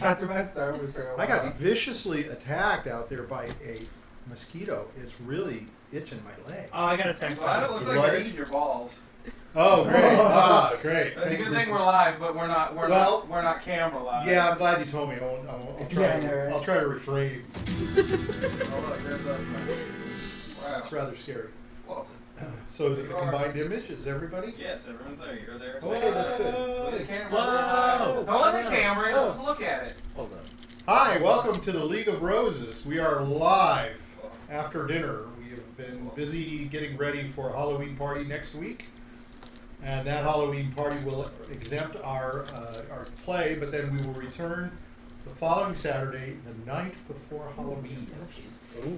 got the best Star Wars trailer. I got viciously attacked out there by a mosquito. It's really itching my leg. Oh, I got a text. Well, it looks like you're itching your balls. Oh, great! Great. That's a good thing we're live, but we're not. We're not camera live. Yeah, I'm glad you told me. I'll try to refrain. Oh, look, there's us now. Wow. It's rather scary. Whoa. So is it the combined image? Is everybody? Yes, everyone's there. You're there. Okay, that's good. Look at the camera. Whoa. Don't look at the camera. You're supposed to look at it. Hold on. Hi, welcome to the League of Roses. We are live after dinner. We have been busy getting ready for a Halloween party next week. And that Halloween party will exempt our play, but then we will return the following Saturday, the night before Halloween. Ooh.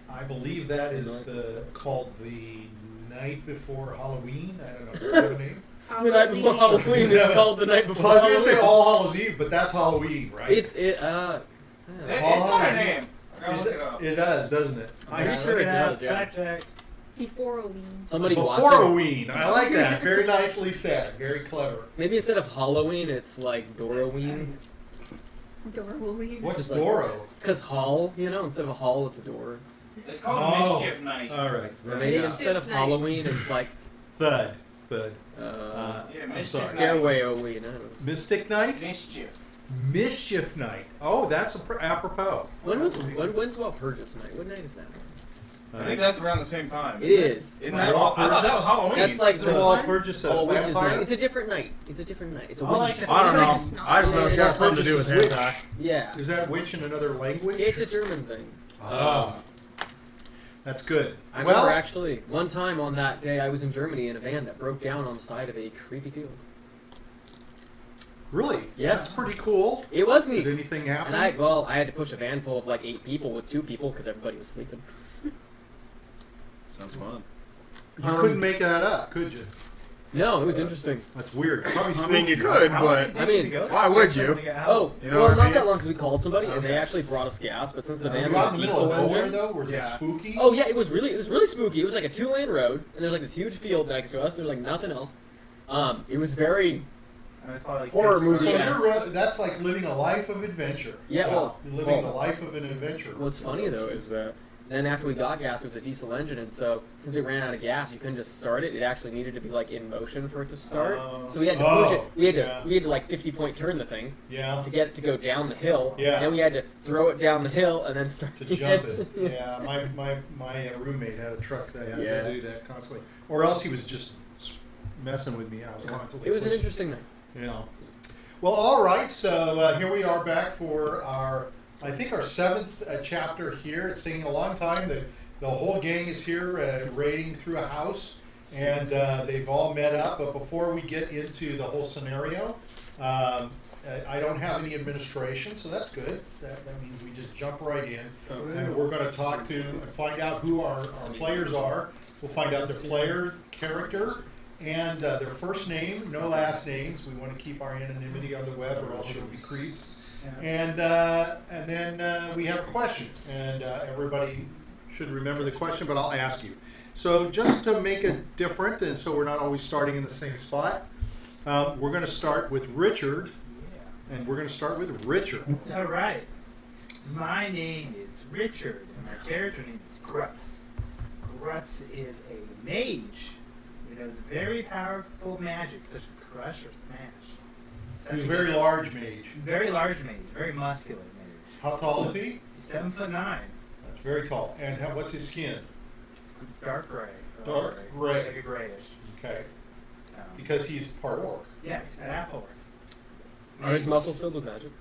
I believe that is called the night before Halloween. I don't know. Does that have a name? The night before Halloween is called the night before I was going Halloween. to say All Hallows Eve, but that's Halloween, right? It's got a name. I gotta look it up. It does, doesn't it? I'm pretty sure it does, yeah. Before Halloween. Somebody Before Halloween. I like that. Very nicely said. Very clever. Maybe instead of Halloween, it's like Doroween. Halloween. What's like- Doro? Because Hall, instead of a hall, it's a door. It's called Mischief Night. All right. Or maybe Mischief instead of Night. Halloween, it's like Thud. Yeah, I'm Mischief sorry. Night. Stairway Oween. I don't know. Mystic Night? Mischief. Mischief Night. Oh, that's apropos. When's about Purchase Night? What night is that? I think that's around the same time. It is. Isn't that? I thought that was Halloween. That's like The Wall Purchase of Oh, Witch's Vampire? Night. It's a different night. It's a different night. It's a I like witch. that. I don't know. Just not- I just know it's got something to do with Witch. hentai. Yeah. Is that witch in another language? It's a German thing. Ah. That's good. I remember actually, one time on that day I was in Germany in a van that broke down on the side of a creepy field. Really? Yes. That's pretty cool. It was neat. Did anything happen? And I had to push a van full of like 8 people with 2 people because everybody was sleeping. Sounds fun. You couldn't make that up, could you? No, it was interesting. That's weird. Probably I mean, you spooky. could, How long but did it take I mean, to go? why would you? Oh, You know well, what I not mean? that long because we called somebody and they Okay. actually brought us gas. But since the Were van you out was in a the middle diesel of nowhere, engine, though? Was it Yeah. spooky? oh yeah, it was really spooky. It was like a 2-lane road and there's like this huge field next to us. There's like nothing else. It was very It's probably like Horror this. movie. So Yes. that's like living a life of adventure. Yeah, So, well- you're living well- the life of an adventurer. What's funny though is that then after we got gas, it was a diesel engine, and so since it ran out of gas, you couldn't just start it. It actually needed to be like in motion for it to start. Oh. So we had to push it. We had yeah. to like 50-point turn the thing Yeah. to get it to go down the hill. Yeah. Then we had to throw it down the hill and then start To jump it. Yeah, my roommate had a truck that had Yeah. to do that constantly. Or else he was just messing with me. I was constantly It was an pushing. interesting night. You know. Well, all right. So here we are back for our 7th chapter here. It's taking a long time. The whole gang is here raiding through a house, and they've all met up. But before we get into the whole scenario, I don't have any administration, so that's good. That means we just jump right in, and we're going to talk to and find out who our players are. We'll find out their player character and their first name, no last names. We want to keep our anonymity on the web, or else you'll be creeped. And then we have questions, and everybody should remember the question, but I'll ask you. So just to make it different, and so we're not always starting in the same spot, we're going to start with Richard, and we're going to start with Richard. All right. My name is Richard, and my character name is Grutz. Grutz is a mage who does very powerful magic, such as crush or smash. He's a very large mage. Very large mage, very muscular mage. How tall is he? He's 7'9". That's very tall. And what's his skin? Dark gray. Dark gray. Like a grayish. Okay. Um, Because he's part orc. yes, he's half orc. Are his muscles filled with magic?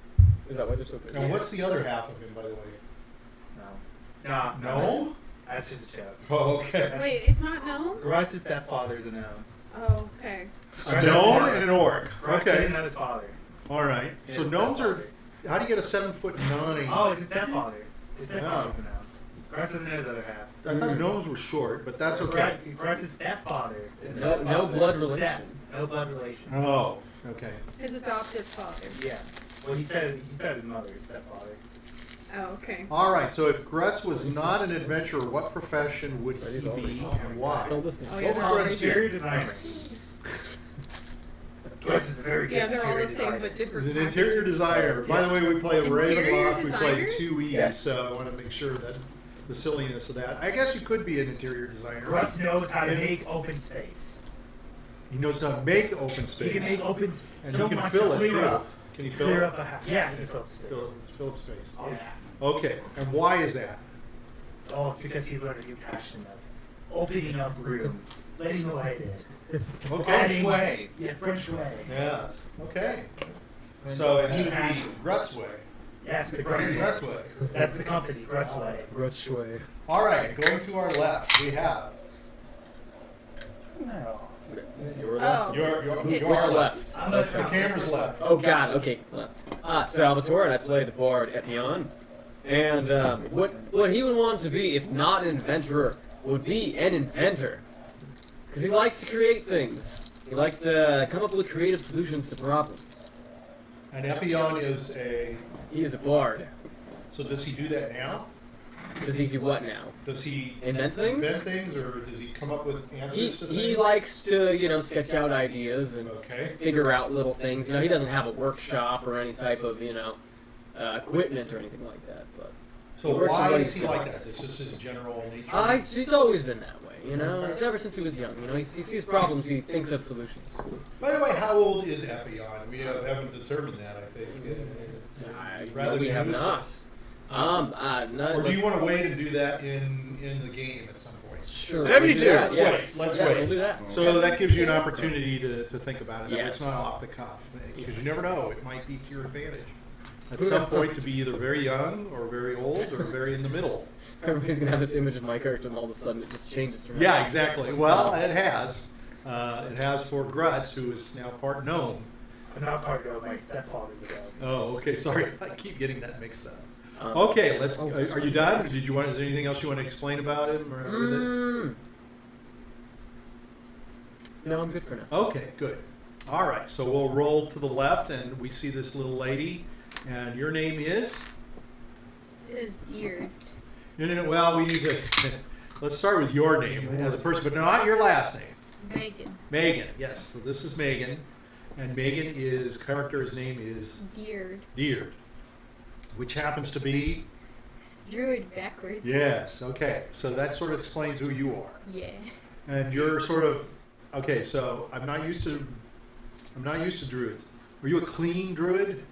Is that why they're so big? Now, what's the other half of him, by the way? No. No? That's just a joke. Oh, okay. Wait, it's not gnome? Grutz's stepfather is a gnome. Oh, okay. A gnome and an orc. Grutz Okay. didn't know his father. All right. So His gnomes are. stepfather. How do you get a 7'9"? Oh, it's his stepfather. His Yeah. stepfather's a gnome. Grutz doesn't know his other half. I thought gnomes were short, but that's okay. Grutz's stepfather. His No stepfather. blood Step. relation. No blood relation. Oh, okay. His adopted father. Yeah. Well, he said his mother, his stepfather. Oh, okay. All right. So if Grutz was not an adventurer, what profession would he be and why? Don't listen. Oh, yeah, What no, would Grutz he's do? Interior designer. Grutz is a very good Yeah, they're all the interior same designer. but different. He's an interior designer. By the way, we play a Interior Ravenloft. We play designer? 2E, Yes. so I want to make sure that the silliness of that. I guess you could be an interior designer. Grutz knows how to make open space. He knows how to make open He space. can make open and so he can much fill to it clear too. up. Can he fill Clear it? up a house. Yeah, he can fill up space. Fill up space. Yeah. Okay, and why is that? Oh, it's because he's learned a new passion of opening up rooms, letting the light in. Okay. Adding- way. Yeah, French way. Yeah. Okay. So it should be Grutz way. Yes, the Grutz way. Grutz way. That's the company, Grutz way. Grutz way. All right, going to our left, we have No. Your Oh. your Which our left? I'm The camera's left. Oh God. Okay. Salvatore, and I play the bard Epion, and what he would want to be, if not an adventurer, would be an inventor, because he likes to create things. He likes to come up with creative solutions to problems. And Epion is a. He is a bard. So does he do that now? Does he do what now? Does he Invent things? invent things, or does he come up with answers He to things? he likes to sketch out ideas and Okay. figure out little things. He doesn't have a workshop or any type of equipment or anything like that. But So he works on why what is he he's like got. that? It's just his general nature. He's always been that way. It's ever since he was young. He sees problems, he thinks of solutions. By the way, how old is Epion? We haven't determined that. I think. Rather We than have use- not. Or do you want to wait and do that in the game at some point? Sure. 72. We'll do that, Let's yes. wait. Let's Yes, wait. We'll do that. So that gives you an opportunity to think about it. It's Yes. not off the cuff, because you Yes. never know. It might be to your advantage. At some point, to be either very young or very old or very in the middle. Everybody's gonna have this image of my character, and all of a sudden it just changes to Yeah, exactly. Well, it has. It has for Grutz, who is now part gnome. I'm not part of my stepfather's ago. Oh, okay. Sorry, I keep getting that mixed up. Um, Okay, let's. Are you done? Did you want? Is there anything else you want to explain about him? No, I'm good for now. Okay, good. All right, so we'll roll to the left, and we see this little lady, and your name is. It is Diurd. No. Well, we need to. Let's start with your name as a person, but not your last name. Meagan. Meagan. Yes. So this is Meagan, and Meagan is character's name is Diurd. Diurd, which happens to be. Druid backwards. Yes. Okay. So that sort of explains who you are, Yeah. and you're sort of. Okay. So I'm not used to druids. Are you a clean druid?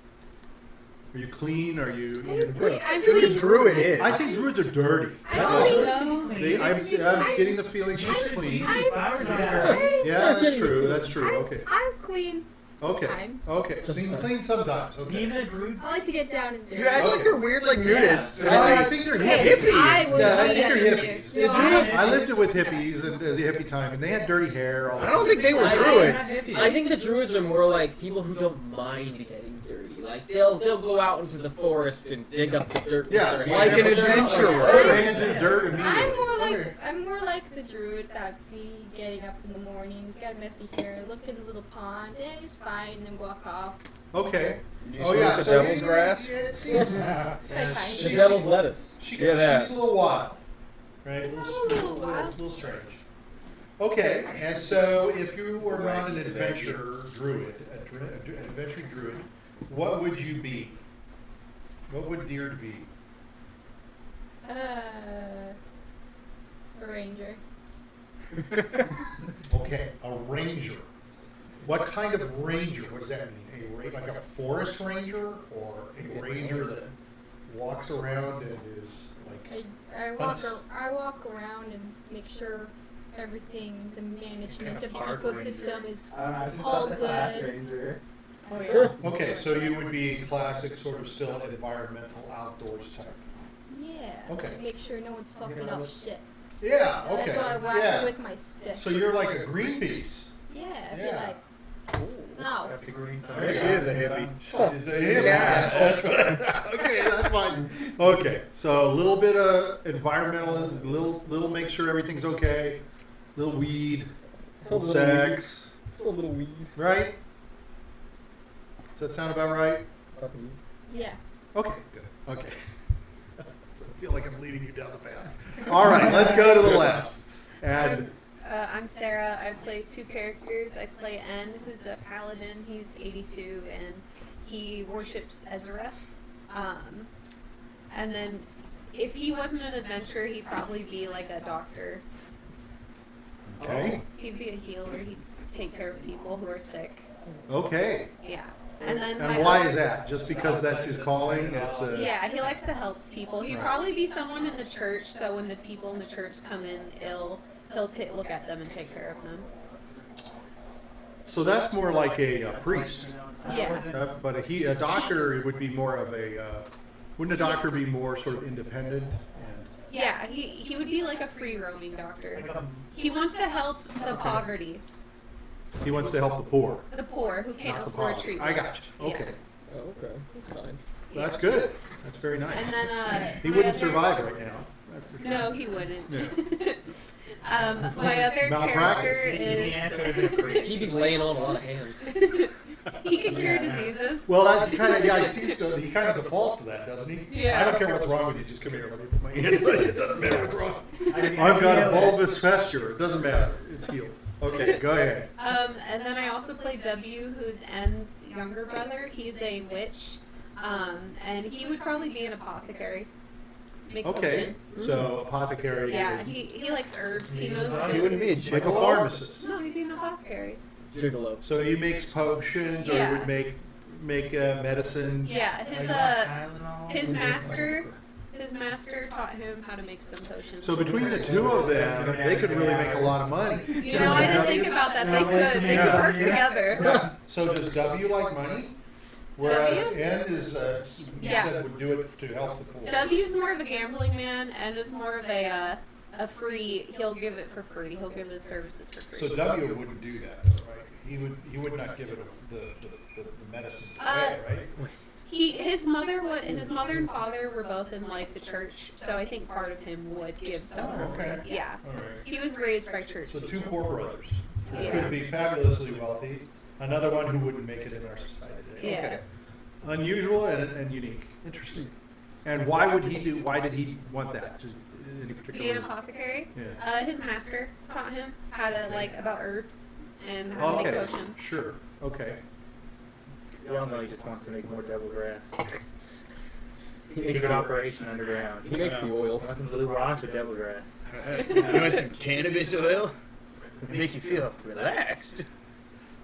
Are you clean? Are you? I Who really the druid is? I think druids are dirty. I really know. I'm getting the feeling she's clean. Flowers are Yeah, that's true. That's true. Okay. I'm clean. Okay. Sometimes. Okay. Clean sometimes. Okay. Even the druids. I like to get down and dirty. You act like Okay. you're weird, like nudists. I think they're Hey, hippies. I would Yeah, I be think a they're nerd. hippies. You know, I lived it with hippies and the hippie time, and they had dirty hair. All I don't think they were I- druids. I think the druids are more like people who don't mind getting dirty. Like they'll go out into the forest and dig up the dirt. with Yeah, their like hands. an adventurer. Put their hands in the dirt immediately. Okay. I'm more like the druid that be getting up in the morning, got messy hair, look at the little pond, and it's fine, and then walk off. Okay. You Oh yeah. the So devil's grass? That's The fine. devil's lettuce. Yeah, that. She's a little wild, right? I'm a little wild. Little strange. Okay, and so if you were not an adventure druid, an adventure druid, what would you be? What would Diurd be? A ranger. Okay, a ranger. What kind of ranger? What does that mean? Like a forest ranger, or a ranger that walks around and is like? I walk around and make sure everything, the management of the Park ecosystem ranger. is I just all thought the class good. ranger. Okay, so you would be classic, sort of still environmental outdoors type. Yeah. Okay. Make sure no one's fucking up shit. Yeah. Okay. That's why I whack Yeah. it with my stick. So you're like a Greenpeace. Yeah. I'd be Yeah. like, no. Got the green thumb. There she is, a hippie. Is a hippie. Yeah. That's right. Okay, that's fine. Okay, so a little bit of environmental, little make sure everything's okay, little weed, little sex, Just a little weed. right? Does that sound about right? Yeah. Okay, good. Okay. So I feel like I'm leading you down the path. All right, let's go to the left. And I'm Sarah. I play two characters. I play N, who's a paladin. He's 82, and he worships Ezra. And then, if he wasn't an adventurer, he'd probably be like a doctor. Okay. He'd be a healer. He'd take care of people who are sick. Okay. Yeah. And then And why is that? Just because that's his calling? Yeah, he likes to help people. He'd probably be someone in the church, so when the people in the church come in ill, he'll look at them and take care of them. So that's more like a priest. Yeah. But a doctor would be more of a. Wouldn't a doctor be more sort of independent? Yeah, he would be like a free roaming doctor. He wants to help the poverty. He wants to help the poor. The poor who can't Not the afford poverty. treatment. I got you. Okay. Oh, okay. That's fine. That's good. That's very nice. And then He my wouldn't other- survive right now. That's for sure. No, he wouldn't. Yeah. My other Malpractice. character is He'd be laying on a lot of hands. he can cure diseases. Well, that kind of he kind of defaults to that, doesn't he? Yeah. I don't care what's wrong with you. Just come here. Let me put my hands on it. It doesn't matter what's wrong. I've got a bulbous fissure. It doesn't matter. It's healed. Okay, go ahead. And then I also play W, who's N's younger brother. He's a witch, and he would probably be an apothecary. Make Okay, potions. so apothecary. Yeah, is he likes herbs. He knows. He wouldn't be a like a gigolo. pharmacist. No, he'd be an apothecary. Gigolo. So he makes potions, or he Yeah. would make medicines. Yeah, his master taught him how to make some potions. So between the two of them, they could really make a lot of money. You know, I didn't think about that. They could. They could work together. So does W like money? Whereas W? N is, you Yeah. said would do it to help the poor. W's more of a gambling man, and is more of a free. He'll give it for free. He'll give his services for free. So W wouldn't do that, though, right? He would not give it the medicines away, right? His mother and father were both in like the church, so I think part of him would give some. Oh, okay. Yeah, All right. he was raised by church. So two poor brothers who Yeah. could be fabulously wealthy. Another one who wouldn't make it in our society. Yeah. Okay. Unusual and unique. Interesting. And why did he want that? Just any particular Be an reason? apothecary. Yeah. His master taught him how to about herbs and how to Okay. make potions. Sure. Okay. We all know he just wants to make more devil grass. He It's makes an the, operation underground. he makes the oil. Want some blue rocks or devil grass? You want some cannabis oil? Make you feel relaxed.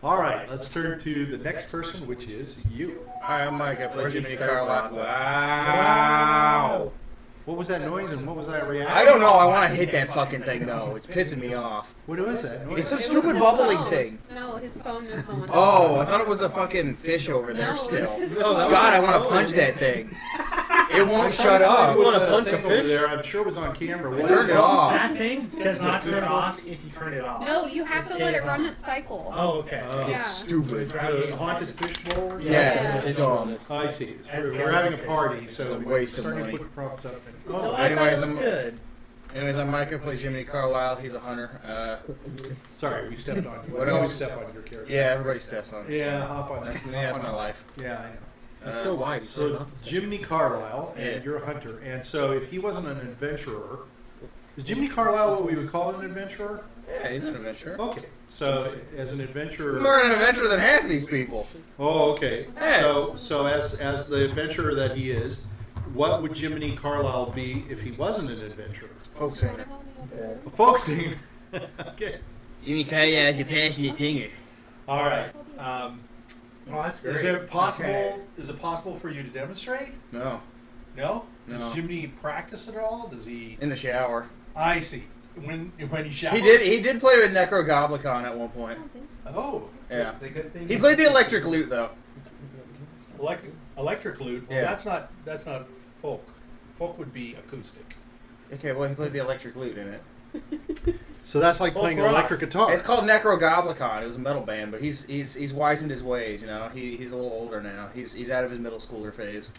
All right. Let's turn to the next person, which is you. Hi, I'm Mike. I play Where'd you Jiminy start, Carlyle. Bob? Wow. What was that noise and what was that reaction? I don't know. I want to hit that fucking thing though. It's pissing me off. What was that noise? It's a It was stupid his bubbling phone. thing. No, his phone is the one. Oh, I thought it was the fucking fish over there No, it still. was his No, that phone. God, I was want his to punch phone. that thing. It won't I shut saw up. you wanna with punch the a thing over fish? there. I'm sure it was on camera. What Turn is it off. That thing does not turn off if you turn it off. No, you have to let it run its cycle. Oh, okay. Oh. Yeah. Stupid. The haunted fish bowl or something? Yes. Yeah. Dumb. I see. We're having a party, so It's a we're waste of starting money. to put props up. Oh, Oh, I Anyways, thought it I'm- looked good. Anyways, I'm Mike. I play Jiminy Carlyle. He's a hunter. sorry, we stepped on you. What We always else? step on your character. Yeah, everybody steps on it. Yeah, hop on. That's my life. Yeah, I know. He's so wide. He's so So not to step. Jiminy Carlyle, and Yeah. you're a hunter, and so if he wasn't an adventurer, is Jiminy Carlyle what we would call an adventurer? Yeah, he's an adventurer. Okay, so as an adventurer. More an adventurer than half these people. Oh, okay. Hey. So as the adventurer that he is, what would Jiminy Carlyle be if he wasn't an adventurer? Folk singer. A folk singer. Okay. Jiminy Carlyle is a passionate singer. All right. Oh, that's great. Is it possible? Okay. Is it possible for you to demonstrate? No, No. Does No. Jiminy practice it at all? Does he? in the shower. I see. When he showers. He did play with Necrogoblicon at one point. Oh, Yeah. The good thing He is- played the electric lute though. electric lute. Well, Yeah. that's not folk. Folk would be acoustic. Okay, well he played the electric lute in it. So that's like Folk playing an rock. electric guitar. It's called Necrogoblicon. It was a metal band, but he's wizened his ways. You know, he's a little older now. He's out of his middle schooler phase.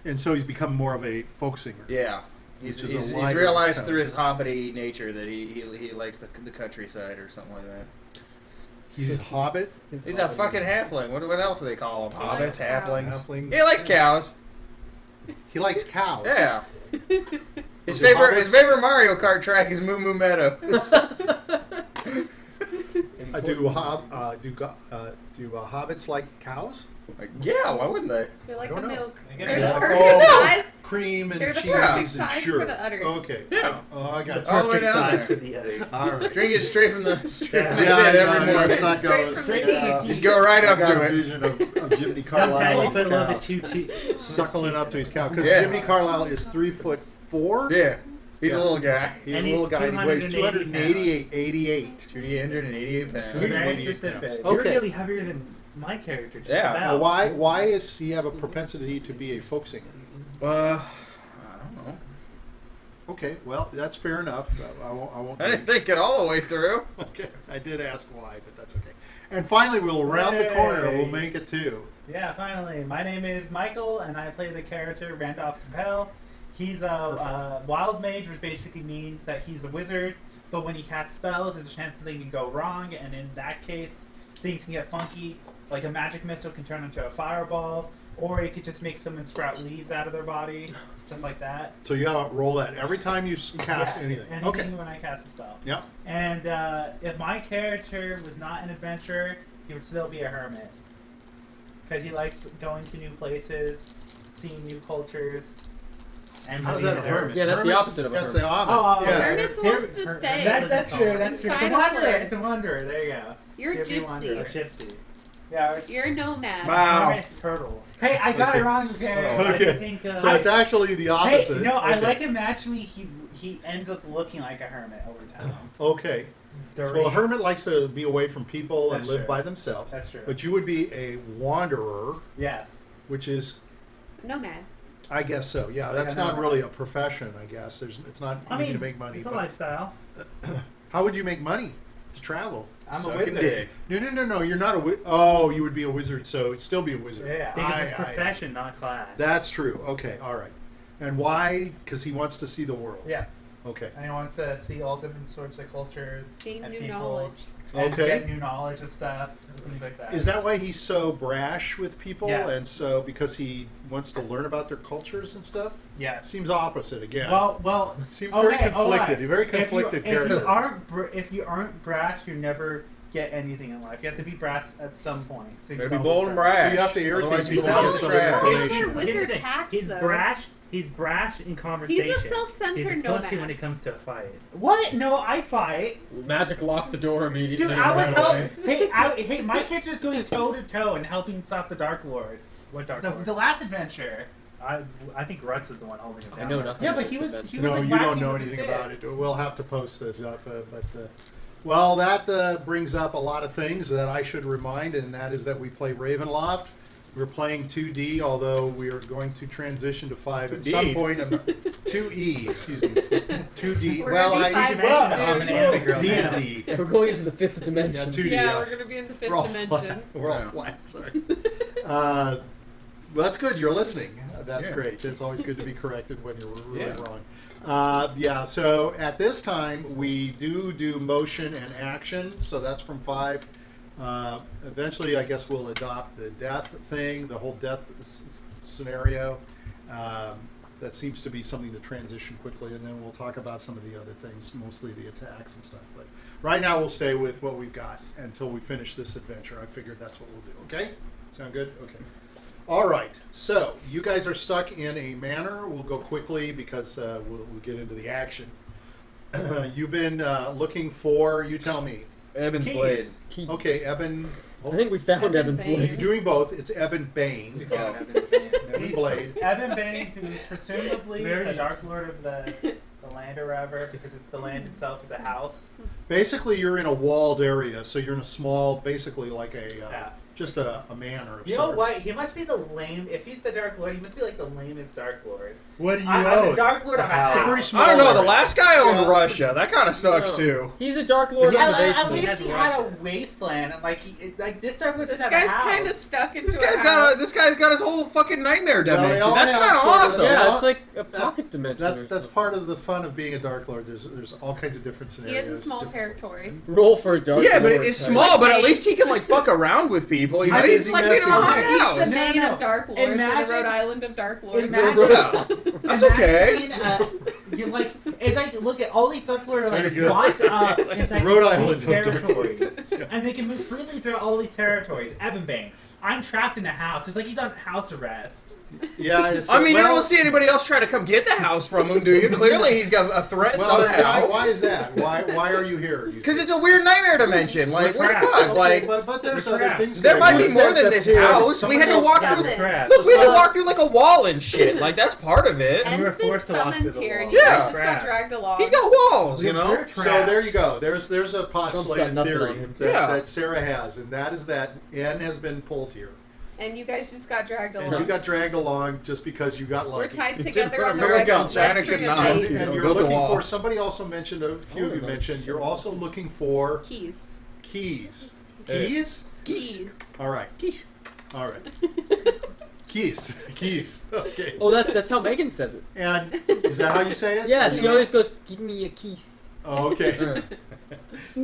And so he's become more of a folk singer. Yeah. He's Which is a he's lighter realized tone. through his hobbity nature that he likes the countryside or something like that. He's a hobbit. He's a fucking halfling. What else do they call them? Hobbits, halflings. Halflings. He likes cows. He likes cows. Yeah. His Is it favorite hobbits? Mario Kart track is Moo Moo Meadow. Do hobbits like cows? Like, yeah, why wouldn't they? They like I the don't know. milk. I They're guess the so. perfect size. Cream and They're the cheese perfect and size sugar. for the udders. Okay. Yeah. Oh, I got All the way Perfect down size there. for the others. All right. Drink it straight from the tit Yeah, every morning. let's not go. Straight from Straight the to the teeth. teeth. Just go right I up got to a it. vision of Jiminy Sometimes Carlyle you put a little cow, bit too suckling up to his cow because Yeah. Jiminy Carlyle is 3'4". Yeah, he's Yeah. a little guy. He's And a little he's guy. And he weighs 288 288. 288 pounds. You're very 188 specific. pounds. You're Okay. really heavier than my character. Just Yeah. about. Why does he have a propensity to be a folk singer? I don't know. Okay, well that's fair enough. I won't. I didn't think it all the way through. Okay, I did ask why, but that's okay. And finally, we'll round the corner. We'll make it to. Yeah, finally. My name is Michael, and I play the character Randolph the Pale. He's a wild mage, which basically means that he's a wizard, but when he casts spells, there's a chance that they can go wrong, and in that case, things can get funky. Like a magic missile can turn into a fireball, or it could just make someone sprout leaves out of their body, stuff like that. So you gotta roll that every time you cast Yes, anything. Okay. when I cast a spell. Yeah. And if my character was not an adventurer, he would still be a hermit. Because he likes going to new places, seeing new cultures, and How's living that a in hermit? Yeah, that's the opposite of a That's hermit. the Oh, opposite. Yeah. Hermits wants to stay. That's true. That's true. It's a Inside a wanderer. place. It's a wanderer. There you go. You're a You'd be wanderer. gypsy. A gypsy. Yeah. You're a nomad. Wow. Hermit turtles. Hey, I got it wrong there. Okay. I think, So it's actually the opposite. Hey, no, I Okay. like him naturally. He ends up looking like a hermit over time. Okay. Well, a hermit likes to be away from people and That's live true. by themselves. That's true. But you would be a wanderer, Yes. which is, Nomad. I guess so. Yeah, that's Yeah, not no. really a profession. I guess it's not easy to make money. It's a But lifestyle. how would you make money to travel? I'm Suck a a wizard. dick. No. You're not a Oh, you would be a wizard, so it'd still be a wizard. Yeah, because it's profession, not class. That's true. Okay, all right. And why? Because he wants to see the world. Yeah, Okay. and he wants to see all different sorts of cultures Gain and new peoples, knowledge. and Okay. get new knowledge of stuff and things like that. Is that why he's so brash with people? Yes. And so because he wants to learn about their cultures and stuff? Yes. Seems opposite again. Well. Seems very okay, conflicted. alright. A very conflicted character. If you aren't brash, you never get anything in life. You have to be brash at some point. So Better he's be always bold and brash. brash. So you have to irritate Otherwise people you to fall get in some the trash. Here's information. your wizard's Here's the thing. hacks, He's though. brash. He's brash in conversation. He's a self-centered He's a pussy nomad. when it comes to a fight. What? No, I fight. Magic locked the door immediately. Dude, and I was ran help. away. Hey, my character's going toe to toe and helping stop the Dark Lord. What Dark The, Lord? the last adventure. I think Grutz is the one holding him down. I know nothing. Yeah, about but he this was. event. He was No, like you don't whacking know with anything the about stick. it. We'll have to post this up. Well, that brings up a lot of things that I should remind, and that is that we play Ravenloft. We're playing 2D, although we are going to transition to 5 at 2D. some point. 2E, excuse me. 2D. We're well, gonna be I 5 I'm soon. an anime girl. D&D. Yeah, we're going into the fifth Yeah, dimension. 2D. Yeah, yes. we're gonna be in the fifth We're all dimension. flat. We're all Yeah. flat. Sorry. Well, that's good. You're listening. That's Yeah. great. It's always good to be corrected when you're really Yeah. wrong. Yeah. So at this time we do motion and action. So that's from 5. Eventually, I guess we'll adopt the death thing, the whole death scenario. That seems to be something to transition quickly, and then we'll talk about some of the other things, mostly the attacks and stuff. But right now, we'll stay with what we've got until we finish this adventure. I figured that's what we'll do. Okay? Sound good? Okay. All right. So you guys are stuck in a manor. We'll go quickly because we'll get into the action. You've been looking for. You tell me. Ebon's Keys. blade. Key. Okay, Eben. I think we found Evan Evan's Bane. blade. You're doing both. It's Eben Bane. Yeah. Eben Blade. Evan Bane, who's presumably Very- the Dark Lord of the land or whatever, because it's, the land itself is a house. Basically, you're in a walled area, so you're in a small, basically like a Yeah. just a manor of You know sorts. what? He must be the lame. If he's the Dark Lord, he must be like the lamest Dark Lord. What do you I'm owe? the Dark Lord of a It's a house. pretty small I don't know. The area. last guy owned Yeah, Russia. That kind of sucks No. too. He's a Dark Lord in the At basement. least Has he had a Russia. wasteland. And like, like this Dark Lord This doesn't have guy's a house. kind of stuck into This a guy's house. got this guy's got his whole fucking nightmare Well, they dimension. all That's have kind of sort of awesome. Yeah, Well, it's like a pocket dimension. That's or that's something. part of the fun of being a Dark Lord. There's all kinds of different He scenarios. has a small different- territory. Roll for a Dark Yeah, but Lord it's type. small. But at least he can like fuck around with people. He's, I mean, he's like being in a haunted He's house. the Bane No. of Dark Lords in Imagine- the Rhode Island of Dark Lords. Imagine- Yeah, that's okay. Imagine, You like, it's like, look at all these people are Very like good. locked up inside Rhode these Island big don't do territories, this. Yeah. and they can move freely through all these territories. Ebon Bane, I'm trapped in a house. It's like he's on house arrest. Yeah, it's, I mean, you well, don't see anybody else try to come get the house from him, do you? Clearly, he's got a threat well, somehow. why is that? Why are you here? Because it's a weird nightmare dimension. Like, what the fuck? Okay, like, but there's we're other trapped. things. there going might be on. more than this house. We had to walk Yeah, through. we're trapped. Look, we had to walk through like a wall and shit. Like, that's part of it. And we were En's been forced to walk through summoned the here, wall. and you Yeah. guys just got Trapped. dragged along. He's got walls, you know. We're So trapped. there you go. There's a Trump's got postulated nothing theory on him. that, Yeah. that Sarah has, and that is that N has been pulled here, And you guys just got dragged and along. you got dragged along just because you got We're lucky. tied It together did on the America, red China string could of not. fate. And you're Built a looking wall. for. Somebody also mentioned. A few of you mentioned. You're also looking for Keys. keys. Hey. Keys. Keys. All right. Keys. All right. Keys. Keys. Okay. Oh, that's how Meagan says it. And is that how you say it? Yeah, she always goes, "Give me a kiss." Oh, okay.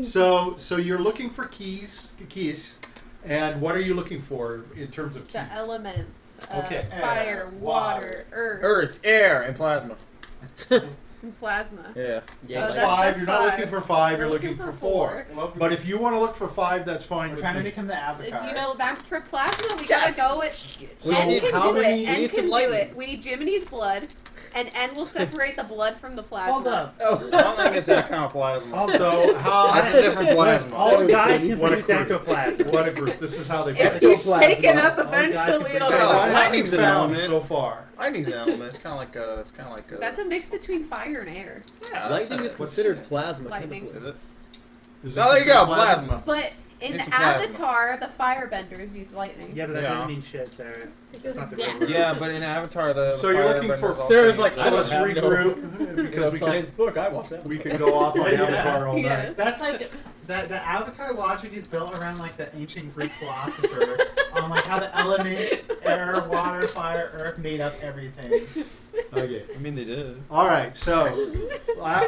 So you're looking for keys, and what are you looking for in terms of keys? The elements. Okay. Fire, water, Earth, air, and plasma. and plasma. Yeah. That's that's 5. You're not five. looking for 5. You're We're looking for 4. Well, But if you want to look for 5, that's fine. we're with trying to me. become the avatar. You know, back for plasma, we gotta go with. So N can how do many? it. N need some can do lightning. it. We need Jiminy's blood, and N will separate the blood from the plasma. Hold up. I don't think it's that kind of plasma. So how? That's a different plasma. All guy can What a produce group. ectoplasm. What a group! This is how they If get you it. shake it up, Oh, God, eventually you it'll. So can what produce have you lightning's an found element. so far? Lightning's an element. It's kind of like a. That's a mix between fire and air. Yeah, Lightning is considered plasma. Lightning. chemically. Is it? Is Oh, there you go, considered plasma. But in It's a plasma. Avatar, the firebenders use lightning. Yeah, but that Yeah. doesn't mean shit, Sarah. It That's not goes the real zap. word. Yeah, but in Avatar, the So you're looking for- firebenders all Sarah's say- like, So I don't let's have no- regroup No because we science book. I watched that. we can go off on Yeah. Avatar all night. Yes. That's like the Avatar logic is built around like the ancient Greek philosopher on like how the elements, air, water, fire, earth made up everything. Okay. I mean, they did. All right. So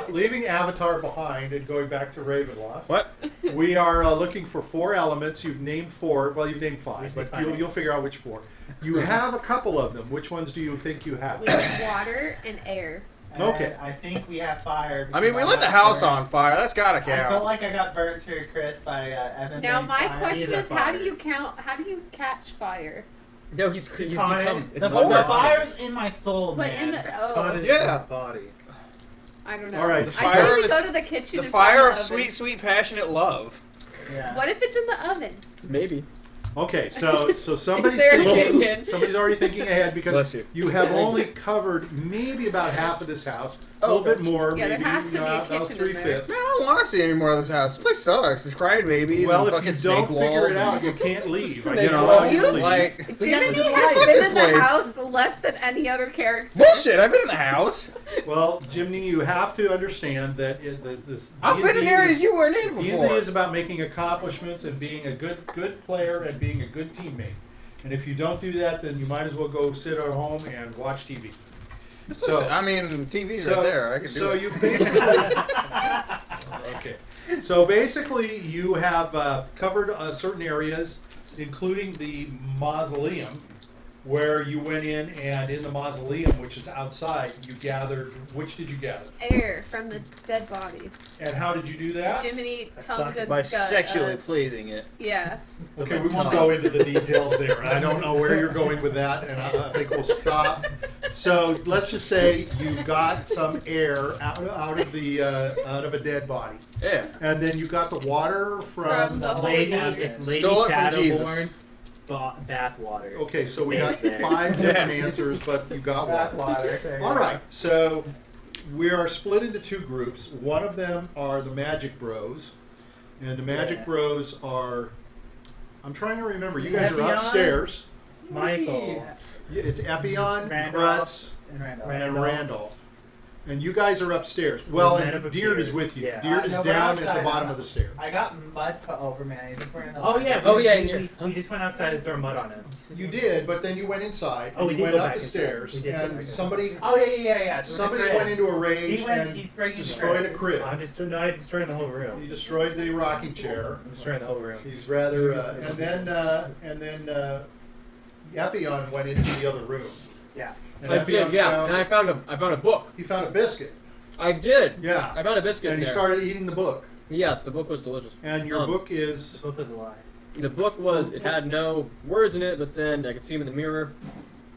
leaving Avatar behind and going back to Ravenloft. What? We are looking for 4 elements. You've named 4. Well, you've named 5, but Five. you'll figure out which 4. You have a couple of them. Which ones do you think you have? We have water and air. Okay. And I think we have fire. I mean, we because lit the got house burnt. on fire. That's gotta I felt count. like I got burnt to a crisp by Evan. Now Bane my fire. question Either is, how do fire. you count? How do you catch fire? No, he's Caught become. it. The fire's in my soul, But man. in the Caught it Yeah. in his body. I don't know. All right, I fire say we is- go to the kitchen. The and fire find of the sweet, oven. sweet, passionate love. Yeah. What if it's in the oven? Maybe. Okay, so somebody's Is there a thinking. kitchen? Somebody's already thinking ahead because Bless you. have only covered maybe about half of this house. A little Okay. bit more, Yeah, there maybe has to be a about kitchen in there. 3/5. Man, I don't want to see any more of this house. This place sucks. There's crying babies Well, and if fucking you snake don't figure walls it out, and- you can't leave. I Snake don't know walls. how you leave. like, Jiminy Fuck has been this in the place. house less than any other character. bullshit. I've been in the house. Well, Jiminy, you have to understand that this I've been in D&D areas is- you weren't in D&D before. is about making accomplishments and being a good player and being a good teammate. And if you don't do that, then you might as well go sit at home and watch TV. So, I mean, TV's right there. I could do so it. you basically okay. So basically, you have covered certain areas, including the mausoleum, where you went in, and in the mausoleum, which is outside, you gathered. Which did you gather? Air from the dead bodies. And how did you do that? Jiminy That tongued sucked. a By gut, sexually pleasing it. yeah. Okay, we won't go into the details there. I don't know where you're going with that, and I think we'll stop. So let's just say you got some air out of a dead body, Yeah. and then you got the water From the holy Lady, fountain. it's Lady Stole it from Jesus. Shadowborn's bath water. Okay, so we got There. 5 different answers, but you got Bath one. water. There you All go. right, so we are split into 2 groups. One of them are the Magic Bros, and the Magic Yeah. Bros are. I'm trying to remember. You guys are Epion? upstairs. Michael. Yeah, it's Epion, Randolph. Grutz, And Randolph. and Randolph. And you guys are upstairs. Well, met and up Diurd is upstairs. with you. Yeah. Diurd is No, we're down at the outside. bottom of the stairs. I got mud put over me. I think we're in the Oh yeah. Oh, yeah, We, and you're- we just went outside and threw mud on him. You did, but then you went inside. Oh, we you did went go up back the inside. stairs, We did go back and inside. somebody Oh yeah. somebody went into a rage He went. and He's breaking the destroyed a crib. crib. I'm just no, I destroyed the whole He room. destroyed the rocking chair. I'm destroying the whole room. He's rather, and then Epion went into the other room. Yeah. And I did, Epion yeah, found, and I found a book. he found a biscuit. I did. Yeah. I found a biscuit And you there. started eating the book. Yes, the book was delicious. And your book The is... book was a lie. The book was, it had no words in it, but then I could see them in the mirror.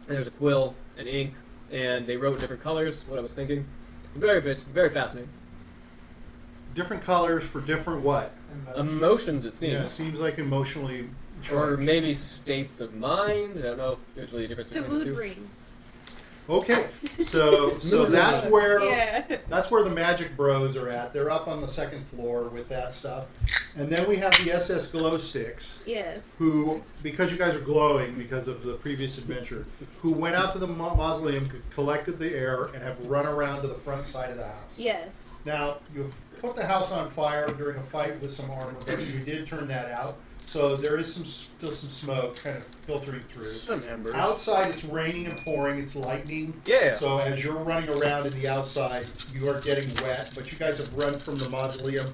And there's a quill and ink, and they wrote different colors, what I was thinking. Very fascinating. Different colors for different what? Emotions, it Yeah, it seems. seems like emotionally Or charged. maybe states of mind. I don't know if there's really a difference To between the mood two. ring. Okay, so Mood that's ring. where Yeah. that's where the Magic Bros are at. They're up on the second floor with that stuff, and then we have the SS Glow Sticks, Yes. who, because you guys are glowing because of the previous adventure, who went out to the mausoleum, collected the air, and have run around to the front side of the house. Yes. Now, you've put the house on fire during a fight with some armor, but you did turn that out. So there is still some smoke kind of filtering through. Some embers. Outside, it's raining and pouring. It's lightning. Yeah. So as you're running around in the outside, you are getting wet. But you guys have run from the mausoleum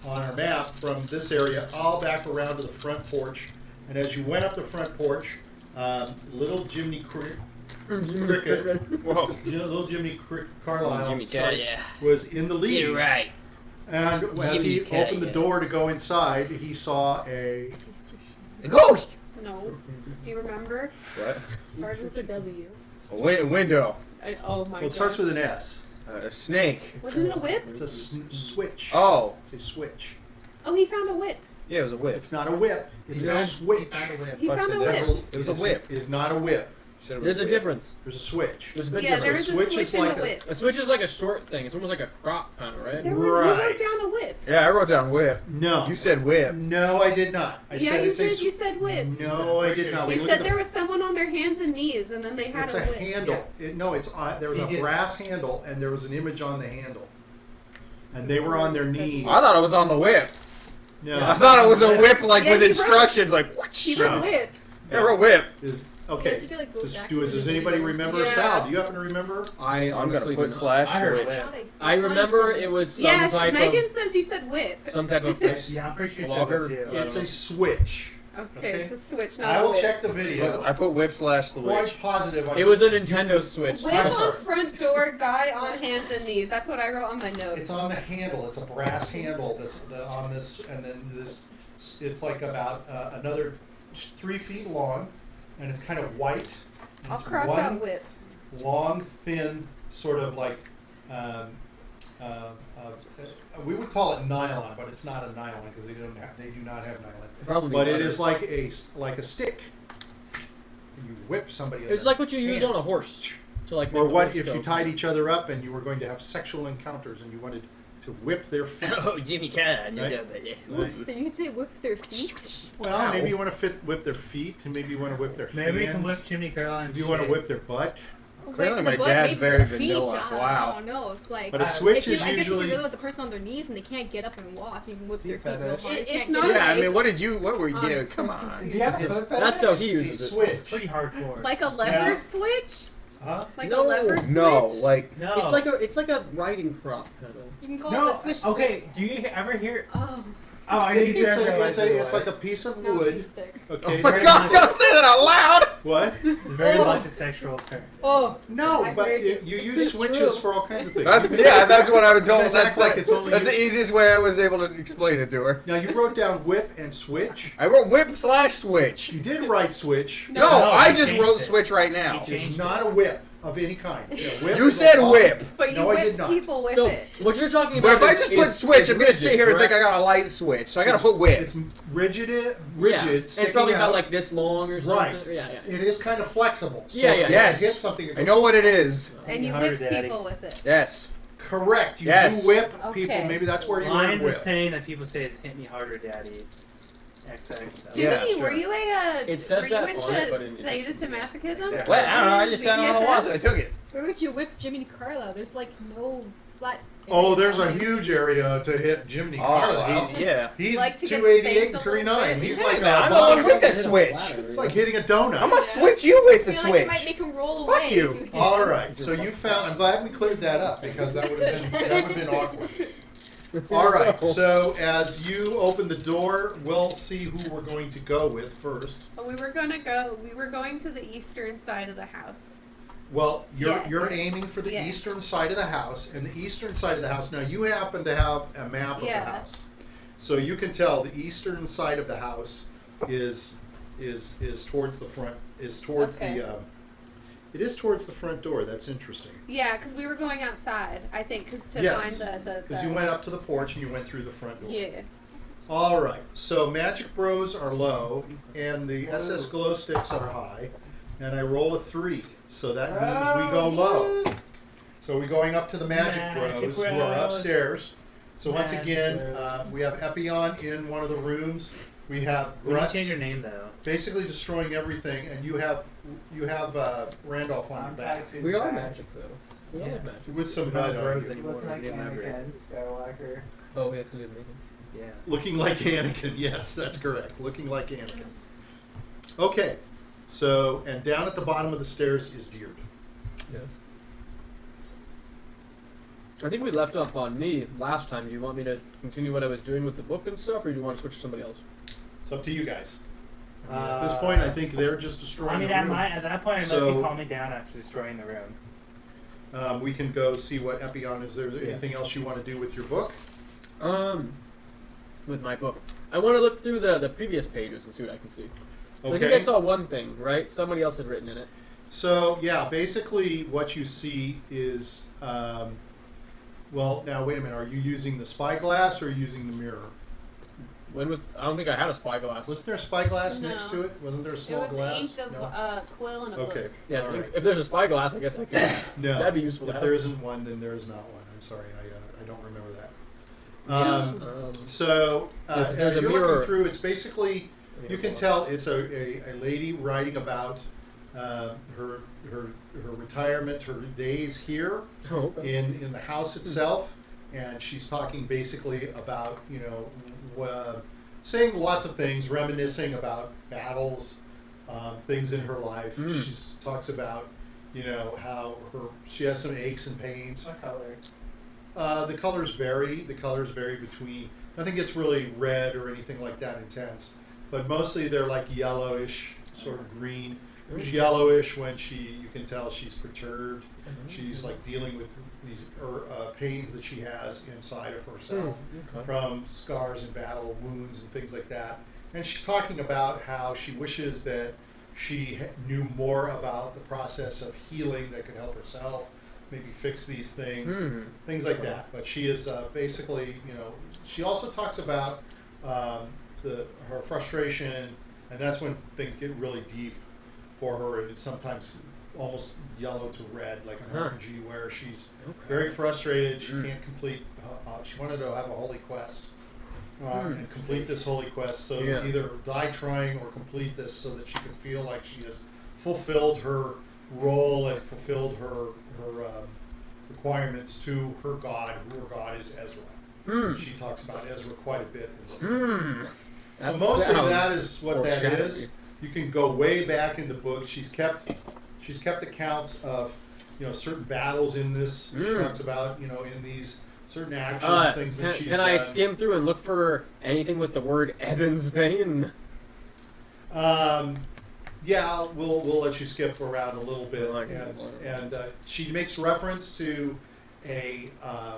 on our map from this area all back around to the front porch. And as you went up the front porch, little Jiminy Cricket, Whoa. little Jiminy Carlyle, Jiminy sorry, Carlyle. was in the lead. You're right. And as he Jiminy opened the Carlyle. door to go inside, he saw a... The ghost. No. Do you remember? What? Started with a W. A window. Oh my Well, it starts with an S. A snake. Wasn't it a whip? It's a switch. Oh. It's a switch. Oh, he found a whip. Yeah, it was a whip. It's not a whip. It's a He switch. found a whip. He Fuck found said a that. whip. It was a whip. It's not a whip. Said it was There's a whip. difference. There's a switch. There's a big Yeah, difference. there is a switch switch is and like a a- whip. A switch is like a short thing. It's almost like a crop kind of, right? You Right. wrote down a whip. Yeah, I wrote down whip. No. You said whip. No, I did not. I Yeah, said you it's did. a You said whip. No, I did not. We You looked said at there the- was someone on their hands and knees, and then they had It's a a whip. handle. No, it's there was He a did. brass handle, and there was an image on the handle. And they were on their knees. I thought it was on the whip. No. I thought it was a whip, like Yeah, with he wrote- instructions, like whoosh. He wrote whip. Yeah, I wrote whip. Okay. Yes, you could, like, go back Does to the anybody videos. remember? Yeah. Sal, do you happen to remember? I I'm gonna honestly put do not. slash I heard switch. whip. I remember it was some Yeah, type Megan of says you said whip. some type of Yeah, I'm pretty sure Flogger. she said It's too. a switch. Okay, Okay. it's a switch, not I a will whip. check the video. I put whip slash switch. Quite positive. It was a Nintendo Switch. Whip I'm on sorry. front door, guy on hands and knees. That's what I wrote on my notes. It's on the handle. It's a brass handle that's on this, and then this. It's like about another 3 feet long, and it's kind of white. And I'll it's cross one out whip. long, thin, sort of like. We would call it nylon, but it's not a nylon because they do not have nylon. Probably But it butter. is like a stick. And you whip somebody. in It's the like what you use on a hands. horse. To like Or make the what horse if go. you tied each other up and you were going to have sexual encounters and you wanted to whip their feet? Oh, Jimmy Carlyle. Right. Whoops, did you say whip their feet? Well, maybe you want to whip their feet, and maybe you want to whip their Maybe we can hands. whip Jiminy Carlyle. Maybe you want to whip their butt. Clearly Whip my the butt, dad's maybe very their feet, vanilla. John. Wow. I don't know. It's like But a switch if you, is I guess if usually- you're really with the person on their knees and they can't get up and walk, you can whip their feet real fetish. hard. They It's can't not get a- up. Yeah, I mean, what were you doing? Honest. Come on. Do you have a It's- foot fetish? That's how he It's a uses it. switch. Pretty hardcore. Like a lever Yeah. switch? Huh? Like No. a lever switch? No, like no. It's like a riding crop kind of. You can call no. it a switch. Okay. Do you ever hear? Oh, Oh, I need to It's like a piece of wood. stick. Okay. oh my god, don't say that out loud! What? Very Oh. much a sexual term. Oh, No, I but heard you, you. use It's switches true. for all kinds of things. That's what I was told. Guys That's, act like it's only that's the used- easiest way I was able to explain it to her. Now you wrote down whip and switch. I wrote whip slash switch. You did write switch. No, No, I he just changed wrote it. switch right now. He changed It's not a whip of any kind. Yeah, whip You is said a- whip. But you No, I did whip not. people with So it. what you're talking But about? if I just put switch, I'm gonna sit here and think I got a light switch. So I gotta put whip. It's rigid. Yeah. Rigid. It's probably sticking about out. like this long or something. Right. Yeah, yeah. It is kind of flexible. So Yeah, yeah. if Yes. it hits something. It I goes- know what it is. And you Harder, whip Daddy. people with it. Yes. Correct. You Yes. do whip Okay. people. Maybe that's where you Lines learn of whip. saying that people say is "hit me harder, daddy." XX. Yeah, Jiminy, sure. were you a It says were that you on it, into but in- sadism-masochism? Yeah. What? I don't know. I just found it on the wall, so I took it. where would you whip Jiminy Carlyle? There's like no flat. Oh, areas there's on a it. huge area to hit Jiminy Carlyle. Yeah. He's Like to get 288 spanked and a little 39. bit. He's Yeah, like man, a I'm the one bomb. with the switch. It's like hitting a donut. I'm gonna switch you with the I feel like it might switch. make him roll Fuck away. you. If you hit All him. right, so you found. I'm glad we cleared that up because that would have been awkward. All right, so as you open the door, we'll see who we're going to go with first. We were going to the eastern side of the house. Well, you're Yeah. you're aiming for the Yeah. eastern side of the house, and the eastern side of the house. Now you happen to have a map of the Yeah. house, so you can tell the eastern side of the house is towards the front. Is towards Okay. it is towards the front door. That's interesting. Yeah, because we were going outside, I think, because to Yes, find the because you went up to the porch and you went through the front door. Yeah. All right. So magic bros are low, and the SS glow sticks are high, and I roll a 3, so that means we go low. So we're going up to the magic bros who are Bros. upstairs. So once Magic again, Bros. we have Epion in one of the rooms. We have We need to change Grutz your name though. basically destroying everything, and you have Randolph on your back We are magic though. We are magic. with some We're not mud on bros you. anymore. Look like New member. Anakin Skywalker. Oh, we have to do Meagan. Yeah. Looking like Anakin. Yes, that's correct. Looking like Anakin. Okay. So, and down at the bottom of the stairs is Diurd. Yes. I think we left off on me last time. Do you want me to continue what I was doing with the book and stuff, or do you want to switch to somebody else? It's up to you guys. I mean, at this point, I think they're just destroying I mean, the room. at that point, unless So- you calm me down after destroying the room. We can go see what Epion is. There Yeah. anything else you want to do with your book? With my book, I want to look through the previous pages and see what I can see. So I think I Okay. saw one thing, right? Somebody else had written in it. So yeah, basically what you see is, well, now wait a minute. Are you using the spyglass or are you using the mirror? I don't think I had a spyglass. Wasn't there a spyglass No. next to it? Wasn't there a It small was glass? ink, a No? quill, and a Okay. book. Yeah, All right. if there's a spyglass, I guess I could. No. That'd be useful to If have. there isn't one, then there is not one. I'm sorry, I don't remember that. Yeah. Yeah, 'cause there's as a you're mirror. looking through, it's basically you can tell it's a lady writing about her retirement, her days here Oh, okay. in the house itself, and she's talking basically about saying lots of things, reminiscing about battles, things in her life. Mm. She talks about how she has some aches and pains. What color? The colors vary. The colors vary between. Nothing gets really red or anything like that intense, but mostly they're like yellowish, sort of green. There's yellowish when you can tell she's perturbed. She's like dealing with these pains that she has inside of herself Okay. from scars and battle wounds and things like that. And she's talking about how she wishes that she knew more about the process of healing that could help herself, maybe fix these things, things like that. But she is basically, she also talks about her frustration, and that's when things get really deep for her, and it's sometimes almost yellow to red, like an RPG, where she's very frustrated. She can't complete. She wanted to have a holy quest and complete this holy quest. So either die trying or complete this, so that she can feel like she has fulfilled her role and fulfilled her requirements to her god, who her god is Ezra. She talks about Ezra quite a bit in this. So mostly that is what that is. You can go way back in the book. She's kept accounts of certain battles in this. She talks about in these certain actions, things that she's Can I done. skim through and look for anything with the word Ebon's Bane? Yeah, we'll let you skip around a little bit, and she makes reference to a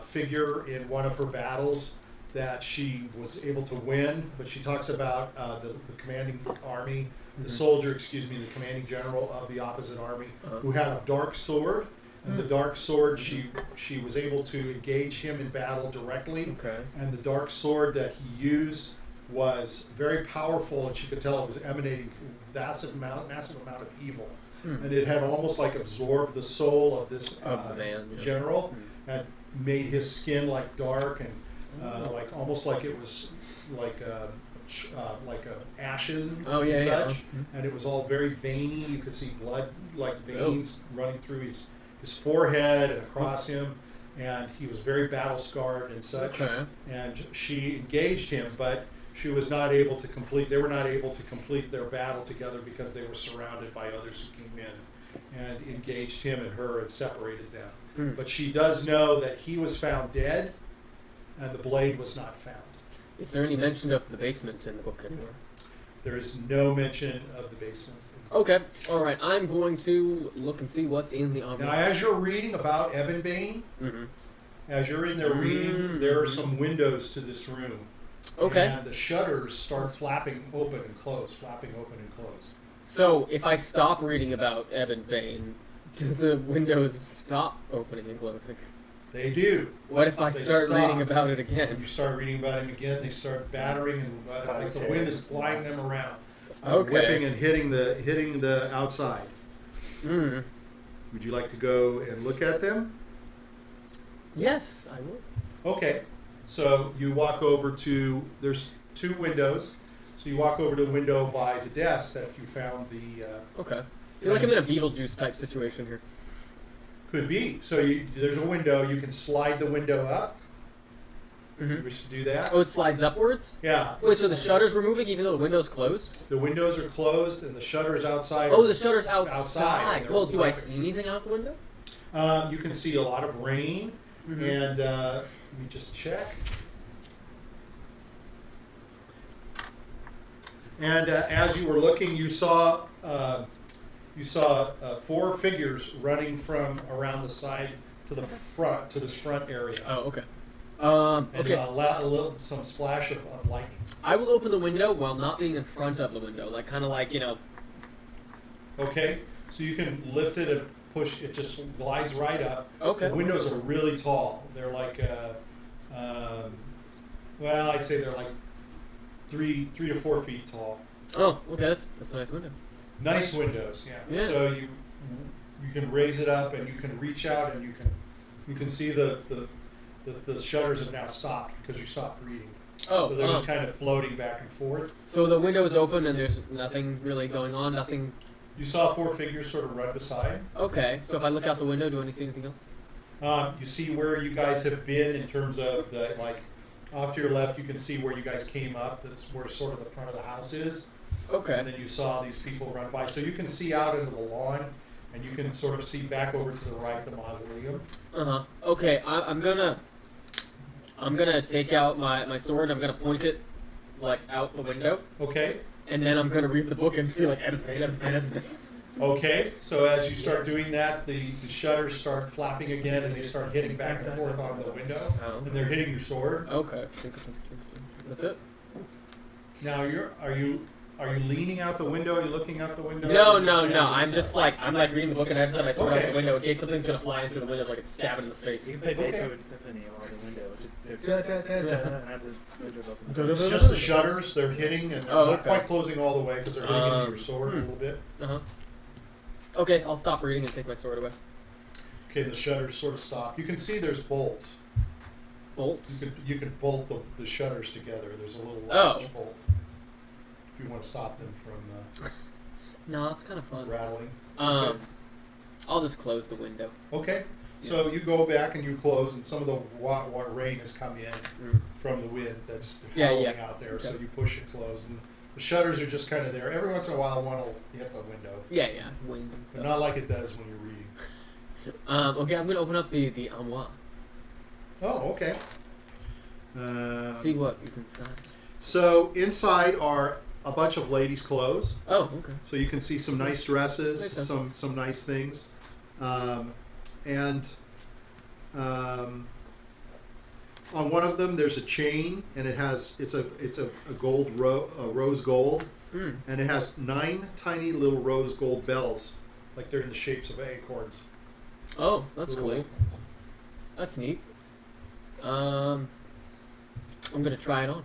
figure in one of her battles that she was able to win, but she talks about the commanding army, the soldier, the commanding general of the opposite army, who had a dark sword, and the dark sword she was able to engage him in battle directly, and the dark sword that he used was very powerful, and she could tell it was emanating massive amount of evil, and it had almost like absorbed the soul of this the man, general, and made his skin like dark and like almost like it was like ashes and such, and it was all very veiny. You could see blood like veins running through his forehead and across him, and he was very battle scarred and such. And she engaged him, but she was not able to complete. They were not able to complete their battle together because they were surrounded by others who came in and engaged him and her and separated them. But she does know that he was found dead, and the blade was not found. Is there any mention of the basement in the book anywhere? There is no mention of the basement. Okay, all right. I'm going to look and see what's in the armor. Now, as you're reading about Bane, Mm-hmm. as you're in there reading, there are some windows to this room. Okay. And the shutters start flapping open and close, flapping open and close. So if I stop reading about Bane, do the windows stop opening and closing? They do. What if I They start stop. reading about it When again? you start reading about him again, they start battering, and like the wind is flying them around, Okay. whipping and hitting the outside. Hmm. Would you like to go and look at them? Yes, I will. Okay. So you walk over to, there's 2 windows. So you walk over to the window by the desk that you found the, Okay. I feel like I'm in a Beetlejuice type situation here. could be. So there's a window, you can slide the window up. You Mm-hmm. wish to do that? Oh, it slides upwards? Yeah. Wait, so the shutters were moving even though the window's closed? The windows are closed and the shutters outside. Oh, are- the shutter's Outside, outside. and Well, they're do I flapping. see anything out the window? You can see a lot of rain, Mm-hmm. and let me just check. And as you were looking, you saw 4 figures running from around the side to the front, to this front area. Oh, okay. And Okay. some splash of lightning. I will open the window while not being in front of the window, like kind of like, Okay, so you can lift it and push. It just glides right up. Okay. The windows are really tall. They're like, well, I'd say they're like 3 to 4 feet tall. Oh, okay, that's a nice window. Nice windows, yeah. Yeah. So you can raise it up and you can reach out and you can see the shutters have now stopped because you stopped reading. Oh, So they're just kind of floating back and forth. so the window is open and there's nothing really going on, nothing. You saw 4 figures sort of run beside. Okay, so if I look out the window, do I see anything else? You see where you guys have been in terms of the, like, off to your left, you can see where you guys came up. That's where sort of the front of the house is. And Okay. then you saw these people run by. So you can see out into the lawn, and you can sort of see back over to the right the mausoleum. Uh-huh. Okay, I'm gonna take out my sword, I'm gonna point it, like, out the window, Okay? and then I'm gonna read the book and feel like, Bane. Okay, so as you start doing that, the shutters start flapping again, and they start hitting back and forth on the window, Oh. and they're hitting your sword. Okay. That's it? Now, are you leaning out the window? Are you looking out the window? No, Or no, standing no. I'm inside? just like, I'm like reading the book and I just have my sword out Okay. the window in case something's gonna fly in through the window, like it's stabbing in the You face. can play Okay. Beethoven Symphony while the window just and have the windows open. It's just the shutters. They're hitting, and they're Oh, not okay. quite closing all the way because they're hitting into your sword a hmm. little bit. Uh-huh. Okay, I'll stop reading and take my sword away. Okay, the shutters sort of stop. You can see there's bolts. Bolts? You can bolt the shutters together. There's a little Oh. latch bolt. If you want to stop them from No, it's kind of fun. rattling. I'll just close the window. Okay, so you go back and you close, and some of the rain has come in from the wind that's Yeah, howling yeah. out there. So Okay. you push it closed, and the shutters are just kind of there. Every once in a while, one will hit the window, Yeah, wind and but stuff. not like it does when you're reading. Okay, I'm gonna open up the armoire. Oh, okay. See what is inside. So inside are a bunch of ladies' clothes. Oh, okay. So you can see some nice dresses, Makes sense. some nice things, and on one of them there's a chain, and it's a rose gold, Mm. and it has 9 tiny little rose gold bells, like they're in the shapes of acorns. Oh, that's Little cool. acorns. That's neat. I'm gonna try it on.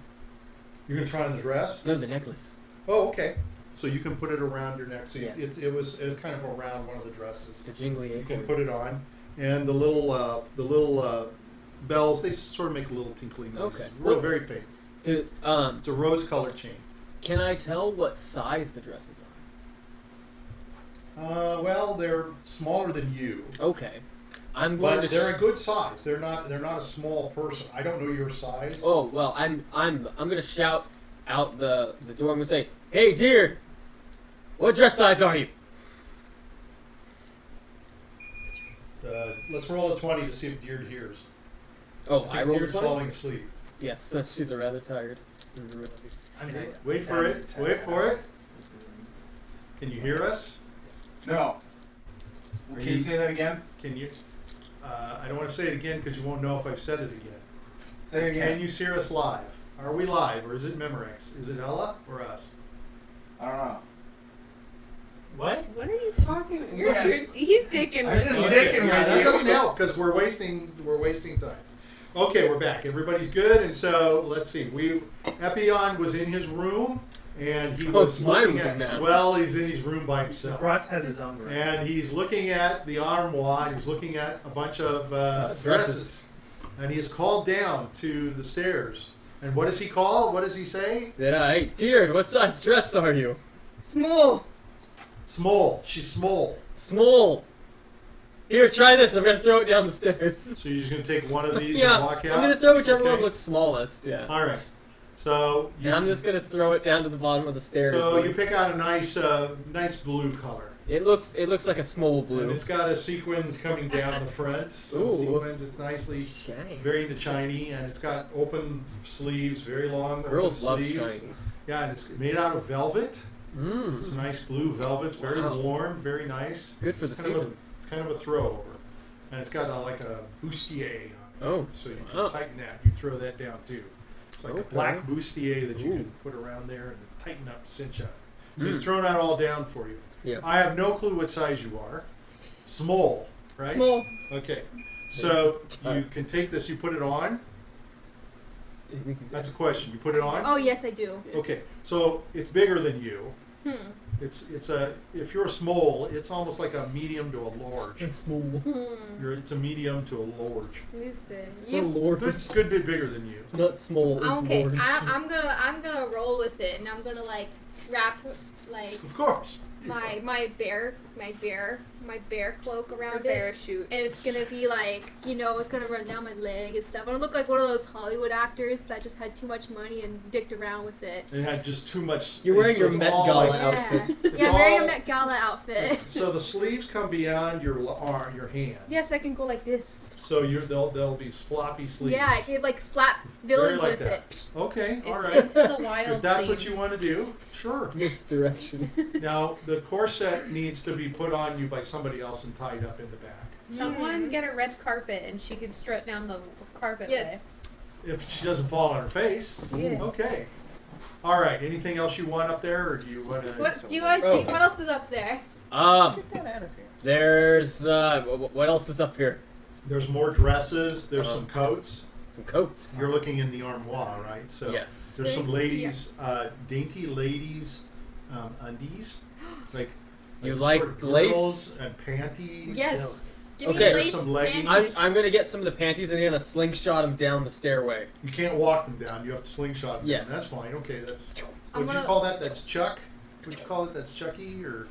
You're gonna try on the dress? No, the necklace. Oh, okay. So you can put it around your neck. So Yes. it was kind of around one of the dresses. The jingly You acorns. can put it on, and the little bells, they sort of make a little tinkling noise. Okay. Real, very faint. Dude, It's a rose-colored chain. can I tell what size the dresses Well, they're smaller than you, are? Okay. I'm going but to. they're a good size. They're not a small person. I don't know your size. Oh well, I'm gonna shout out the door. I'm gonna say, "Hey, dear, what dress size are you?" Let's roll a 20 to see if Diurd hears. Oh, think I rolled a Diurd's 20? falling asleep. Yes, she's rather tired. I mean, Wait for it. Wait for it. Can you hear us? No. Are Can you say that again? Can you? I don't want to say it again because you won't know if I've said it again. Say it again. Can you hear us live? Are we live or is it Memorex? Is it Ella or us? I don't know. What? What are you talking? Yes. He's dicking I'm with just you. dicking Yeah, with that you. doesn't help because we're wasting time. Okay, we're back. Everybody's good, and so let's see. Epion was in his room, and he was it's my looking room at. now. Well, he's in his room by himself, Grutz has his own room. and he's looking at the armoire. He's looking at a bunch of dresses, and he is called down to the stairs. And what does he call? What does he say? Hey, Diurd, what size dress are you? Small. Small. She's small. Small. Here, try this. I'm gonna throw it down the stairs. So you're just gonna take one of these Yeah, and walk out. I'm gonna throw whichever Okay. one looks smallest. Yeah. All right. So And I'm just gonna throw it down to the bottom of the stairs. So you pick out a nice blue color. It looks like a small And blue. it's got a sequins coming down the front. Some Ooh. sequins. It's nicely, Shiny. very into shiny, and it's got open sleeves, very long Girls open love sleeves. shiny. Yeah, and it's made out of velvet. Mmm. It's a nice blue velvet, very Wow. warm, very nice. Good for the It's kind season. kind of a throw over, and it's got like a bustier on it. Oh. So you can Wow. tighten that. You throw that down too. It's like Okay. a black bustier that you Ooh. can put around there and tighten up, cinch up. So Mm. he's thrown that all down for you. Yeah. I have no clue what size you are. Small, right? Small. Okay. So you can take this, you put it on. That's a question. You put it on? Oh yes, I do. Okay. So it's bigger than you. Hmm. It's a if you're small, it's almost like a medium to a large. It's small. It's a medium to a large. Listen, Oh, you. Lord. Good bit bigger than you. Not small. It's Okay, large. I'm gonna roll with it, and I'm gonna like wrap like Of course. my bear cloak around it. Parachute. And it's gonna be like, it's gonna run down my leg and stuff. I'm gonna look like one of those Hollywood actors that just had too much money and dicked around with it. It had just too much. You're wearing so your it's Met all Gala like- outfit. It's Yeah, I'm wearing a all- Met Gala outfit. So the sleeves come beyond your arm, your hand. Yes, I can go like this. So they'll be floppy sleeves. Yeah, I could like slap Very villains like with that. it. Okay, all It's right. into the wild. If that's what theme. you want to do, sure. Misdirection. Now the corset needs to be put on you by somebody else and tied up in the back. Someone get a red carpet and she could strut down the carpet. Yes. If she doesn't fall on her face. Yeah. Okay. All right. Anything else you want up there, or do you want to? What do you guys Oh. think? What else is up there? Get that out of here. There's what else is up here? There's more dresses. There's some coats. Some coats. You're looking in the armoire, right? So Yes. there's some So you can see ladies, dainty ladies, undies, like You sort like of lace? girdles and panties. Yes. Give Okay. me There's lace some leggings. panties. I'm gonna get some of the panties and I'm gonna slingshot them down the stairway. You can't walk them down. You have to slingshot them. Yes. That's fine. Okay, that's. I'm Would you gonna- call that? That's Chuck. Would you call it? That's Chucky, or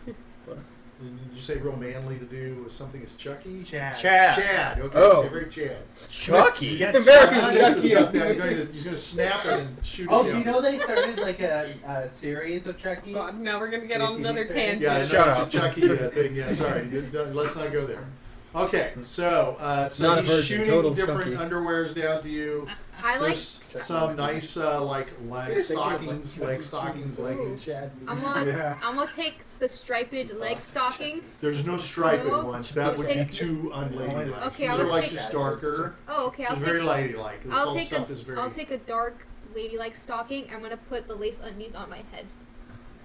What? did you say real manly to do with something as Chucky? Chad. Chad. Okay. Oh. Okay, very Chad. Chucky. Yeah, American Chucky. Chucky. He's going to snap it and shoot Oh, it do down. you know they started like a series of Chucky? God, now we're gonna get Did on you another say- tangent. Yeah, I know Shut it's a up. Chucky thing. Yeah, sorry. Let's not go there. Okay, so Not a he's virgin, shooting total different Chucky. underwears down to you. I like. There's some nice like leg stockings, leggings. I'm gonna. Yeah. I'm gonna take the striped leg stockings. There's no striped No. ones. That would be Take- too unladylike. Okay, I These are would like take- just darker. Oh, okay. I'll It's take. very ladylike. This I'll whole take stuff is very. I'll take a dark ladylike stocking. I'm gonna put the lace undies on my head.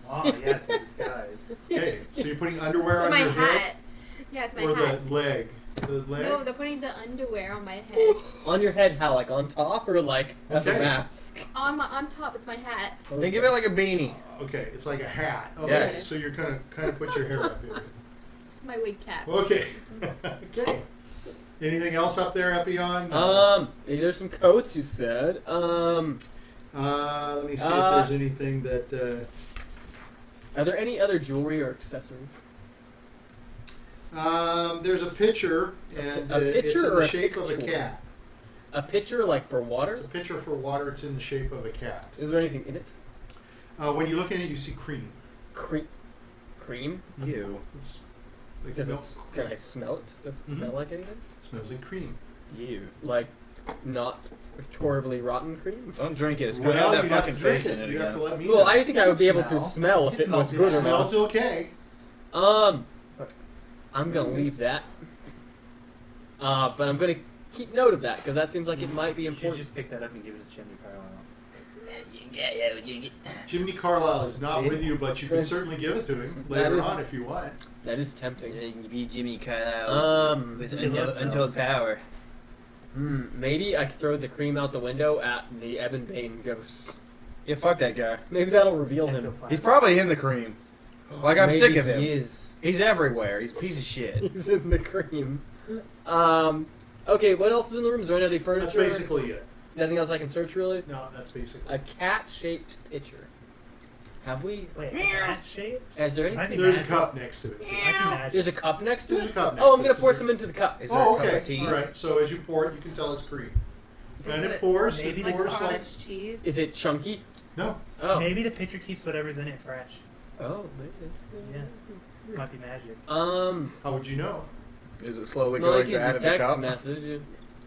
Oh, yes, in disguise. Okay, so you're putting underwear It's on my your hat. head Yeah, it's my or hat. the leg. The leg. No, they're putting the underwear on my head. On your head, how? Like on top or like as a Okay. mask? On top, it's my hat. Think of it like a beanie. Okay, it's like a hat. Okay, Yes. so you're kind of put your hair up here. It's my wig cap. Okay. Okay. Anything else up there, Epion? There's some coats you said. Let me see if there's anything that. Are there any other jewelry or accessories? There's a pitcher, and A pitcher it's in or the a shape of a pitcher? cat. A pitcher like for It's water? a pitcher for water. It's in the shape of a cat. Is there anything in it? When you look at it, you see cream. Cream? You. It's like Does milk. it? Can I smell it? Does it smell like anything? It smells like cream. You like not horribly rotten cream? Don't drink it. It's gonna Well, have you that have fucking to drink face in it. it You have again. to let me Well, know. I think I would be able to Smell. smell if It it was smells good or It not. smells okay. I'm gonna leave that. But I'm gonna keep note of that because that seems like it might be You should important. just pick that up and give it to Jiminy Carlyle. Jiminy Carlyle is not See? with you, but you can That's- certainly give it to him that later is- on if you want. That is tempting. Be Jiminy Carlyle with untold power. Maybe I could throw the cream out the window at the Ebon Bane ghost. Yeah, fuck that guy. Maybe that'll reveal him. He's probably in the cream. Like, I'm Maybe sick of him. He is. He's everywhere. He's a piece of shit. He's in the cream. Okay, what else is in the room? Is there any other furniture? That's basically it. Nothing else I can search really? No, that's basically A cat-shaped pitcher. Have we? Wait, is that shape? Is there Might anything? be There's a magic. cup next to it. too. Might be magic. There's a cup next to There's it? a cup next Oh, I'm to gonna it. pour some into the cup. Is there Oh, a cup okay. of tea? All right. So as you pour it, you can tell it's cream. And Is it it pours. maybe It the Like pours like cottage cheese. Is it chunky? no. Oh. Maybe the pitcher keeps whatever's in it fresh. Oh, maybe. Yeah. Might be magic. How would you know? Is it slowly No, you going can bad in the detect cup? message. You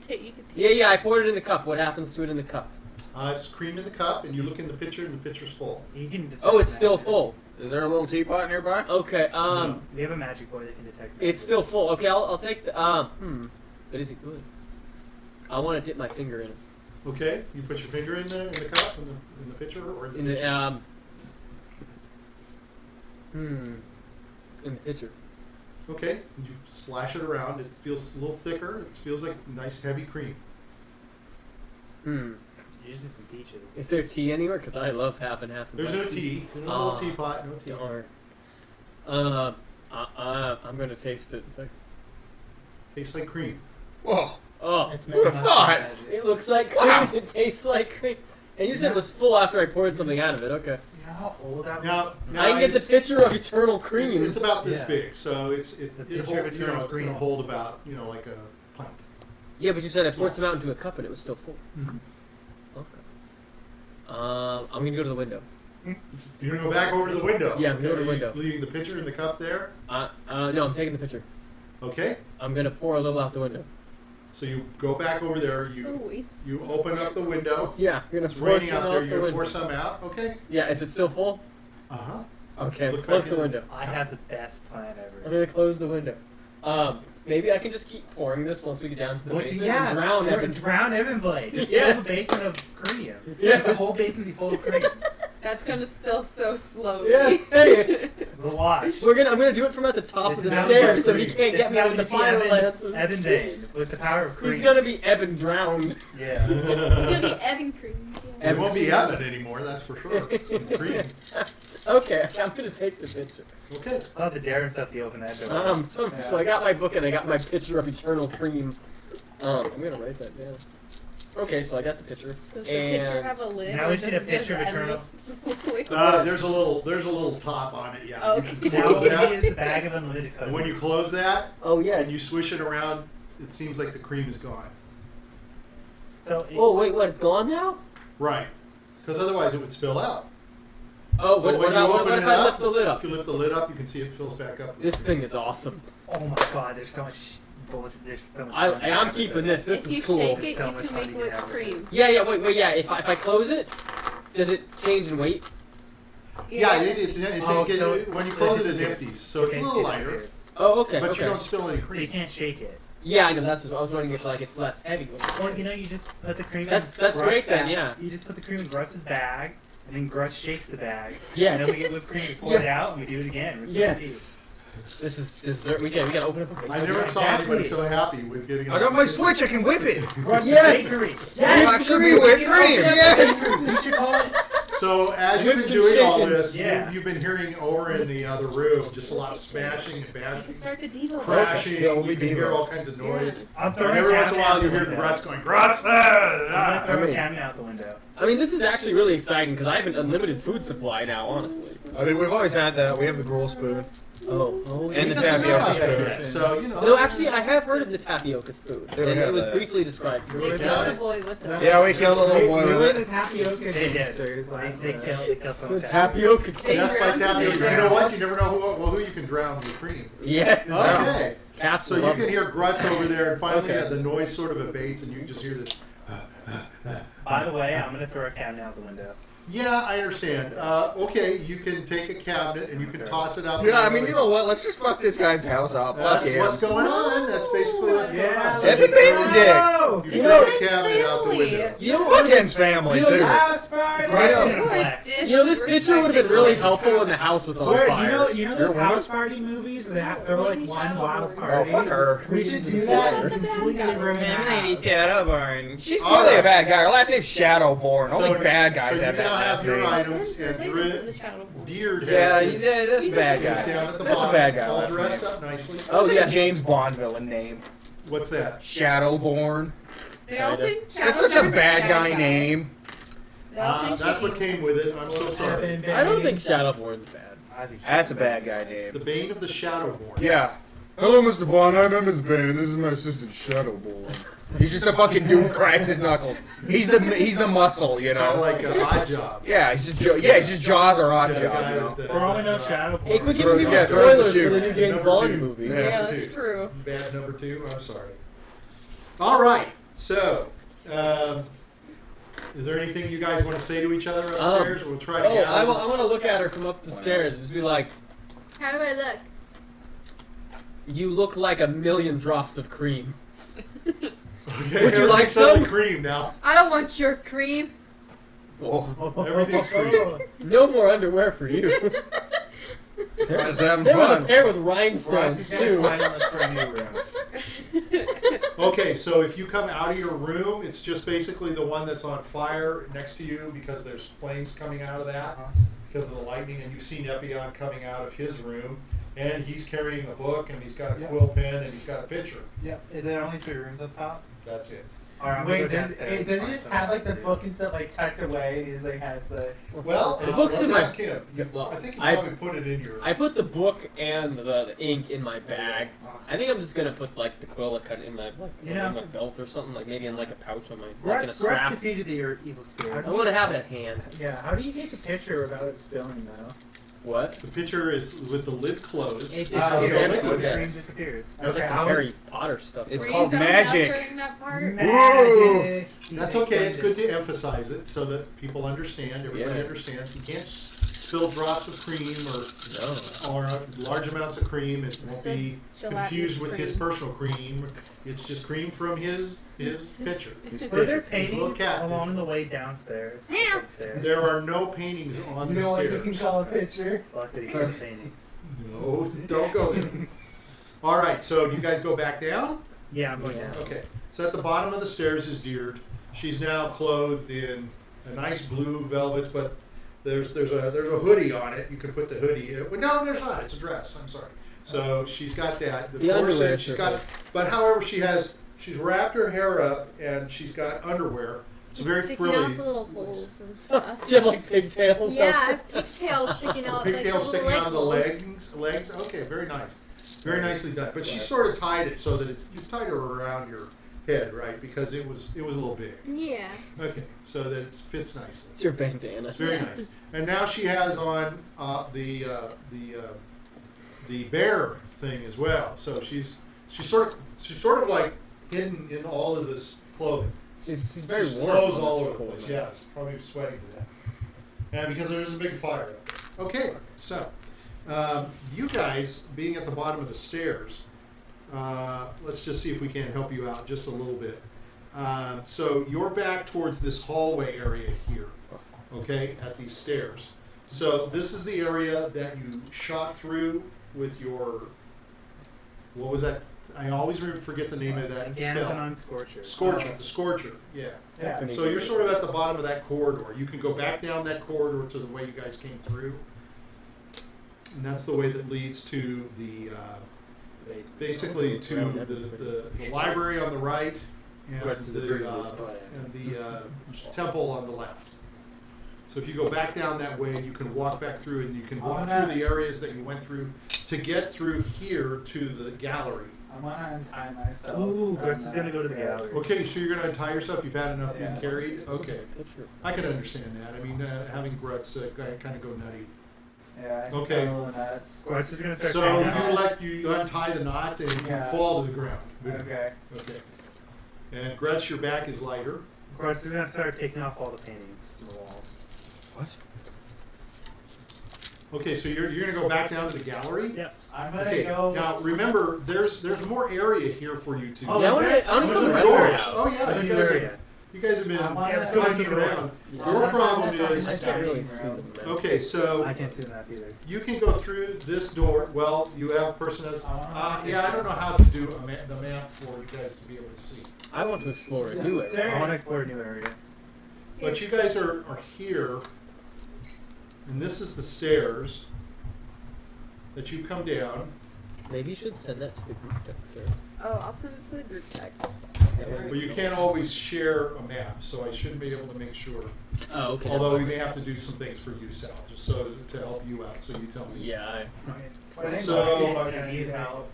could Yeah, I poured it in the cup. What happens to it in the cup? It's cream in the cup, and you look in the pitcher, and the pitcher's full. You can detect Oh, it's still magic. full. Is there a little teapot nearby? Okay, No. We have a magic boy that can detect magic. it's still full. Okay, I'll take the, but is it good? I want to dip my finger in it. Okay. You put your finger in the cup, in the pitcher, or in the In pitcher. the, in the pitcher. Okay. You splash it around. It feels a little thicker. It feels like nice heavy cream. Usually some peaches. Is there tea anywhere? Because I love half and half. of There's my no tea. No Ah. little teapot. No tea. Darn. I'm gonna taste it. Tastes like cream. Whoa. Oh, It's Who'd have must be thought? magic. it looks like cream. Wow. It tastes like cream. And you said it was full after I poured something out of it. Okay. You know how old that was? Now I can get the it's- pitcher of eternal cream. It's about this Yeah. big, so The it pitcher of hold, eternal it's going to cream. hold about like a pint. Yeah, but you said I poured Small. some out into a cup and it was still full. Mhm. Okay. I'm gonna go to the window. You're going to go back over to the window. Yeah, I'm gonna go to the Are you window. Leaving the pitcher in the cup there. No, I'm taking the pitcher. Okay. I'm gonna pour a little out the window. So you go back over there. So wasteful. You open up the window. Yeah, you're gonna It's pour raining some out there. out You're the going to window. pour some out. Okay. Yeah, is it still full? Uh huh. Okay, Look close back the in. window. I have the best plan I'm ever. gonna close the window. Maybe I can just keep pouring this once we get down to the basement Yeah, and drown everything. drown Evan Blade. Just Yes. fill the basement of cream. Yes. The whole basement be full of cream. That's gonna spill so slowly. Yeah, hey. We'll watch. I'm gonna do it from at the top This of the is how stairs we so do he cream. can't This get is me how with the we see fire Evan- lances. Evan Bane with the power of cream. He's gonna be Ebon drowned. Yeah. He's gonna be Evan cream. Yeah. It won't be Evan anymore. That's for sure. Cream. Okay, I'm gonna take the picture. Okay. I'll have to dare himself to open that door. So I got my book and I got my pitcher of eternal cream. I'm gonna write that down. Okay, so I got the pitcher. Does the And pitcher have a lid? Now or we need a does it just picture of eternal- endless- There's a little top on it. Yeah. Okay. You can Now close we that. need the bag of unlimited cookies. And when you close that oh yeah. and you swish it around, it seems like the cream is gone. So Oh wait, what? It's gone now? Right. Because otherwise it would spill out. Oh, But when you what open if it I up, lift the lid up? If you lift the lid up, you can see it fills back up. This thing is awesome. oh my god, there's so much bullshit. There's so much. fun I'm with keeping it. this. This if you is cool. shake it, So you much can fun make to whipped have with cream. Yeah, wait, yeah. If I close it, does it change in weight? Yeah, Oh, so when you close it, it disappears. empties, so it's a little lighter, disappears. Oh, okay. but okay. you don't spill any So you cream. can't shake it. Yeah, I know. That's what I was wondering if like it's less heavy. Or you just put the cream. That's in Grutz's great then, bag. yeah. You just put the cream in Grutz's bag, and then Grutz shakes the bag. Yes. And then we get whipped cream, we pour it out, and we do it again. We're so Yes. This is dessert. We gotta open up a I never saw anybody so happy with getting. I got my switch. I can whip it. Grutz's Yes! Bakery. Actually, whipped cream. Yes! We should call it. So as you've Whipped been and doing all shaken. this, Yeah. you've been hearing over in the other room just a lot of smashing and You bashing, can start the Devo. crashing. Yeah, only You can hear Devo. all kinds of noise. I'm And throwing every once in a while, you Camden hear out the window. Grutz going, Grutz! I'm throwing I mean- Camden out the window. I mean, this is actually really exciting because I have an unlimited food supply now. Honestly. I mean, we've always had that. We have the gruel spoon. Oh, And the He doesn't know tapioca about that yet, spoon. So, you know. No, actually, I have heard of the tapioca spoon, They and have it was that. briefly described. They killed a boy with it. Yeah, we killed a little boy We with were it. the tapioca They did. gangsters They last killed someone. The tapioca. They That's drowned like tapioca. him. You know what? You never know who you can drown with cream. Yes. Okay. Cats So you love can it. hear Grutz over there, and finally Okay. the noise sort of abates, and you just hear this. By the way, I'm gonna throw a cabinet out the window. Yeah, I understand. Okay, you can take a cabinet and you can toss it up. Yeah, I mean, you know what? Let's just fuck this guy's house up. Fuck That's him. what's going on. That's basically what's going on. So Epic Bane's a dick. you You throw know- the cabinet out the window. You know Fuck what? En's family, You know, too. this- House party! You know, this picture would have been really helpful when the house was on Where, fire. you know those house party movies where they have throw like one wild Oh, party? fuck her. We should do that and The bad completely guys. ruin the house. Shadowborn. She's All clearly right. a bad guy. Her last name's Shadowborn. Only bad guys so have you that now last have your name. items, and Diurd has Yeah, his, that's a bad he's guy. down at the That's a bottom, bad guy all last dressed name. up nicely. Oh, It's like yeah. a James Bond villain name. What's that? Shadowborn. They all think That's such a Shadowborn's bad guy name. They all think That's she- what came with it. I'm so sorry. I don't think Shadowborn's bad. I think That's a bad guy It's the name. bane of the Shadowborn. Yeah. Hello, Mr. Bond. I'm Emmons Bane, and this is my assistant Shadowborn. He's just a fucking dude who cracks his knuckles. He's the muscle, you Kind of know. like a odd job. Yeah, he's just Jaws or Odd Yeah, the Job, guy you know. with the- For all we know, Shadowborn. Hey, quit Throw- giving me yeah, throw the spoilers shoe. for the new James Number Bond two. movie. Yeah. Yeah, Number that's two. true. Bad number 2. I'm sorry. All right. So, is there anything you guys want to say to each other upstairs? We'll try to Oh, get I out of want to look at her from up the stairs. Just be like, How do I look? you look like a million drops of cream. Okay, Would you like everything's on some? the cream now? I don't want your cream. Everything's cream. No more underwear for you. Guys having There was a fun. pair with Bryce rhinestones is gonna too. find out for a new room. Okay, so if you come out of your room, it's just basically the one that's on fire next to you because there's flames coming out of that because of the lightning, and you've seen Epion coming out of his room, and he's carrying a book, and he's got a quill pen, and he's got a picture. Yeah. Is there only 3 rooms up top? That's it. Alright, I'm Wait, gonna go does downstairs he and just find have like the something to book do. and stuff like tucked away? He's like has the. Well, The book's let's in my- ask him. Well, I think you I- probably put it in your. I put the book and the ink in my bag. I think I'm just gonna put like the quill cut in my You know- in my belt or something, like maybe in like a pouch on my like in a Grutz strap. defeated the evil spirit. I want to have it at hand. Yeah, how do you take a picture without it spilling though? What? The picture is with the lid closed. It Ah, disappears. okay, Liquid, the yes. cream disappears. That's like Okay, some I Harry was- Potter stuff. It's Were you called zoned out magic. during that part? Magic. That's okay. It's good to emphasize it so that people understand. Everybody Yeah. understands. You can't spill drops of cream or large amounts of cream. It won't be Gelatinous confused with his cream. personal cream. It's just cream from his picture. Were there His little paintings cat along picture. the way downstairs? Meow. Upstairs? There are no paintings on You the know what you stairs. can call a picture? Luckily for the paintings. No, don't go there. All right, so you guys go back down? Yeah, I'm going down. Okay, so at the bottom of the stairs is Diurd. She's now clothed in a nice blue velvet, but there's a hoodie on it. You can put the hoodie. Well, no, there's not. It's a dress. I'm sorry. So she's got that. The underwear corset, she's shirt. got. But however, she's wrapped her hair up and she's got underwear. It's very sticking frilly. out the little holes and stuff. Do you have like pigtails? Yeah, I have pigtails sticking out. Pigtails like sticking little out of the holes. legs. Okay, very nice. Very nicely done. But she sort of tied it so that you tied her around your head, right? Because it was a little big. Yeah. Okay, so that it fits nicely. It's your bandana. It's very nice. And now she has on the bear thing as well. So she's sort of like hidden in all of this clothing. She's very She's warm. clothes on all this over the cold place. night. Yeah, it's probably sweating to death. And because there's a big fire up there. Okay, so you guys being at the bottom of the stairs, let's just see if we can help you out just a little bit. So you're back towards this hallway area here, okay, at these stairs. So this is the area that you shot through with your, what was that? I always forget the name of that spell. Amazon Scorcher. Scorcher, the Scorcher, yeah. Yeah. So you're sort of at the bottom of that corridor. You can go back down that corridor to the way you guys came through. And that's the way that leads to the, basically to the library on the right and West is the the very least plan. temple on the left. So if you go back down that way, you can walk back through and you can walk through the areas that you went through to get through here to the gallery. I want to untie myself. Ooh, Grutz is gonna go to the gallery. Okay, so you're gonna untie yourself. You've had enough being carried. Okay, I can understand that. I mean, having Grutz kind of go nutty. Yeah. I Okay. feel nuts. Grutz is gonna start So saying, you untie the knot and you fall to the ground. Good. Okay. Okay. And Grutz, your back is lighter. Grutz is gonna start taking off all the paintings from the walls. What? Okay, so you're gonna go back down to the gallery. Yeah. I'm gonna Okay. go. Now remember, there's more area here for you to. Oh, Yeah, I want to go to the rest of the doors. house. Oh yeah, you guys have been I wanna- let's go back bouncing to the around. Yeah. Your problem I is, can't really see them. okay, so I can't see that either. you can go through this door. Well, you have a person that's. Yeah, I don't know how to do the map for you guys to be able to see. I want to explore a new I area. want to explore a new area. But you guys are here, and this is the stairs that you come down. Maybe you should send that to the group text, sir. Oh, I'll send it to the group text. But you can't always share a map, so I shouldn't be able to make sure. Oh, okay. Although we may have to do some things for you, Sal, just so to help you out. So you tell me. Yeah, But I think So- most people are gonna need help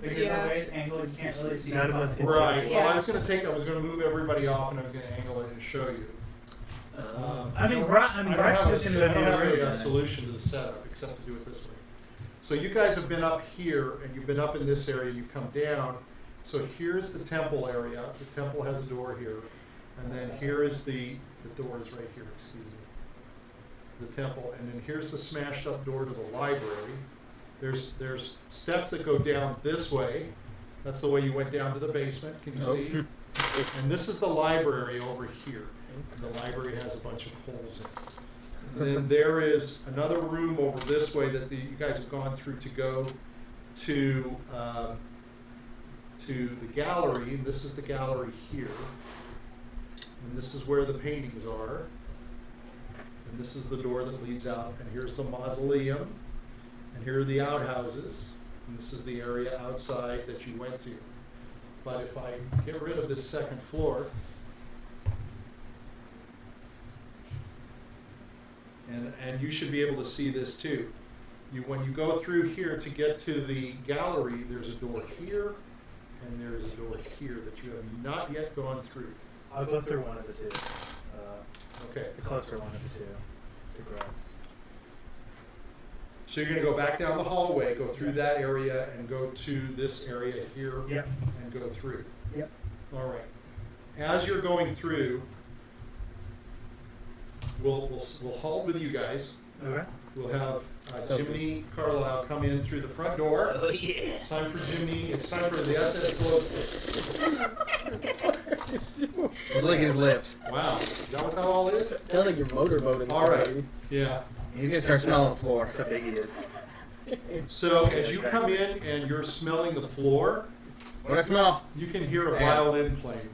because Yeah. the way it's angled, you can't really see. None of us can Right. Yeah. Well, I was gonna move everybody off, and I was gonna angle it and show you. I mean, I don't Grutz have just gonna go to the room. a solution to the setup except to do it this way. So you guys have been up here, and you've been up in this area. You've come down. So here's the temple area. The temple has a door here, and then here is the door is right here. Excuse me. The temple, and then here's the smashed up door to the library. There's steps that go down this way. That's the way you went down to the basement. Can you Oh. see? And this is the library over here. And the library has a bunch of holes in it. And then there is another room over this way that you guys have gone through to go to the gallery. And this is the gallery here. And this is where the paintings are. And this is the door that leads out. And here's the mausoleum. And here are the outhouses. And this is the area outside that you went to. But if I get rid of this second floor, and you should be able to see this too. When you go through here to get to the gallery, there's a door here, and there's a door here that you have not yet gone through. I'll go through one of the two. Okay. The closer one of the two. To Grutz. So you're going to go back down the hallway, go through that area, and go to this area here, Yep. and go through. Yep. All right. As you're going through, we'll halt with you guys. Okay. We'll have Jiminy Carlyle come in through the front door. Oh yeah. It's time for Jiminy. It's time for the SS glow stick. He's licking his lips. Wow. Is that what that all is? Sounds like your motorboat. All right. Yeah. He's gonna start smelling the floor. How big he is. So as you come in and you're smelling the floor, What I smell? you can hear a Yeah. violin playing.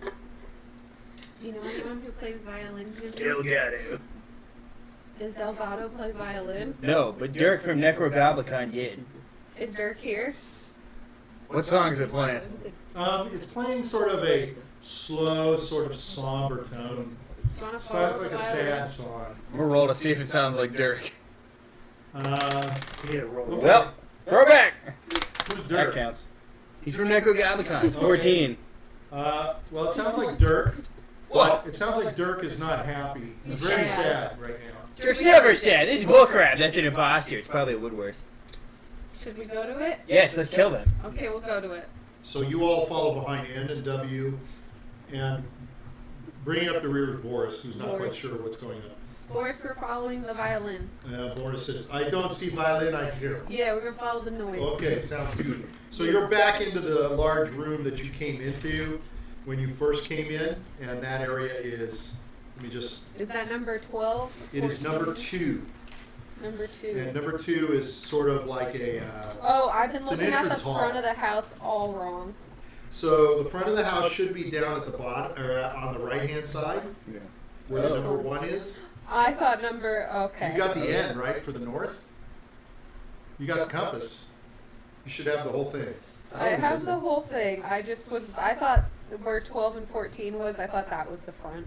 Do you know anyone who plays violin, Jimmy? Delgado. Does Delgado play violin? No, but Dirk from Necrogoblicon did. Is Dirk here? What song is it playing? It's playing sort of a slow, sort of somber tone. Do you want to follow Sounds the like a violin? sad song. We'll roll to see if it sounds like Dirk. You need a roll. Okay. Well, throwback. Who's That Dirk? counts. He's from Necrogoblicon. It's 14. Well, it sounds like Dirk. Well, it sounds like Dirk is not happy. He's very sad right now. Dirk's never sad. This is bullcrap. That's an imposter. It's probably a Woodworth. Should we go to it? Yes, let's kill them. Okay, we'll go to it. So you all follow behind N and W, and bringing up the rear is Boris, who's not quite Boris. sure what's going on. Boris, we're following the violin. Boris says, "I don't see violin, I hear." Yeah, we're gonna follow the noise. Okay, sounds good. So you're back into the large room that you came into when you first came in, and that area is, let me just, Is that number 12? it is 14? number 2. Number 2. And number 2 is sort of like a, Oh, I've been It's an looking at the entrance hall. front of the house all wrong. so the front of the house should be down at the bottom, or on the right-hand side, Yeah. where the Oh. number 1 is. I thought number, okay. You got the N, right, for the north? You got the compass. You should have the whole thing. I have the whole thing. I just was, I thought where 12 and 14 was, I thought that was the front.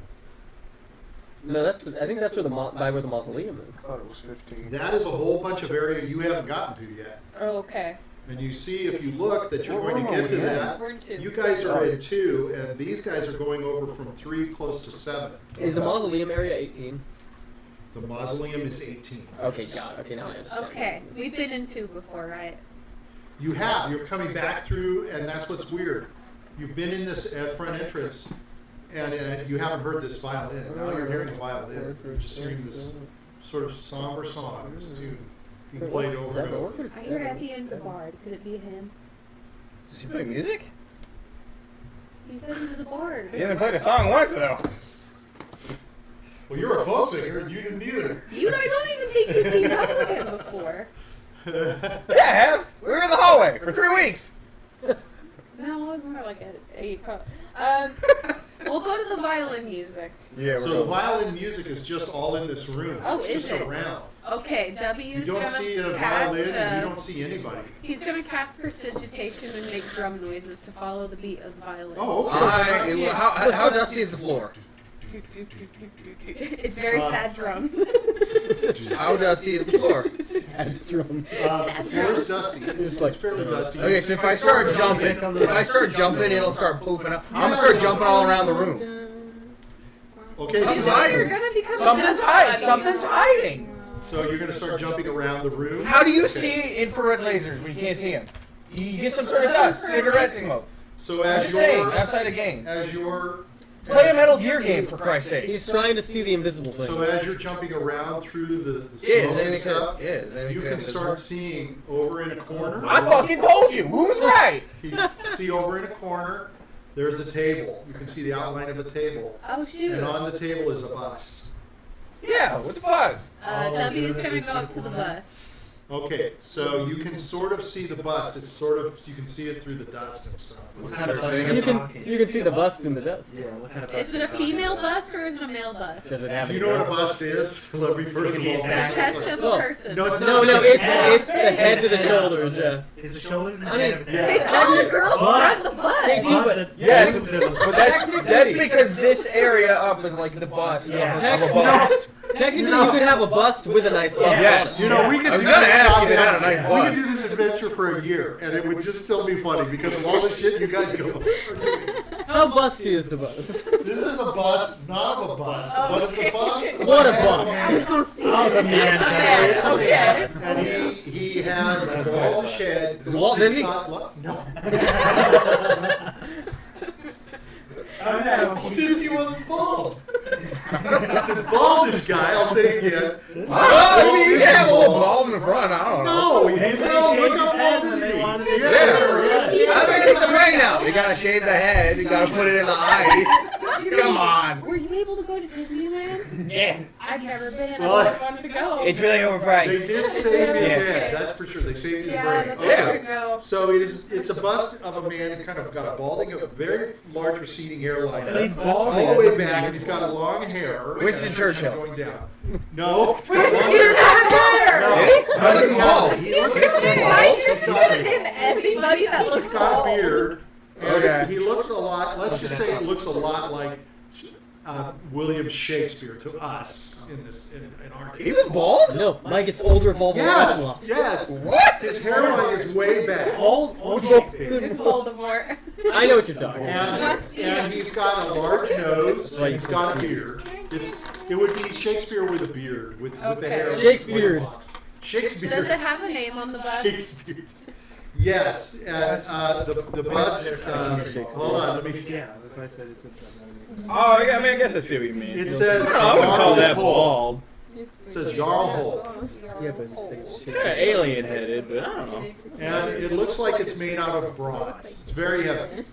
No, I think that's where by where the mausoleum is. I thought it was 15. That is a whole bunch of area you haven't gotten to yet. Oh, okay. And you see, if you look, that you're going to get to that. We're in 2. You guys are in 2, and these guys are going over from 3 close to 7. Is the mausoleum area 18? The mausoleum is 18. Okay, got it. Okay, now I understand. Okay, we've been in 2 before, right? You have. You're coming back through, and that's what's weird. You've been in this front entrance, and you haven't heard this violin. Now you're hearing the violin. You're just hearing this sort of somber song, this tune being played over and over. I hear Epion's a bard. Could it be him? Does he play music? He said he was a bard. He hasn't played a song once, though. Well, you're a folk singer, and you didn't either. I don't even think you've seen up with him before. Yeah, I have. We were in the hallway for 3 weeks. No, it was more like a we'll go to the violin music. Yeah, So the violin music is just all in this room. Oh, it's is just it? around. Okay, You W's don't gonna see a cast. violin, and you don't see anybody. He's gonna cast prestidigitation and make drum noises to follow the beat of the violin. Oh, okay. How dusty is the floor? It's very sad drums. How dusty is the floor? Sad drum. The floor is dusty. It's fairly dusty. Okay, so if I start jumping, it'll start poofing up. I'm gonna start jumping all around the room. Okay, Something's so hiding. You're gonna become Something's a hiding. dust Something's hiding. so you're going to start jumping around the room. How do you Okay. see infrared lasers when you can't see them? You get some sort of dust, cigarette smoke. So I'm as just saying, you're outside a game. Play Play a Metal Gear game, for Christ's sake. He's trying to see the invisible thing. So as you're jumping around through the Yeah, smoke and stuff, anything you can start seeing over in a corner. I fucking told you. Who's right? You see over in a corner, there's a table. You can see the outline of a table. Oh shoot. And on the table is a bust. Yeah, what the fuck? W's gonna go up to the bus. Okay, so you can sort of see the bust. It's sort of, you can see it through the dust and stuff. You can see the bust in the dust. Yeah, what kind of Is it a female bust or is it a male bust? Does it have Do any you know what a bust? bust is? Let me first of all. The chest of a Oh. person. No, it's No, not. it's the head to the shoulders. Yeah. Is the shoulders and the I head mean, of They the call the girls But- from the bus. They do, but Yes, but that's because this area up is like the bust of a bust. technically you could have a bust with a nice bust. Yes. You know, we could I was do gonna this ask job if it had a now. nice We could bust. do this adventure for a year, and it would just still be funny because of all the shit you guys go. How busty is the bust? This is a bust, not of a bust, but it's a bust. What a bust! I was gonna see Oh, the man. It's Okay. And he has a bald head. Is it Walt He's Disney? got no. Oh no. Walt Disney wasn't bald. It's a baldish guy. I'll say it again. Oh, maybe you can have a little ball in the front. I don't know. No, he didn't. No, look up Walt Disney. Yeah. How do I take the brain out? You gotta shave the head. You gotta put it in the ice. Come on. Were you able to go to Disneyland? Yeah. I've never been. Well, I always wanted to go. It's really They overpriced. did save his Yeah. head. That's for sure. They saved his yeah, brain. that's Yeah. where to go. So it's a bust of a man who's kind of got a balding, a very large receding hairline. And he's all balding. the way back, and he's got a long hair. Winston and it's Churchill. kind of going down. No, it's You're not there. No, I look he's bald. bald. He looks You're bald. gonna name anybody that looks He's got a bald. beard. and Okay. He looks a lot. Let's just say he looks a lot like William Shakespeare to us in our He was bald? No, Mike, it's older evolving. Yes, yes. What? His hairline is way back. Old Shakespeare. It's Voldemort. I know what you're talking about. And, Not seen and he's got a large nose, That's why and you he's couldn't got a see beard. It would be Shakespeare with a beard, with the Okay. hair. Shakespeare. Shakespeare. Does it have a name on the bus? Shakespeare. Yes, and the bust. Hold on, let me. Yeah, that's why I said it's a. Oh, yeah, I mean, I guess I see what you mean. It says. I wouldn't call that Jarl Hole. bald. It says Jarl Hole, Yeah, but it's Kind of alien headed, but I don't know. and it looks like it's made out of bronze. It's very heavy.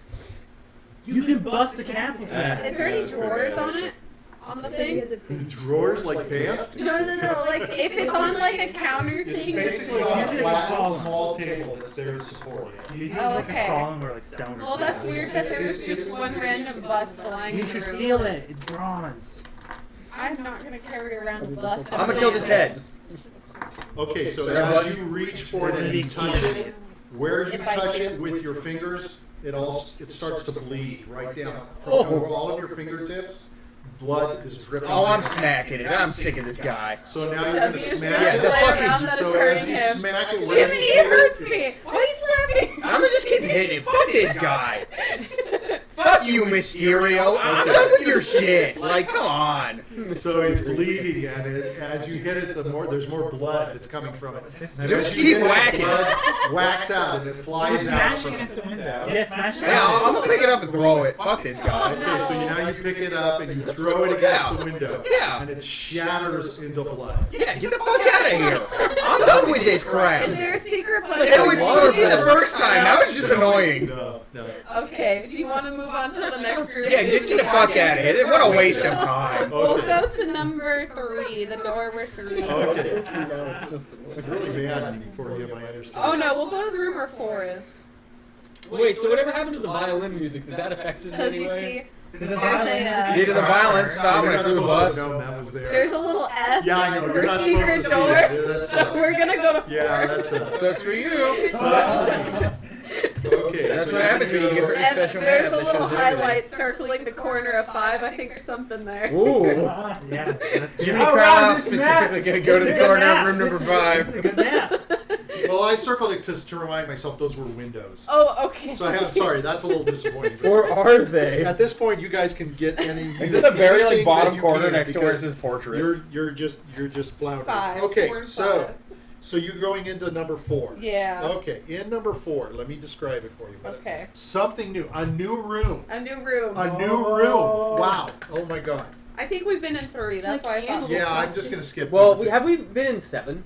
You can bust a cap with that. Is there any drawers on it? On the thing? Drawers like pants. No. Like if it's on like a counter It's thing. basically on a flat, small table that's there to support it. You use Oh, like okay. a column or like stone or Well, that's something. weird that there's just one random bust lying You in the should room. steal it. It's bronze. I'm not gonna carry around a bust. I'm gonna tilt its head. Okay, so Is that as what- you reach for it and you touch it, where you If I touch see it with your fingers, it starts to bleed right down from Oh. over all of your fingertips blood is dripping. Oh, I'm smacking it. I'm sick of this guy. So now you're going to W's smack gonna Yeah, it. the play fuck around is- that So hurting as you him. smack it, Jiminy, it hurts me. Why are you slapping? I'm gonna just keep hitting it. Fuck this guy. Fuck you, Mysterio. I'm done with your shit. Like, come on. So it's bleeding, and as you hit it, there's more blood that's coming from it. And Just as you keep hit it, whacking. blood whacks out, and it flies out. Smashing against the window. Yeah, smash it. Yeah, I'm gonna pick it up and throw it. Fuck this guy. Okay, so now you pick it up and you throw it against the window. Yeah. And it shatters into blood. Yeah, get the fuck out of here. I'm done with this crap. Is there a secret button? It was spooky the first time. Now it's just annoying. No. Okay, do you want to move on to the next group? Yeah, just get the fuck out of here. What a waste of time. We'll Okay. go to number 3, the door where 3 is. Okay. It's really bad for you, I understand. Oh no, we'll go to the room where 4 is. Wait, so whatever happened to the violin music? Did that affect it in Because any you way? see, The there's violin. a, Needed the violence. Stop You're when I not threw a supposed bus. to know that was there. there's a little S Yeah, I know. You're for not secret supposed to see door. it. That So sucks. we're gonna go to 4. Yeah, that's it. Sucks for you. Okay. That's so what you're happens when you gonna give her go- a And special there's map a that little shows everything. highlight circling the corner of 5. I think there's something there. Ooh. Yeah, that's Jiminy Oh, wow, Carlyle this specifically map- gonna go to the this is a corner of map. room number This is a 5. good map. Well, I circled it just to remind myself those were windows. Oh, okay. So I'm sorry, that's a little disappointing. Or are they? At this point, you guys can get any. It's in the very anything like bottom that you corner can next to where it because says portrait. You're just floundering. 5. Okay, 4 and so 5. so you're going into number 4. Yeah. Okay, in number 4, let me describe it for you. Okay. Something new, a new room, A new room. a new room. Wow. Oh my God. I think we've been in 3. It's That's like why I thought. Animal Yeah, I'm Crossing. just gonna skip. Well, number two. have we been in 7?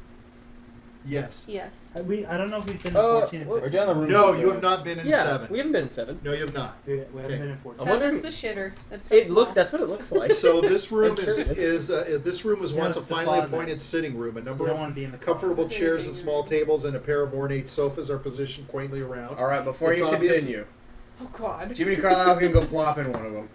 Yes. Yes. I don't know if we've been in 14 and we're 15. down the room. No, you have not been in Yeah, 7. we haven't been in 7. No, you have not. We haven't Okay. been in 14. I'm wondering- 7's the shitter. That's so It small. that's what it looks like. So this room I'm is curious. this room was No, once a it's the finely closet. appointed sitting room. A We number don't of want to be in the comfortable Sitting chairs and room. small tables and a pair of ornate sofas are positioned quaintly around. All right, before It's you obvious- continue, Oh God. Jiminy Carlyle's gonna go plop in one of them.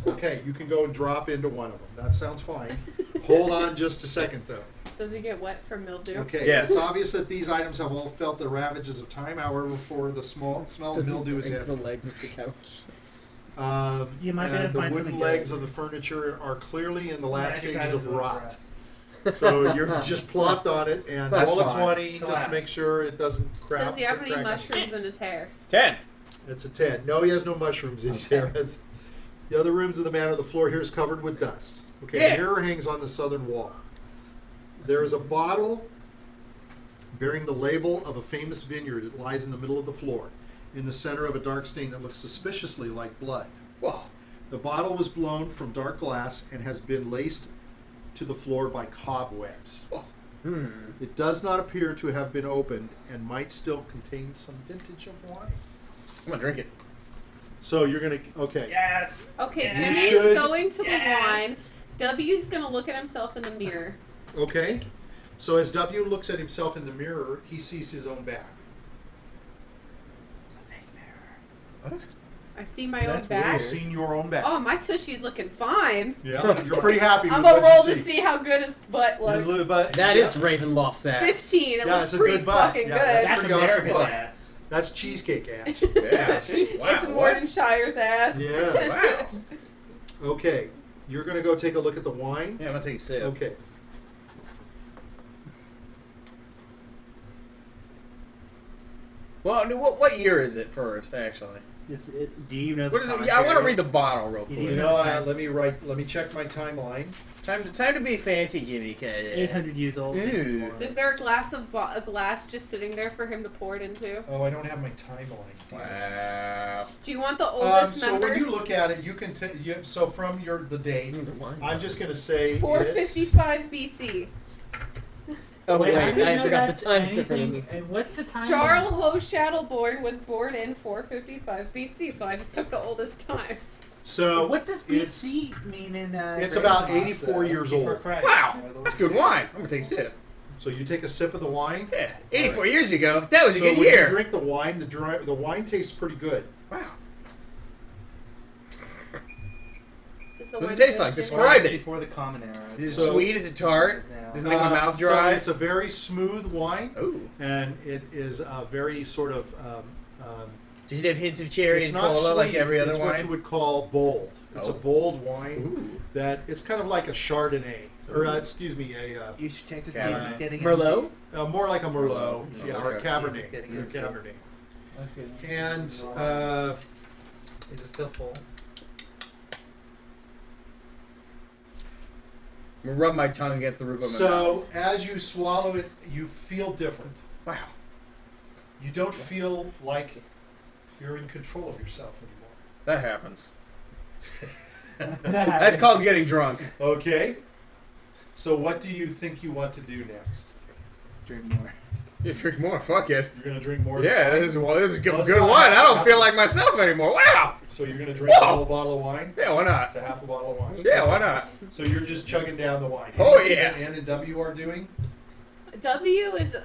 Okay, you can go and drop into one of them. That sounds fine. Hold on just a second, though. Does he get wet from mildew? Okay, Yes. it's obvious that these items have all felt the ravages of time. However, for the small smell of mildew is Break the evident. legs of the couch. You might be able And to the find wooden something legs good. of the furniture are clearly in the last Magic stages items of will rot. address. So you're just plopped on it and That's roll a fine. 20 just Collapse. to make sure it doesn't crack. Does he have any crack. mushrooms in his hair? 10. It's a 10. No, he has no mushrooms in his hair. The other rooms of the manor, the floor here is covered with dust. Okay, Yeah. the mirror hangs on the southern wall. There is a bottle bearing the label of a famous vineyard. It lies in the middle of the floor, in the center of a dark stain that looks suspiciously like blood. Whoa. The bottle was blown from dark glass and has been laced to the floor by cobwebs. It does not appear to have been opened and might still contain some vintage of wine. I'm gonna drink it. So you're gonna okay. Yes. Okay, You Jimmy's should- going to the Yes. wine. W's gonna look at himself in the mirror. Okay. So as W looks at himself in the mirror, he sees his own back. It's a fake mirror. What? I see my own That's back. You've seen your own back. Oh, my tushy's looking fine. Yeah. You're pretty happy I'm with gonna what roll you to see how good his butt looks. His little butt- That yeah. is Ravenloft's ass. 15. It Yeah, looks it's a pretty good butt. fucking Yeah, good. that's That's pretty awesome America's butt. ass. That's cheesecake ash. Yeah. It's Wardenshires ass. Yeah. Wow. Okay. You're gonna go take a look at the wine. Yeah, I'm gonna take a sip. Okay. Well, what year is it first, actually? Do you know the What is it? time Yeah, I want to period? read the bottle real You quick. You know, let me check my timeline. Time to be fancy, Jimmy. 800 years old. Ooh. Is there a glass of a glass just sitting there for him to pour it into? Oh, I don't have my timeline. Wow. Do you want the oldest So number? when you look at it, you can so from the date. The wine. I'm just gonna say 455 BC. Oh wait, I didn't I know forgot that the time's anything- different. and what's the time? Jarl Ho Shadowborn was born in 455 BC, so I just took the oldest time. So What does it's BC mean in? it's about Ravenloft, 84 though? years For old. Christ, Wow, you know, that's good wine. I'm gonna take a sip. so you take a sip of the wine. Yeah, 84 years ago, that was a So good when you year. drink the wine, the wine tastes pretty good. Wow. So What does when it taste did like? Jimmy- Describe it. Before the common era. Is it So- sweet? Is it tart? Does it make my mouth So dry? it's a very smooth wine, Ooh. and it is a very sort of Does it have hints of cherry It's and not cola like sweet, every other it's what you wine? would call bold. It's a Oh. bold wine Ooh. that it's kind of like a Chardonnay, or excuse me, You should check to see Cabernet. if it's getting Merlot? more like a Merlot, Oh, yeah, or a okay. Cabernet, It's getting or a into Cabernet. Okay. And Is it still full? I'm gonna rub my tongue against the roof of my mouth. so as you swallow it, you feel different. Wow. You don't feel like you're in control of yourself anymore. That happens. That's called getting drunk. Okay. So what do you think you want to do next? Drink more. You drink more. Fuck it. You're gonna drink more. Yeah, than this is good, Well, it's good not wine. I don't half- feel like myself anymore. Wow. So you're gonna drink a Whoa. whole bottle of wine? Yeah, why not? It's a half a bottle of wine. Yeah, why not? So you're just chugging down the wine. Oh, Anything yeah. that N and W are doing? W is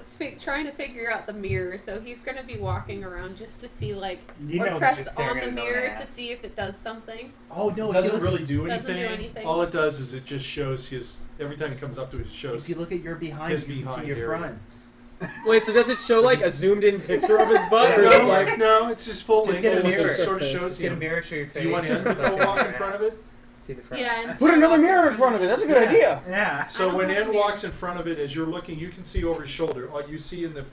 trying to figure out the mirror, so he's going to be walking around just to see, like, You know or he's press just on staring the at his own mirror ass. to see if it does something. Oh no! It doesn't really do doesn't anything. do anything. All it does is it just shows his. Every time he comes up to it, it shows. If you look at your behind, His you can behind see your area. front. Wait, so does it show like a zoomed in picture of his butt? Or is it no, like. no, it's just full Just length. get a It mirror. just sort of shows Get a him. mirror, show your face. Do you want him to go walk in front of it? See the front. Yeah. And Put another mirror in front of it. That's a good idea. Yeah. So don't when have a N mirror. walks in front of it, as you're looking, you can see over his shoulder. All you see in the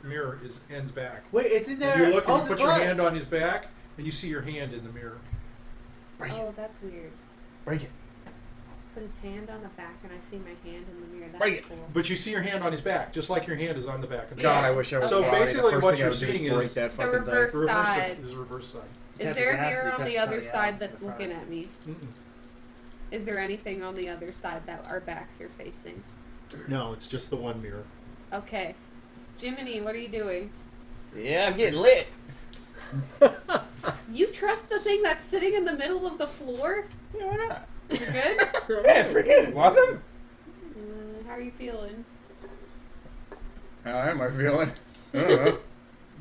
mirror is N's back. Wait, it's in there. And you're looking, oh, you the put your butt. hand on his back, and you see your hand in the mirror. Break it. Oh, that's weird. Break it. Put his hand on the back, and I see my hand in the mirror. That's Break it. cool. But you see your hand on his back, just like your hand is on the back of the God, mirror. I wish I was So a body. basically the first what thing I you're would do seeing break is that fucking reverse thing. Reverse side. is reverse side. Is Tap there a your ass, mirror you on touch the other somebody side else that's in the front. looking at me? Mm-mm. Is there anything on the other side that our backs are facing? No, it's just the one mirror. Okay. Jiminy, what are you doing? Yeah, I'm getting lit. You trust the thing that's sitting in the middle of the floor? Yeah, why not? You're good? Yeah, it's pretty good. Awesome. How are you feeling? How am I feeling? I don't know.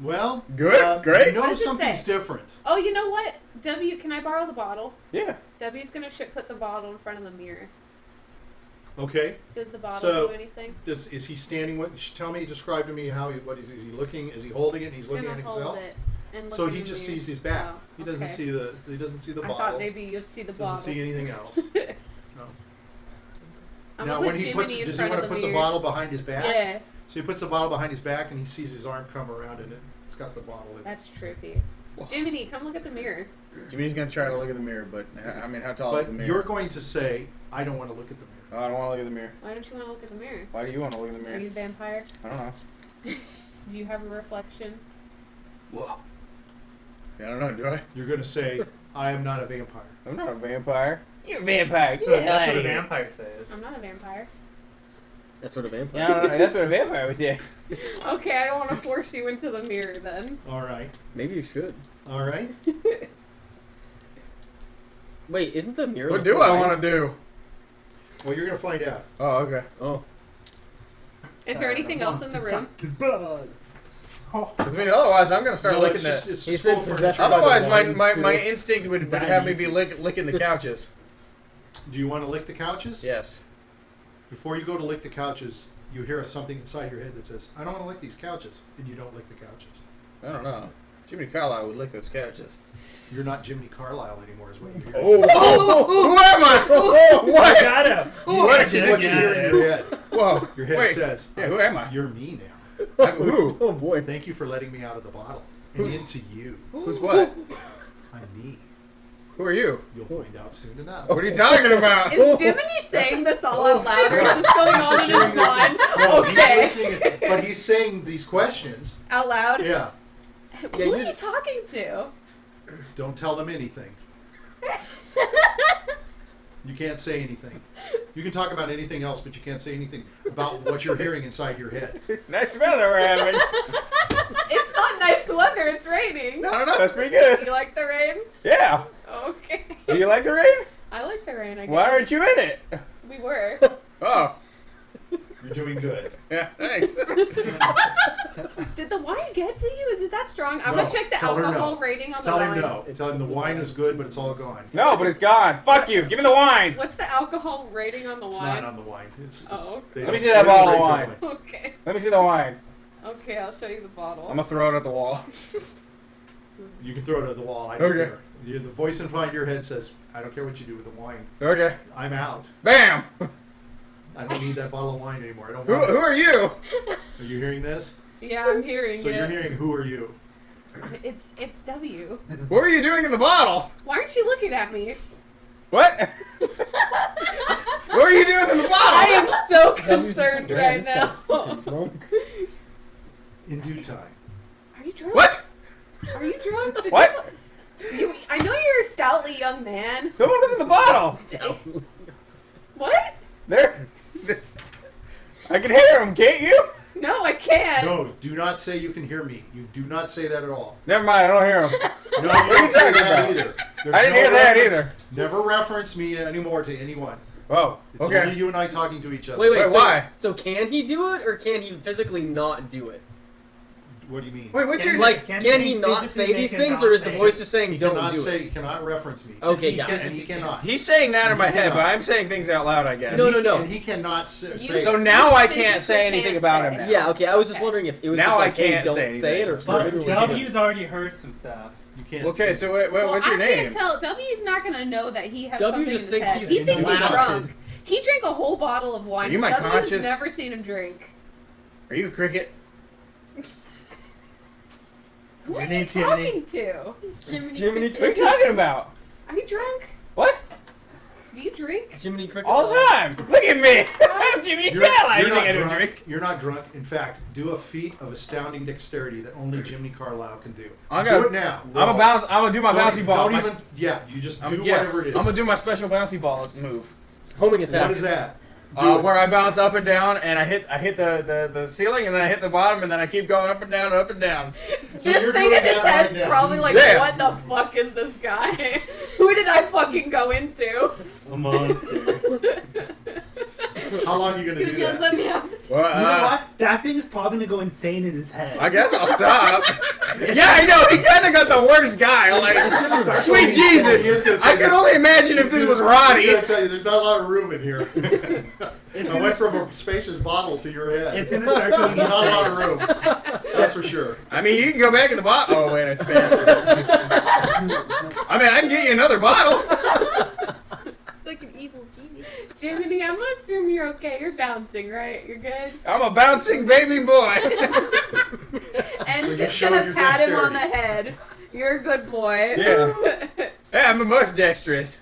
Well, Good, great. You know What does it something's say? different. Oh, you know what? W, can I borrow the bottle? Yeah. W's gonna put the bottle in front of the mirror. Okay. Does the bottle So- do anything? Is he standing? Tell me. Describe to me how. Is he looking? Is he holding it? And he's looking Gonna at hold himself. it and So look he in the just mirror. sees his back. Oh, He doesn't okay. see the. He doesn't see the I bottle. thought maybe you'd see the bottle. Doesn't see anything else. No. I'm Now, gonna when put he Jiminy puts, in does he front want of to the put the mirror. bottle behind his back? Yeah, So he puts the bottle behind his back, and he sees his arm come around, and it's got the bottle in it. that's trippy. Jiminy, come look at the mirror. Jimmy's gonna try to look at the mirror, but I mean, how tall is But the mirror? you're going to say, "I don't want to look at the mirror." Oh, I don't want to look at the mirror. Why don't you want to look at the mirror? Why do you want to look at the Are mirror? you a vampire? I don't know. Do you have a reflection? Whoa. I don't know. Do I? You're going to say, "I am not a vampire." I'm not a vampire. You're a vampire. So that's what a vampire says. I'm not a vampire. That's what a vampire Yeah, I don't know. That's what a vampire would say. Okay, I don't want to force you into the mirror then. All right. Maybe you should. All right. Wait, isn't the mirror What the do I wine? want to do? Well, you're going to find out. Oh, okay. Oh. Is there anything else in the room? His blood. Because I mean, otherwise I'm gonna start No, licking it's just, the. it's He's just been full possessed furniture. by the Otherwise, wine my spirit. instinct would have me be licking the couches. Do you want to lick the couches? Yes. Before you go to lick the couches, you hear something inside your head that says, "I don't want to lick these couches," and you don't lick the couches. I don't know. Jiminy Carlyle would lick those couches. You're not Jiminy Carlyle anymore, is what you hear. Oh, who am I? Oh, I what? got him. What This is what you hear in your head. Whoa. Your head Wait. says, Yeah, who am I? "You're me now. Who? Oh boy. Thank you for letting me out of the bottle and into you. Who's what? I'm me. Who are you? You'll find out soon enough." What are you talking about? Is Jiminy saying this all out loud, or is this going on in his Hearing this- mind? No, he's Okay. listening, but he's saying these questions. Out loud? Yeah. Who are you talking to? Don't tell them anything. You can't say anything. You can talk about anything else, but you can't say anything about what you're hearing inside your head. Nice weather we're having. It's not nice weather, it's raining. I don't know. That's pretty good. You like the rain? Yeah. Okay. Do you like the rain? I like the rain, I guess. Why aren't you in it? We were. Oh. You're doing good. Yeah. Thanks. Did the wine get to you? Is it that strong? I'm No, gonna check the tell her alcohol no. rating on Tell the him wine. no. Tell him the wine is good, but it's all gone. No, but it's gone. Fuck you. Give me the wine. What's the alcohol rating on the It's wine? not on the wine. It's, Oh, they Let me don't- see that they don't bottle of rate the wine. Okay. Let me see the wine. Okay, I'll show you the bottle. I'm gonna throw it at the wall. You can throw it at the wall. I don't Okay. care. The voice in front of your head says, I don't care what you do with the wine. Okay. I'm out. Bam! I don't need that bottle of wine anymore. I don't Who want it. are you? Are you hearing this? Yeah, I'm hearing So it. you're hearing who are you? It's W. What are you doing in the bottle? Why aren't you looking at me? What? What are you doing in the bottle? I am so W's concerned just- right this now. guy's fucking drunk. In due time. Are you drunk? What? Are you drunk? Did What? I know you're a stoutly young man. Someone was in the bottle. What? There. I can hear him, can't you? No, I can't. No, do not say you can hear me. You do not say that at all. Never mind, I don't hear him. No, you don't say talking that about? either. There's I didn't no hear that reference- either. Never reference me anymore to anyone. Oh, It's okay. only you and I talking to each other. Wait, Wait, so, why? So can he do it, or can he physically not do it? What do you mean? Wait, what's Can your you- Like, Can can he he not physically say make these him things, not or is the say voice it? just saying He don't cannot do say. it? He cannot reference me. Okay, he got can, it. and he cannot. He's saying that in my head, cannot. but I'm saying things out loud, I guess. No, no, no. And he cannot say. So now I can't physically say anything can't about say him it. now. Yeah, okay. I was just wondering if it was Now just I like, hey, can't don't say say it, or anything. if But literally can't. W's already heard some stuff. You can't. Okay, say. so what's your I name? can't tell. W's not gonna know that he has W something just in his thinks head. he's He thinks he's blasted. drunk. He drank a whole bottle of wine. Are you my W conscious- has never seen him drink. Are you a cricket? Who Your are you name's Jiminy. talking to? It's Jiminy What are you Cricket. talking about? Are you drunk? What? Do you drink? Jiminy Cricket. All the time. Look at me. I'm Jimmy You're, Carlyle. you're You not think I don't drunk. drink? You're not drunk. In fact, do a feat of astounding dexterity that only Jiminy Carlyle can do. I'm do gonna- it now. I'm gonna do my bouncy ball. Don't My- even. Yeah, you just do yeah, whatever it is. I'm gonna do my special bouncy ball move. Homing attack. What is that? Do it. Where I bounce up and down, and I hit the ceiling, and then I hit the bottom, and then I keep going up and down and up and down. So This you're thing doing in his that right head's now. probably like, Yeah. what the fuck is this guy? Who did I fucking go into? A monster. How long are you gonna do that? Let me out. Well, You know what? That thing is probably gonna go insane in his head. I guess I'll stop. Yeah, I know. He kind of got the worst guy. Like, sweet He is gonna Jesus. say I could this. only imagine if this was I Roddy. gotta tell you, there's not a lot of room in here. It's I gonna- went from a spacious bottle to your head. It's gonna start There's going not a lot insane. of room. That's for sure. I mean, you can go back in the bottle. Oh, wait, I smashed it. I mean, I can get you another bottle. Like an evil genie. Jiminy, I'm gonna assume you're okay. You're bouncing, right? You're good? I'm a bouncing baby boy. And So just you gonna showed pat your him on the dexterity. head. You're a good boy. Yeah. Yeah, I'm the most dexterous.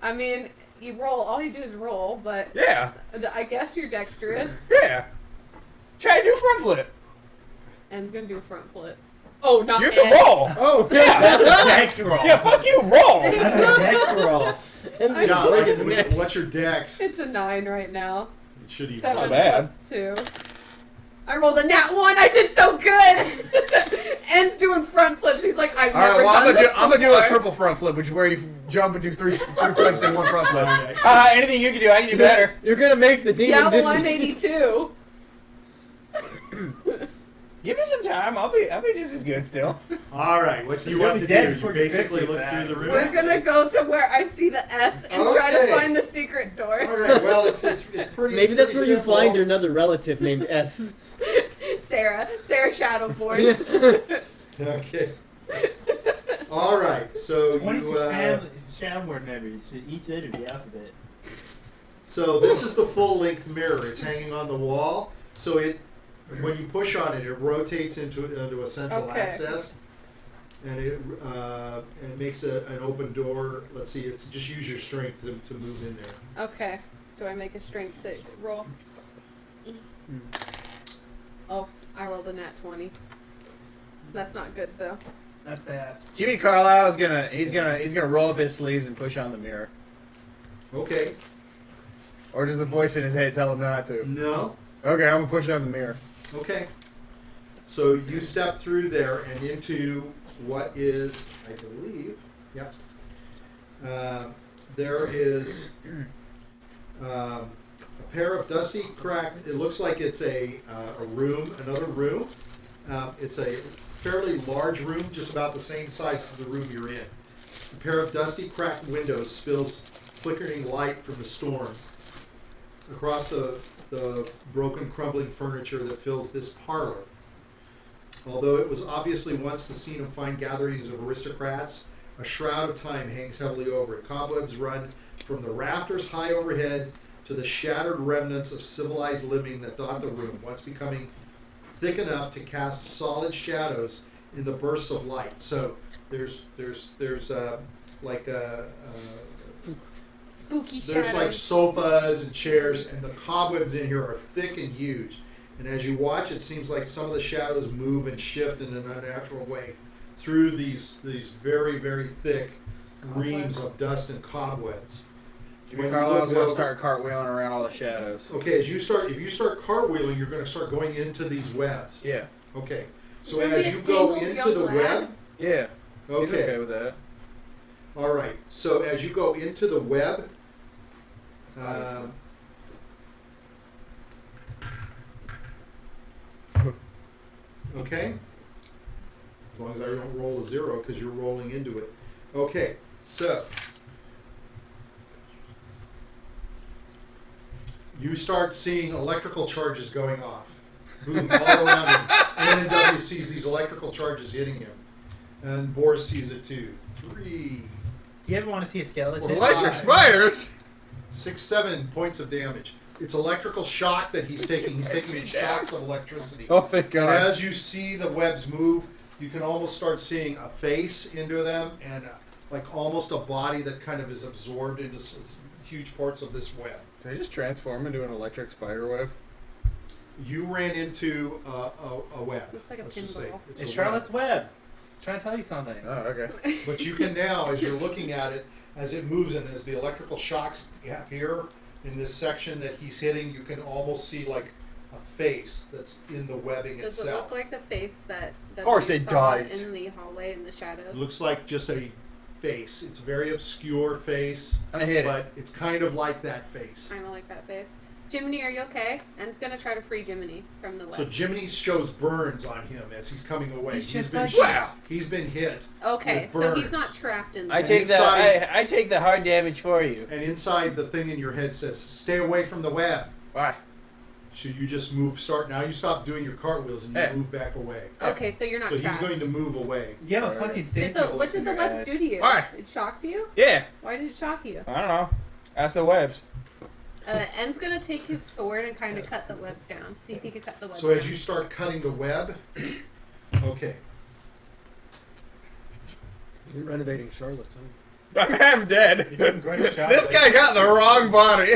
I mean, you roll. All you do is roll, but Yeah. I guess you're dexterous. Yeah. Try to do front flip. And he's gonna do a front flip. Oh, not You have to Ed. roll. Oh, Yeah. Dex roll. Yeah, fuck you, roll. That's a dex roll. And I the know. break his neck. What's your dex? It's a 9 right now. It should even 7 not bad. plus 2. I rolled a nat 1. I did so good. En's doing front flips. He's like, I've All right, never well, done this I'm gonna do a before. triple front flip, which is where you jump and do three flips in one front flip. Anything you can do, I can do better. You're gonna make the demon Yeah, well, dizzy. I'm 82. Give me some time. I'll be just as good still. All right, what do you You're want to dead do? You before basically 50, look through the room. We're gonna go to where I see the S and try to Okay. find the secret door. All right, well, it's pretty. Maybe that's where pretty you simple. find your another relative named S. Sarah Shadowborn. Okay. All right, so 26 you. family Shadowborn members for each letter of the alphabet. So this is the full-length mirror. It's hanging on the wall. So when you push on it, it rotates into a central Okay. access, and it makes an open door. Let's see. It's just use your strength to move in there. Okay. Do I make a strength save roll? Oh, I rolled a nat 20. That's not good though. That's bad. Jimmy Carlyle is gonna roll up his sleeves and push on the mirror. Okay. Or does the voice in his head tell him not to? No. Okay, I'm gonna push on the mirror. Okay. So you step through there and into what is, I believe, yep. There is a pair of dusty, cracked. It looks like it's a room, another room. It's a fairly large room, just about the same size as the room you're in. A pair of dusty, cracked windows spills flickering light from the storm across the broken, crumbling furniture that fills this parlor. Although it was obviously once the scene of fine gatherings of aristocrats, a shroud of time hangs heavily over it. Cobwebs run from the rafters high overhead to the shattered remnants of civilized living that dot the room, once becoming thick enough to cast solid shadows in the bursts of light. So there's like Spooky there's shadows. like sofas and chairs, and the cobwebs in here are thick and huge. And as you watch, it seems like some of the shadows move and shift in an unnatural way through these very, very thick reams of dust and cobwebs. Jiminy Carlyle's gonna start cartwheeling around all the shadows. Okay, if you start cartwheeling, you're going to start going into these webs. Yeah. Okay, so You're gonna as be you a go tangled into the young web, lad? Yeah. He's okay, okay with that. all right. So as you go into the web, okay. As long as I don't roll a 0, because you're rolling into it. Okay, so you start seeing electrical charges going off, moving all around him. N&W sees these electrical charges hitting him, and Boris sees it too. 3, You ever want to see a skeleton? Well, Electric spiders. 6, 7 points of damage. It's electrical shock that he's taking. He's taking shocks of electricity. Oh, thank And God. as you see the webs move, you can almost start seeing a face into them, and like almost a body that kind of is absorbed into huge parts of this web. Did I just transform into an electric spider web? You ran into a web. Looks like a let's just say. pinball. It's It's a Charlotte's Web. Trying to tell you something. Oh, okay. web. But you can now, as you're looking at it, as it moves and as the electrical shocks have here in this section that he's hitting, you can almost see like a face that's in the webbing Does it itself. look like the face that Of course W it saw does. in the hallway in the shadows? Looks like just a face. It's a very obscure face, I hit it. but it's kind of like that face. Kind of like that face. Jiminy, are you okay? And it's gonna try to free Jiminy from the web. So Jiminy shows burns on him as he's coming away. He's just been like- Wow. He's been hit. Okay, with so he's burns. not trapped in there. I take the Inside- I take the hard damage for you. And inside the thing in your head says, "Stay away from the web." Why? Should you just move? Now you stop doing your cartwheels and you Yeah. move back away. Okay, so you're not So trapped. he's going to move away. You have a Alright. fucking Did safety the, what voice did in the your webs head. do to you? Why? It shocked you? Yeah. Why did it shock you? I don't know. Ask the webs. En's gonna take his sword and kind of cut the webs down to see if he can cut the webs So as down. you start cutting the web, okay. You're renovating Charlotte's home. I'm half dead. You're doing great job. This guy got the wrong body.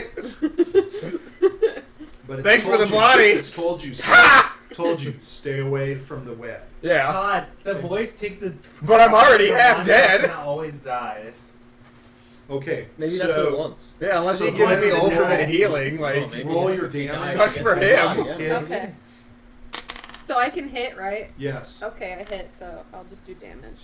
But it's Thanks for told the you- body. It's told you. Told you, stay away from the web. Yeah. God, the voice takes the. But I'm already the half one dead. that always dies. Okay. Maybe so that's what it wants. Yeah, unless So he gives go me ahead and ultimate roll. healing, Well, like. maybe roll if your he damage. dies, Sucks he for gets him. his body, yeah. Okay. So I can hit, right? Yes. Okay, I hit, so I'll just do damage.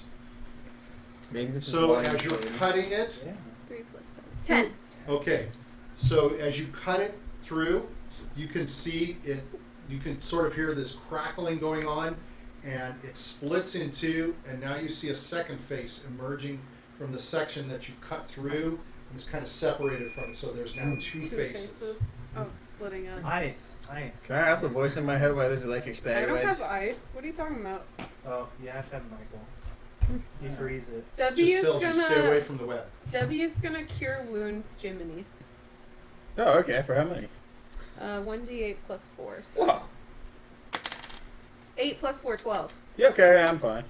Maybe this is So why as you you're say- cutting it, Yeah. 3 plus 7. 10. okay. So as you cut it through, you can see it. You can sort of hear this crackling going on, and it splits in two. And now you see a second face emerging from the section that you cut through, and it's kind of separated from it. So there's now two faces. Oh, it's splitting up. Nice, nice. Can I ask the voice in my head why there's electric I spider don't webs? have ice. What are you talking about? Oh, you have to have Michael. You freeze it. Just W's tells you stay away from the web. W's gonna cure wounds, Jiminy. Oh, okay. For how many? 1d8 plus 4. So Wow. 8 plus 4, 12. Yeah, okay, I'm fine.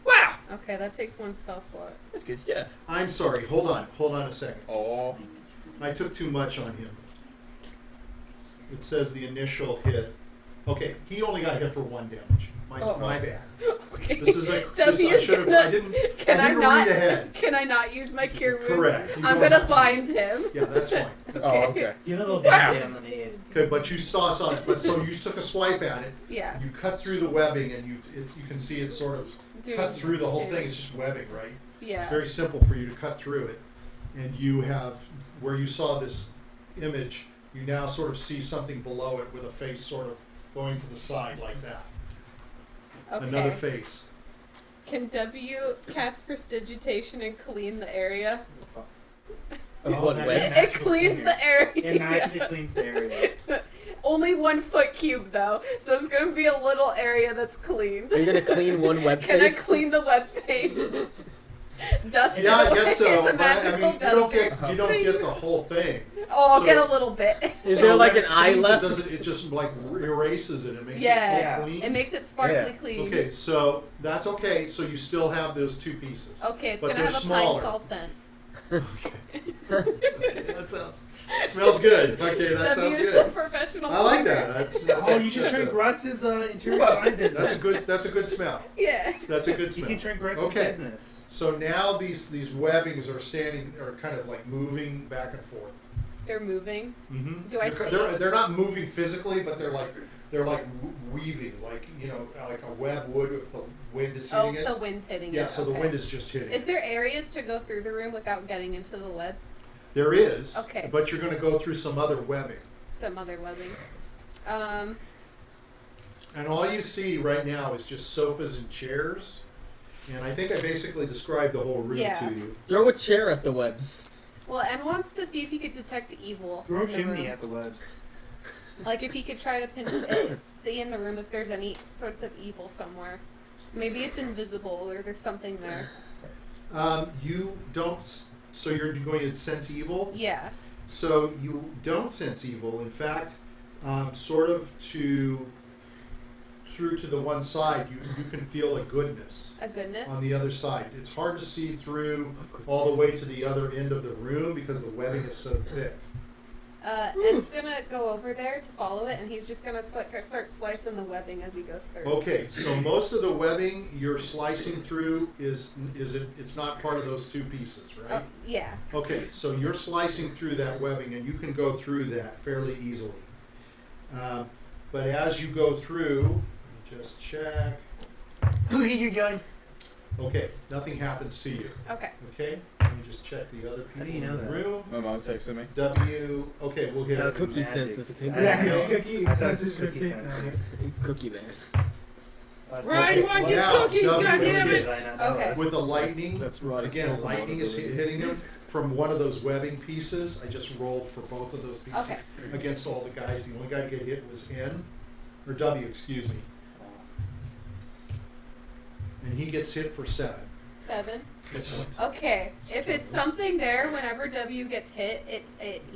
Wow. Okay, that takes 1 spell slot. That's good stuff. I'm sorry. Hold on a second. Oh. I took too much on him. It says the initial hit. Okay, he only got hit for 1 damage. My bad. Okay. This is like W's I should have. I didn't. Can I I didn't not? read ahead. Can I not use my cure wounds? Correct. You I'm don't gonna have to find him. Yeah, that's fine. Oh, okay. Give it a little Wow. bit on the head. Okay, but you saw it. But so you took a swipe at it. Yeah. You cut through the webbing, and you can see it's sort of Doing cut through the whole damage. thing. It's just webbing, right? Yeah. It's very simple for you to cut through it, and you have where you saw this image. You now sort of see something below it with a face sort of going to the side like that. Okay. Another face. Can W cast prestidigitation and clean the area? Of Oh, what that webs? is- It cleans the area. It magically cleans the area. Only 1 foot cube though, so it's gonna be a little area that's clean. Are you gonna clean one web Can I face? clean the web face? Dust Yeah, it I away. guess so. It's a But I magical mean, you duster. don't get the whole thing. Oh, I'll so- get a little bit. Is So there like when an it eye cleans, left? It just like erases it. It makes Yeah. it all clean. It makes it sparkly Yeah. clean. Okay, so that's okay. So you still have those 2 pieces. Okay, it's But gonna they're have a smaller. pine salt scent. Okay, that smells good. Okay, that sounds W is the good. professional. I like plumber. that. That's Oh, you should that's try a- Grutz's interior design business. That's a good smell. Yeah. That's a good You smell. can try Grutz's Okay. business. So now these webbings are kind of like moving back and forth. They're moving. Mm-hmm. Do I see? They're not moving physically, but they're like weaving, like like a web would if the wind is Oh, hitting it. the wind's hitting it. Yeah, so the okay. wind is just hitting Is it. there areas to go through the room without getting into the web? There is. Okay. But you're going to go through some other webbing. Some other webbing. And all you see right now is just sofas and chairs. And I think I basically described the whole room Yeah. to you. Throw a chair at the webs. Well, and wants to see if he could detect evil. Throw in the Jiminy room. at the webs. Like if he could try to see in the room if there's any sorts of evil somewhere. Maybe it's invisible or there's something there. You don't. So you're going to sense evil? Yeah. So you don't sense evil. In fact, sort of through to the one side, you can feel a goodness A goodness. on the other side. It's hard to see through all the way to the other end of the room because the webbing is so thick. Ed's gonna go over there to follow it, and he's just gonna start slicing the webbing as he goes through. Okay, so most of the webbing you're slicing through it's not part of those 2 pieces, right? Yeah. Okay, so you're slicing through that webbing, and you can go through that fairly easily. But as you go through, let me just check. You're done. Okay, nothing happens to you. Okay. Okay, let me just check the other How do people you know in the that? room. My mom texted me. W. Okay, we'll get That's it. cookie magic. senses. Yeah, it's cookie. It's cookie senses. He's cookie man. Roddy, why Now, get cookie? W God is damn hit. it! Okay. With the lightning, That's Roddy's again, Pokemon lightning is ability. hitting him from one of those webbing pieces. I just rolled for both of those pieces against all the guys. The only guy to get hit was N, or W, excuse me. And he gets hit for 7. 7. Excellent. Okay. If it's something there, whenever W gets hit,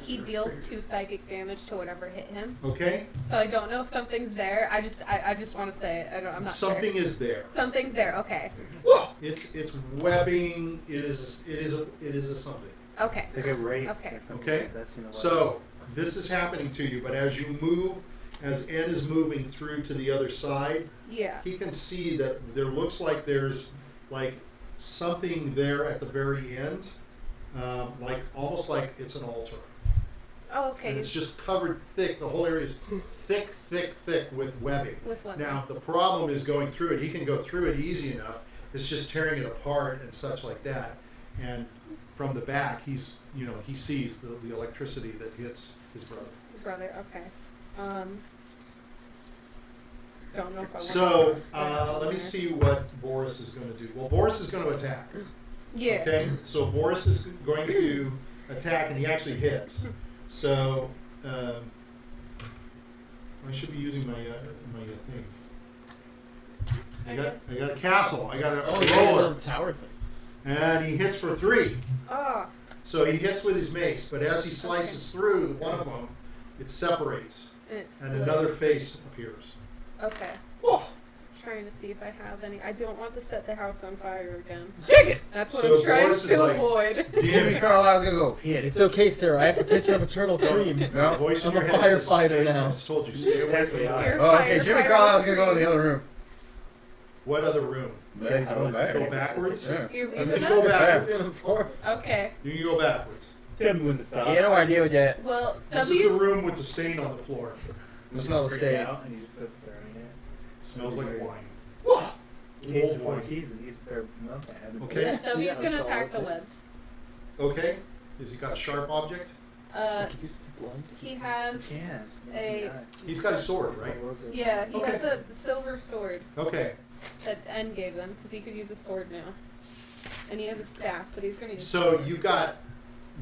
he deals 2 psychic damage to whatever hit him. Okay? So I don't know if something's there. I just want to say it. I'm not Something sure. is there. Something's there. Okay. It's webbing. It is a something. Okay. It's like a wraith Okay. or something. Okay? Possessing the So this is happening to you, but as you move, as N is moving through to the other side, Yeah. he can see that there looks like there's like something there at the very end, like almost like it's an altar. Oh, okay. And it's just covered thick. The whole area is thick with webbing. With what? Now the problem is going through it. He can go through it easy enough. It's just tearing it apart and such like that. And from the back, he sees the electricity that hits his brother. Brother. Okay. Don't know if I want So to let me see what Boris is going to do. Well, Boris is going to attack. Yeah. Okay, so Boris is going to attack, and he actually hits. So I should be using my thing. I got a castle. I got a Oh, yeah, roller, the tower thing. and he hits for 3. Oh. So he hits with his mace, but as he slices through one of them, it separates, And it's and another face appears. Okay. Oh, Trying to see if I have any. I don't want to set the house on fire again. dig it! That's what So I'm trying Boris is to like- avoid. Jimmy Carlyle's gonna go hit it. It's okay, Sarah. I have a picture of a turtle cream. No. Voice in I'm a your head says, firefighter "Stay-" now. It's told you, stay away from You're that. Oh, okay. Jimmy Carlyle's gonna go in the other room. What other room? Yeah, he's going back. Go backwards? Yeah. You're You leaving can go us? backwards. Okay. You can go backwards. Tell me when to stop. Yeah, no idea with that. Well, This is the W's. room with the stain on the floor. The smell of Freak steak. out and you just start throwing it. Smells like wine. He needs Old 4 wine. keys and he's their notepad. Okay. W's gonna attack the webs. Okay. Has he got a sharp object? He has. Can. He's got a sword, right? Yeah, he Okay. has a silver sword Okay. that N gave them because he could use a sword now, and he has a staff, but he's gonna use. So you've got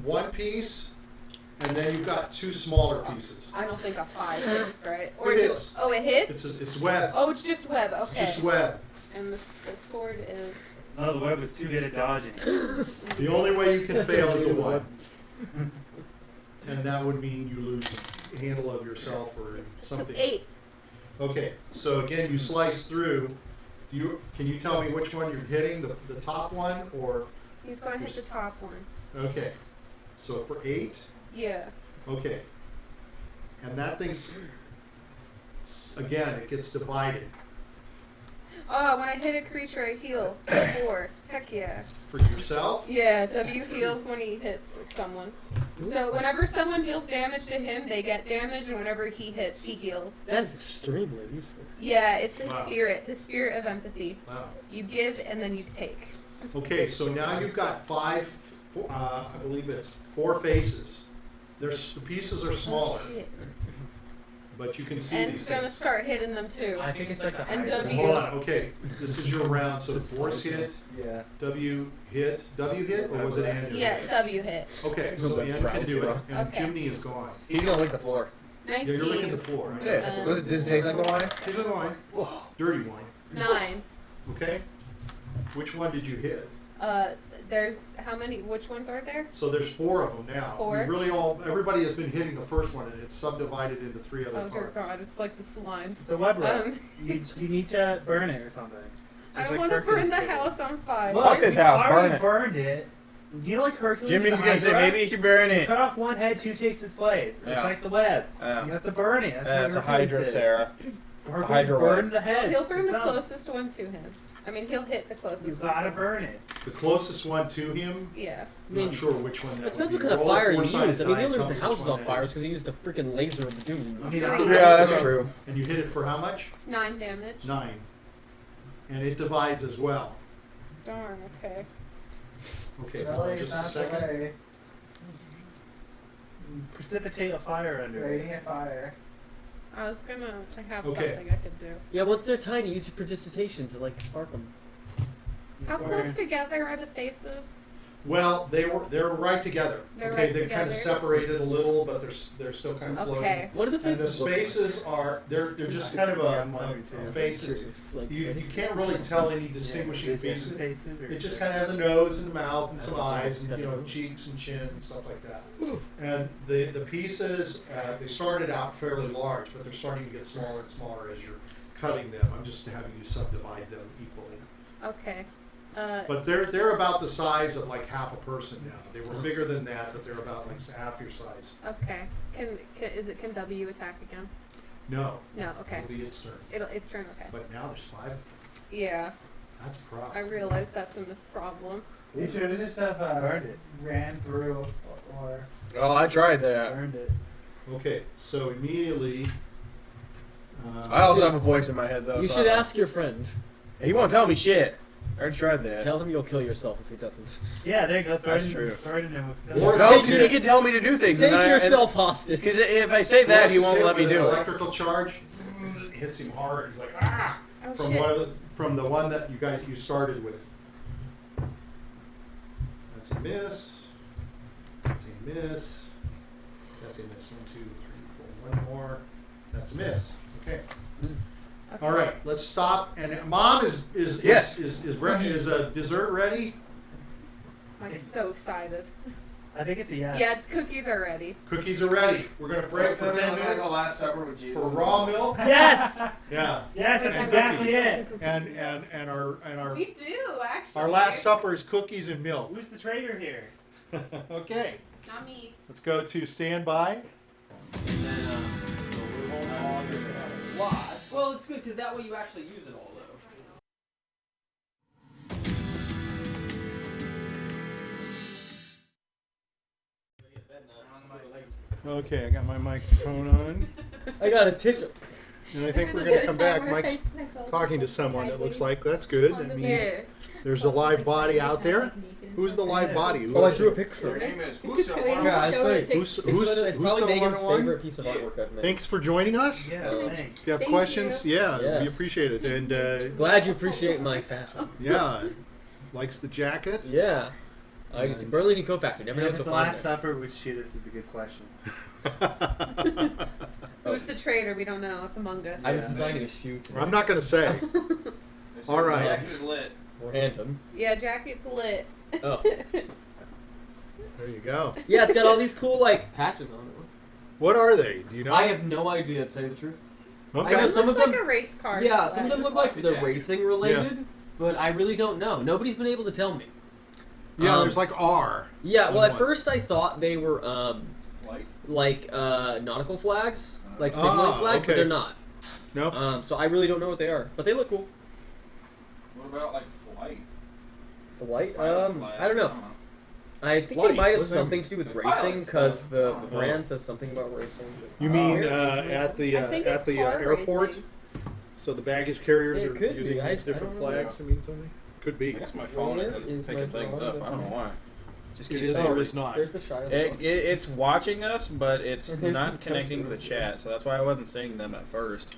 one piece and then you've got 2 smaller pieces. I don't think a 5 hits, right? Or It do, hits. oh, it hits? It's web. Oh, it's just web. Okay. It's just web. And the sword is. No, the web is too good at dodging. The only way you can fail is a 1. And that would mean you lose handle of yourself or something. 8. Okay, so again, you slice through. Can you tell me which one you're hitting, the top one, or? He's going to hit the top one. Okay, so for 8, Yeah. okay. And that thing's, again, it gets divided. Oh, when I hit a creature, I heal 4. Heck yeah. For yourself, Yeah, W heals when he hits someone. So whenever someone deals damage to him, they get damage, and whenever he hits, he heals. That is extremely useful. Yeah, it's his Wow. spirit, the spirit of empathy. wow. You give and then you take. Okay, so now you've got 5, I believe it's 4 faces. The pieces are smaller, Shit. but you can see And these it's gonna things. start hitting them too. I think it's like a And hybrid. W. Hold on, okay, this is your round, so force hit, Yeah. W hit, or was it Ann? Yeah, W hit. Okay, so Ann can do it, and Okay. Jiminy is gone. He's gonna lick the floor. Yeah, 19. you're licking the floor. Right? Yeah. Does it taste like the wine? Here's a wine, dirty wine, 9. okay? Which one did you hit? There's how many? Which ones are there? So there's 4 of them now. 4? You really everybody has been hitting the first one, and it's subdivided into 3 other Oh dear parts. God, it's like the slimes. It's the web rope. Um, You need to burn it or something. I Just don't like want to burn Hercules the did. house on fire. Look, Fuck this you house, already burn it. burned it. You know, like Hercules. Jimmy's and gonna say Hydra? maybe you should burn You it. cut off one head, 2 takes its place. It's Yeah. like the web. Yeah. You have to burn it. That's what It's a Hercules Hydra, did. Sarah. Hercules Hydra burned web. the head. He'll burn the closest one to him. I mean, he'll hit the You closest one. gotta burn it. The closest one to him, Yeah. I'm not sure which one It that depends would what be. kind of Roll a fire you four-sided use. I mean, die the and only tell reason the me house which is one on that fire is. is because he used the freaking laser of the doom. I mean, Yeah, that's true. And you hit it for how much? 9 damage. 9. And it divides as well. Darn. Okay. Okay, hold on just a second. precipitate a fire under Rating it. a fire. I was gonna have Okay. something I could do. Yeah, once they're tiny, use your precipitation to like spark them. How close together are the faces? Well, they're right together. They're Okay, right they're kind of together. separated a little, but they're still kind of floating. Okay. What are the And the faces? look like? spaces are they're just kind of a faces. It's like You can't really tell any distinguishing faces. faces. It just kind of has a nose and a mouth and some eyes and cheeks and chin and stuff like that. And the pieces they started out fairly large, but they're starting to get smaller and smaller as you're cutting them. I'm just having you subdivide them equally. Okay. But they're about the size of like half a person now. They were bigger than that, but they're about like half your size. Okay. Can W attack again? No, No. Okay. it'll be its turn. It's turn. Okay. But now there's 5. Yeah. That's a I problem. realize that's a missed problem. You should have just have Burned it. ran through or Oh, I tried that. Burned it. Okay, so immediately. I also have a voice in my head though. You so should I- ask your friend. He won't tell me shit. I already tried that. Tell him you'll kill yourself if he doesn't. Yeah, there you go. That's true. Threaten him with Or- No, because he can tell me to do things. Take and I- yourself hostage. Because if I say that, he Let's won't say let me with do an it. Electrical charge hits him hard. He's like, ah! Oh From shit. from the one that you started with. That's a miss. That's a miss. That's a miss. 1, 2, 3, 4. One more. That's a miss. Okay. All right. Let's stop. And Mom is Yes. is dessert ready? I'm so excited. I think it's a yes. Yeah, cookies are ready. Cookies are ready. We're gonna break for 10 minutes Last Supper with for raw milk. Yes! Yeah. Yes, that's exactly it. And our We do actually. our last supper is cookies and milk. Who's the traitor here? Okay. Not me. Let's go to standby. Well, it's good because that way you actually use it all, though. Okay, I got my microphone on, I got a tissue. and I think we're going to come back. Mike's talking to someone. It looks like that's good. That means Yeah. there's a live body out there. Who's the live body? Oh, I drew a picture. Your name is Who's Uso. Yeah, it's funny. Who's It's probably Megan's 101? favorite piece of artwork I've made. Thanks for joining us. Yeah, thanks. If you have Thank questions, yeah, we Yes. appreciate it. And Glad you appreciate my fashion. yeah, likes the jacket. Yeah. It's a Burlington cofactor. Never know If what it's to the find Last there. Supper, which shoot us is a good question. Who's the traitor? We don't know. It's Among Us. I was designing a shoot. I'm not going to say. All right. Jack is lit. Or Anthem. Yeah, Jacket's lit. Oh. There you go. Yeah, it's got all these cool, like, patches on it. What are they? Do you know? I have no idea, to tell you the truth. Okay. I know It some looks of like them- a race car. Yeah, some of them just look like like the they're jacket. racing related, but I really don't know. Nobody's been able to tell me. Yeah, there's like R. Yeah, well, on at one. first I thought they were, Like, nautical flags, like signaling Ah, flags, but okay. they're not. No. So I really don't know what they are, but they look cool. what about like flight? Flight? Pilot flag? I don't know. I think Flight, it might have what does that something mean? to do with The racing, pilot because stuff. the Oh. brand says something about racing. You mean Oh. at the I think it's car airport? racing. So the baggage carriers It are could using be. I these different don't know. flags to mean something? Could be. I guess my phone Where isn't is picking my things phone? up. I don't know why. Just It keeps is saying or is not. There's the child. It's watching us, but it's There's not the connecting to the temperature. chat, so that's why I wasn't seeing them at first.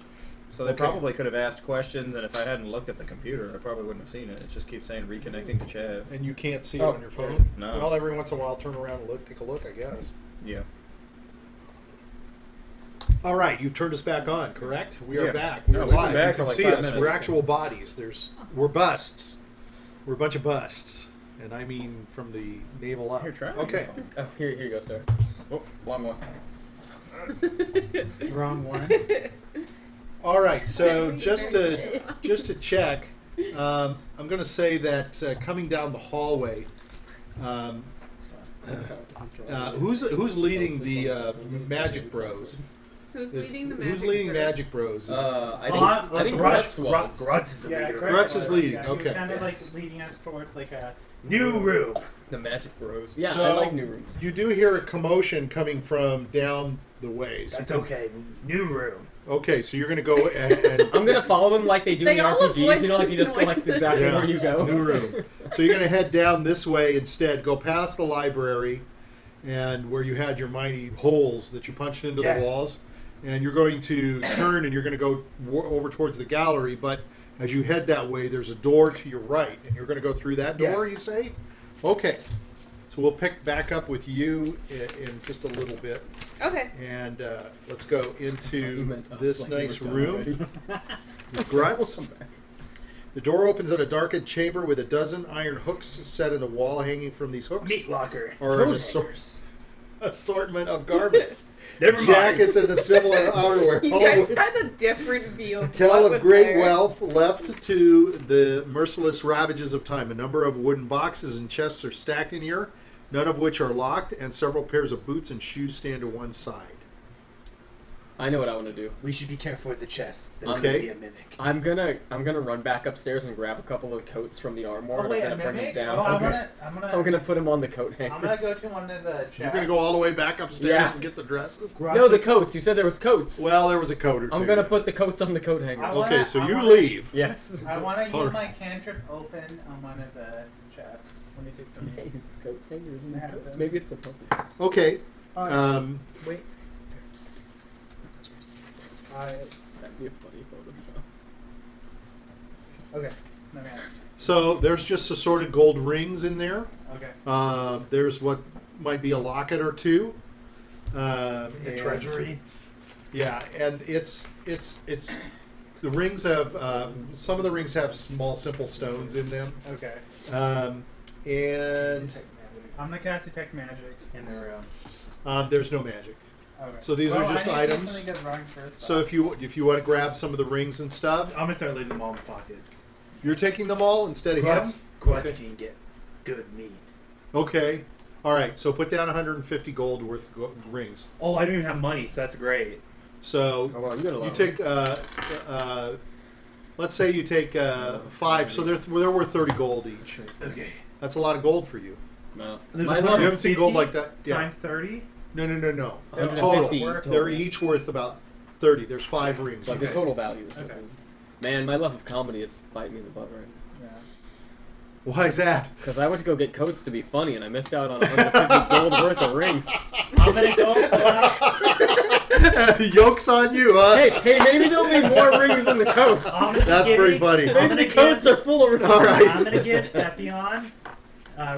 So they Okay. probably could have asked questions, and if I hadn't looked at the computer, I probably wouldn't have seen it. It just keeps saying reconnecting to chat. And you can't see it Oh, on your there it phone? is. No. Well, every once in a while, turn around and take a look, I guess. Yeah. All right, you've turned us back on, correct? We are Yeah. back. No, We're we've been live. back You for can like see 5 us. minutes. We're actual bodies. We're busts. We're a bunch of busts. And I mean from the navel up. Here, try it. Okay. Oh, here you go, sir. Oh, long one. Wrong one. All right, so just to check, I'm going to say that coming down the hallway, who's leading the Magic Bros? Who's Is- leading the Magic who's leading Bros? Magic Bros? Is- I think Grutz was. Grutz is the leader. Grutz is leading, Yeah, okay. He's kind of like leading us towards like a new room. The Magic Bros. Yeah, So, I like New Room. You do hear a commotion coming from down the ways. That's okay. New room. Okay, so you're going to go and I'm gonna follow them like they do They in the all RPGs. avoid You know, like you just go like noises. exactly Yeah. where you go. New room. So you're going to head down this way instead. Go past the library, and where you had your mighty holes that you punched into Yes. the walls, and you're going to turn and you're going to go over towards the gallery. But as you head that way, there's a door to your right, and you're going to go through that door. Yes. You say? Okay. So we'll pick back up with you in just a little bit, Okay. and let's go You into meant us, this like you nice were done room. already. With Grutz. We'll come back. The door opens in a darkened chamber with a dozen iron hooks set in the wall. Hanging from these hooks Meat locker. are an Codex. assortment of garments, Never mind. jackets, and a similar outerwear. You all guys which had a different view of tell what of was great there. wealth left to the merciless ravages of time. A number of wooden boxes and chests are stacked in here, none of which are locked, and several pairs of boots and shoes stand to one side. I know what I want to do. We should be careful with the chests. There Okay. could be a mimic. I'm gonna run back upstairs and grab a couple of coats from the armoire. Oh wait, and a I'm gonna bring them mimic? down. Oh, Okay. I'm gonna put them on the coat hangers. I'm gonna go to one of the chests. You're going to go all the way back upstairs Yeah. and get the dresses? No, the coats. You said there was coats. Well, there was a coat or two. I'm gonna put the coats on the coat hangers. I wanna- Okay, so I you wanna- leave. Yes. I want to use Alright. my cantrip open on one of the chests. Let me see something. Coat hangers and That coats. happens. Maybe it's a puzzle. Okay. Wait. That'd be a funny photo. Okay. No man. So there's just assorted gold rings in there. Okay. There's what might be a locket or two. The and- treasury. Yeah, and it's the rings have some of the rings have small simple stones in them, Okay. and I'm gonna cast detect magic in the room. there's no magic. Okay. So these are just I need to see items. something get wrong first. So if you want to grab some of the rings and stuff, I'm gonna start leaving them all in the pockets. you're taking them all instead of him. Grutz Okay. can get good meat. Okay. All right. So put down 150 gold worth of rings. Oh, I don't even have money, so that's great. So Oh, well, you got a lot you of take, let's say you take 5, so they're worth 30 gold each. Okay. That's a lot of gold for you. No. There's My a love You haven't seen gold 50 like that? Yeah. Times 30. No. 150 Total. They're each worth about 30. There's 5 rings. So like the Okay. total value. Is Okay. Man, my love of comedy is biting me in the butt right now. Yeah. Why is that? Because I went to go get coats to be funny, and I missed out on 150 gold worth of rings. I'm gonna go. Yoke's on you, huh? Hey, maybe there'll be more rings than the coats. I'm gonna That's give pretty it- funny. I'm Maybe gonna the coats are full of rings. All right. I'm gonna give Epion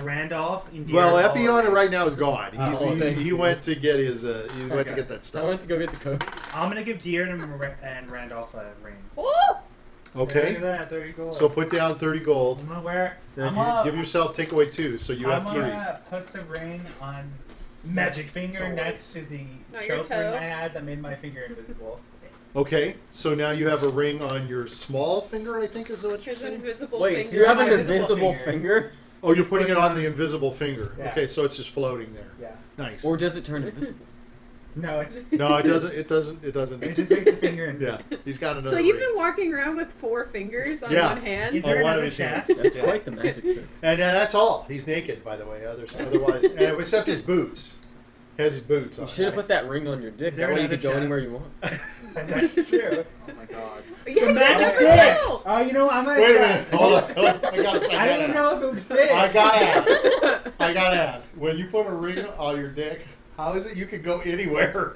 Randolph. Well, Diurd, Epion right now is gone. thank He you. went to get his. He went to Okay. get that I stuff. went to go get the code. I'm gonna give Diurd and Randolph a ring. Woo! Look Okay. at that. There you go. So put down 30 gold. I'm gonna wear. Then I'm you gonna, give yourself take away 2, so you have I'm 3. gonna put the ring on magic finger next to the Not your choke ring toe. I had that made my finger invisible. Okay, so now you have a ring on your small finger, I think is what you're Here's an saying? invisible Wait, finger. so you have an My invisible invisible finger. finger? Oh, you're putting it on the invisible finger. Yeah. Okay, so it's just floating there. Yeah. Nice. Or does it turn invisible? No, it's No, it doesn't. It doesn't. It doesn't. it just makes the finger invisible. Yeah, he's got another So you've ring. been walking around with 4 fingers on Yeah. one hand? Is there On one of another his chest? hands. That's Yeah. quite the magic trick. And that's all. He's naked, by the way. Otherwise, and except his boots. Has his boots on. You should have put that ring on your dick. Is there That way you another could go chest? anywhere you want. That's true. Oh my god. Yeah, The you magic never dick. know. Oh, you know what? I'm gonna Wait a try. minute. Hold on. I gotta. I didn't know if it would fit. I gotta ask. I gotta ask. When you put a ring on your dick, how is it you can go anywhere?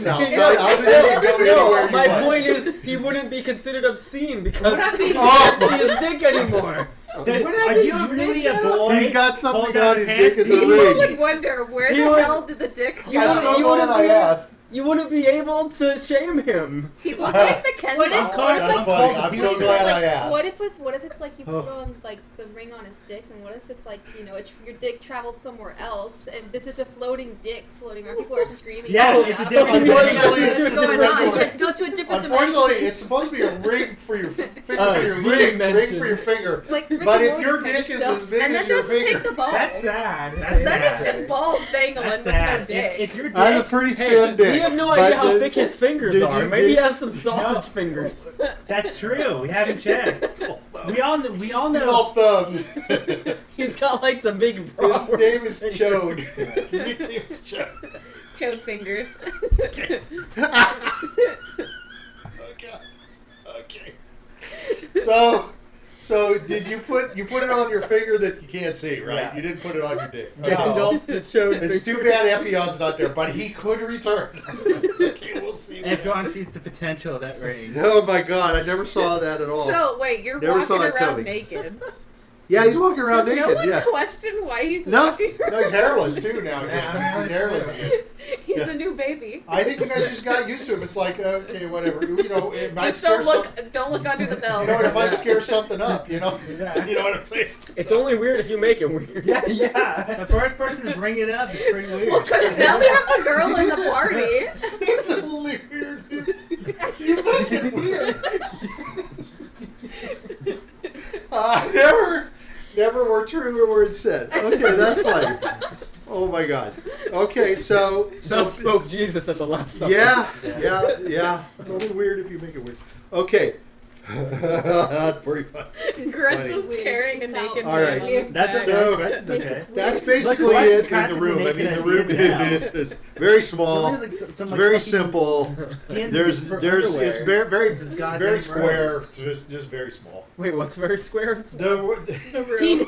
Now, how is it you can go anywhere No, you my want? point is he wouldn't be considered obscene because he Oh. can't see his dick anymore. Are you really a boy? He's got something Hold on, on his pants dick as a People ring. would wonder, where You the would- hell did the dick You I'm wouldn't- so you glad wouldn't I be- asked. You wouldn't be able to shame him. People think the Ken What if- doll. what if, That's like, funny. I'm so What if, glad like, I asked. what if it's like you put Oh. on like the ring on his dick, and what if it's like your dick travels somewhere else, and this is a floating dick floating around? People are screaming. Yeah, and it's a stuff. different- You know Unfortunately, what's it's a going different on. one. It goes to a different Unfortunately, dimension. it's supposed to be a ring for your finger, Oh, for your ring dimension. for your finger. Like Rick But and if Morty your kind of dick is stuff. as big And as that your doesn't finger, take the balls. That's sad. That's Then it's sad. just balls dangling That's with no sad. dick. If your dick, I have a pretty Hey, thin dick. we have no but idea how the- thick his fingers did are. you- Maybe he did- has some sausage fingers. that's true. We haven't checked. We all know. He's all thumbs. He's got like some big His bratwurst name is fingers. Chode. His nickname is Chode. Chode fingers. Okay. So did you put it on your finger that you can't see, right? Yeah. You didn't put it on your dick. Okay. Randolph the Chode It's too fingers. bad Epion's not there, but he could return. Okay, we'll see. And John sees the potential of that ring. Oh my god, I never saw that at all. So, wait, you're Never saw walking that around coming. naked. Yeah, he's walking around Does naked. no one Yeah. question why he's No, walking around? no, he's hairless too now. Yeah, He's hairless again. He's Yeah. a new baby. I think you guys just got used to him. It's like, okay, whatever. You know, it might Just scare don't look under the belt. You know, it might scare something up. You know, Yeah. you know what I'm saying. It's only weird if you make it weird. Yeah, yeah. The first person to bring it up is pretty weird. Well, because now we have a girl in the party. It's a weird. You fucking weird. Never were true or words said. Okay, that's funny. Oh my god. Okay, so So spoke Jesus at the last supper. yeah. It's only weird if you make it weird. Okay. That's pretty funny. Grutz is Weird. carrying a naked All right. man. That's So- okay. That's okay. That's basically Look, it in the practically room. I mean, naked the as room he is now. is very small. It looks like some, It's like, very fucking simple. skin There's for it's underwear. very This goddamn very square. gross. Just very small. Wait, what's very square? The Penis.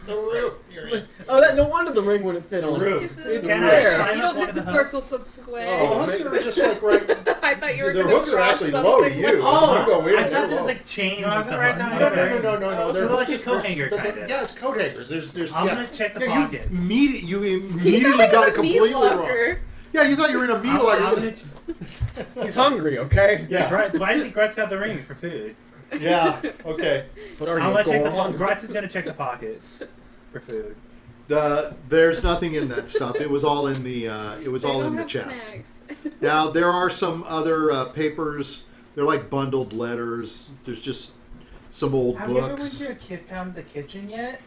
room you're in. Oh, that no wonder the ring wouldn't fit The on. room. It's Can I square. climb You know, up one if of it's the circle, so it's square. The hooks are just like right. I thought you were The going to hooks are actually low to you. Oh, You go in. I they're thought there low. was like chains. No, I was with gonna the write hook. down No. So They're like a hooks. coat hanger, But kinda. yeah, it's coat hangers. There's. I'm yeah. gonna check the Yeah, pockets. you He immediately thought got it it was a meat completely wrong. locker. Yeah, you thought you were in a meat I'm locker. gonna He's hungry, okay? Yeah. Why do you think Grutz got the ring for food? Yeah. Okay. What are I'm you, gonna check the Goron? Grutz is gonna check the pockets for food. There's nothing in that stuff. It was all in the. It was They all don't in the have chest. snacks. Now there are some other papers. They're like bundled letters. There's just some old Have you ever went books. to a kid found the kitchen yet?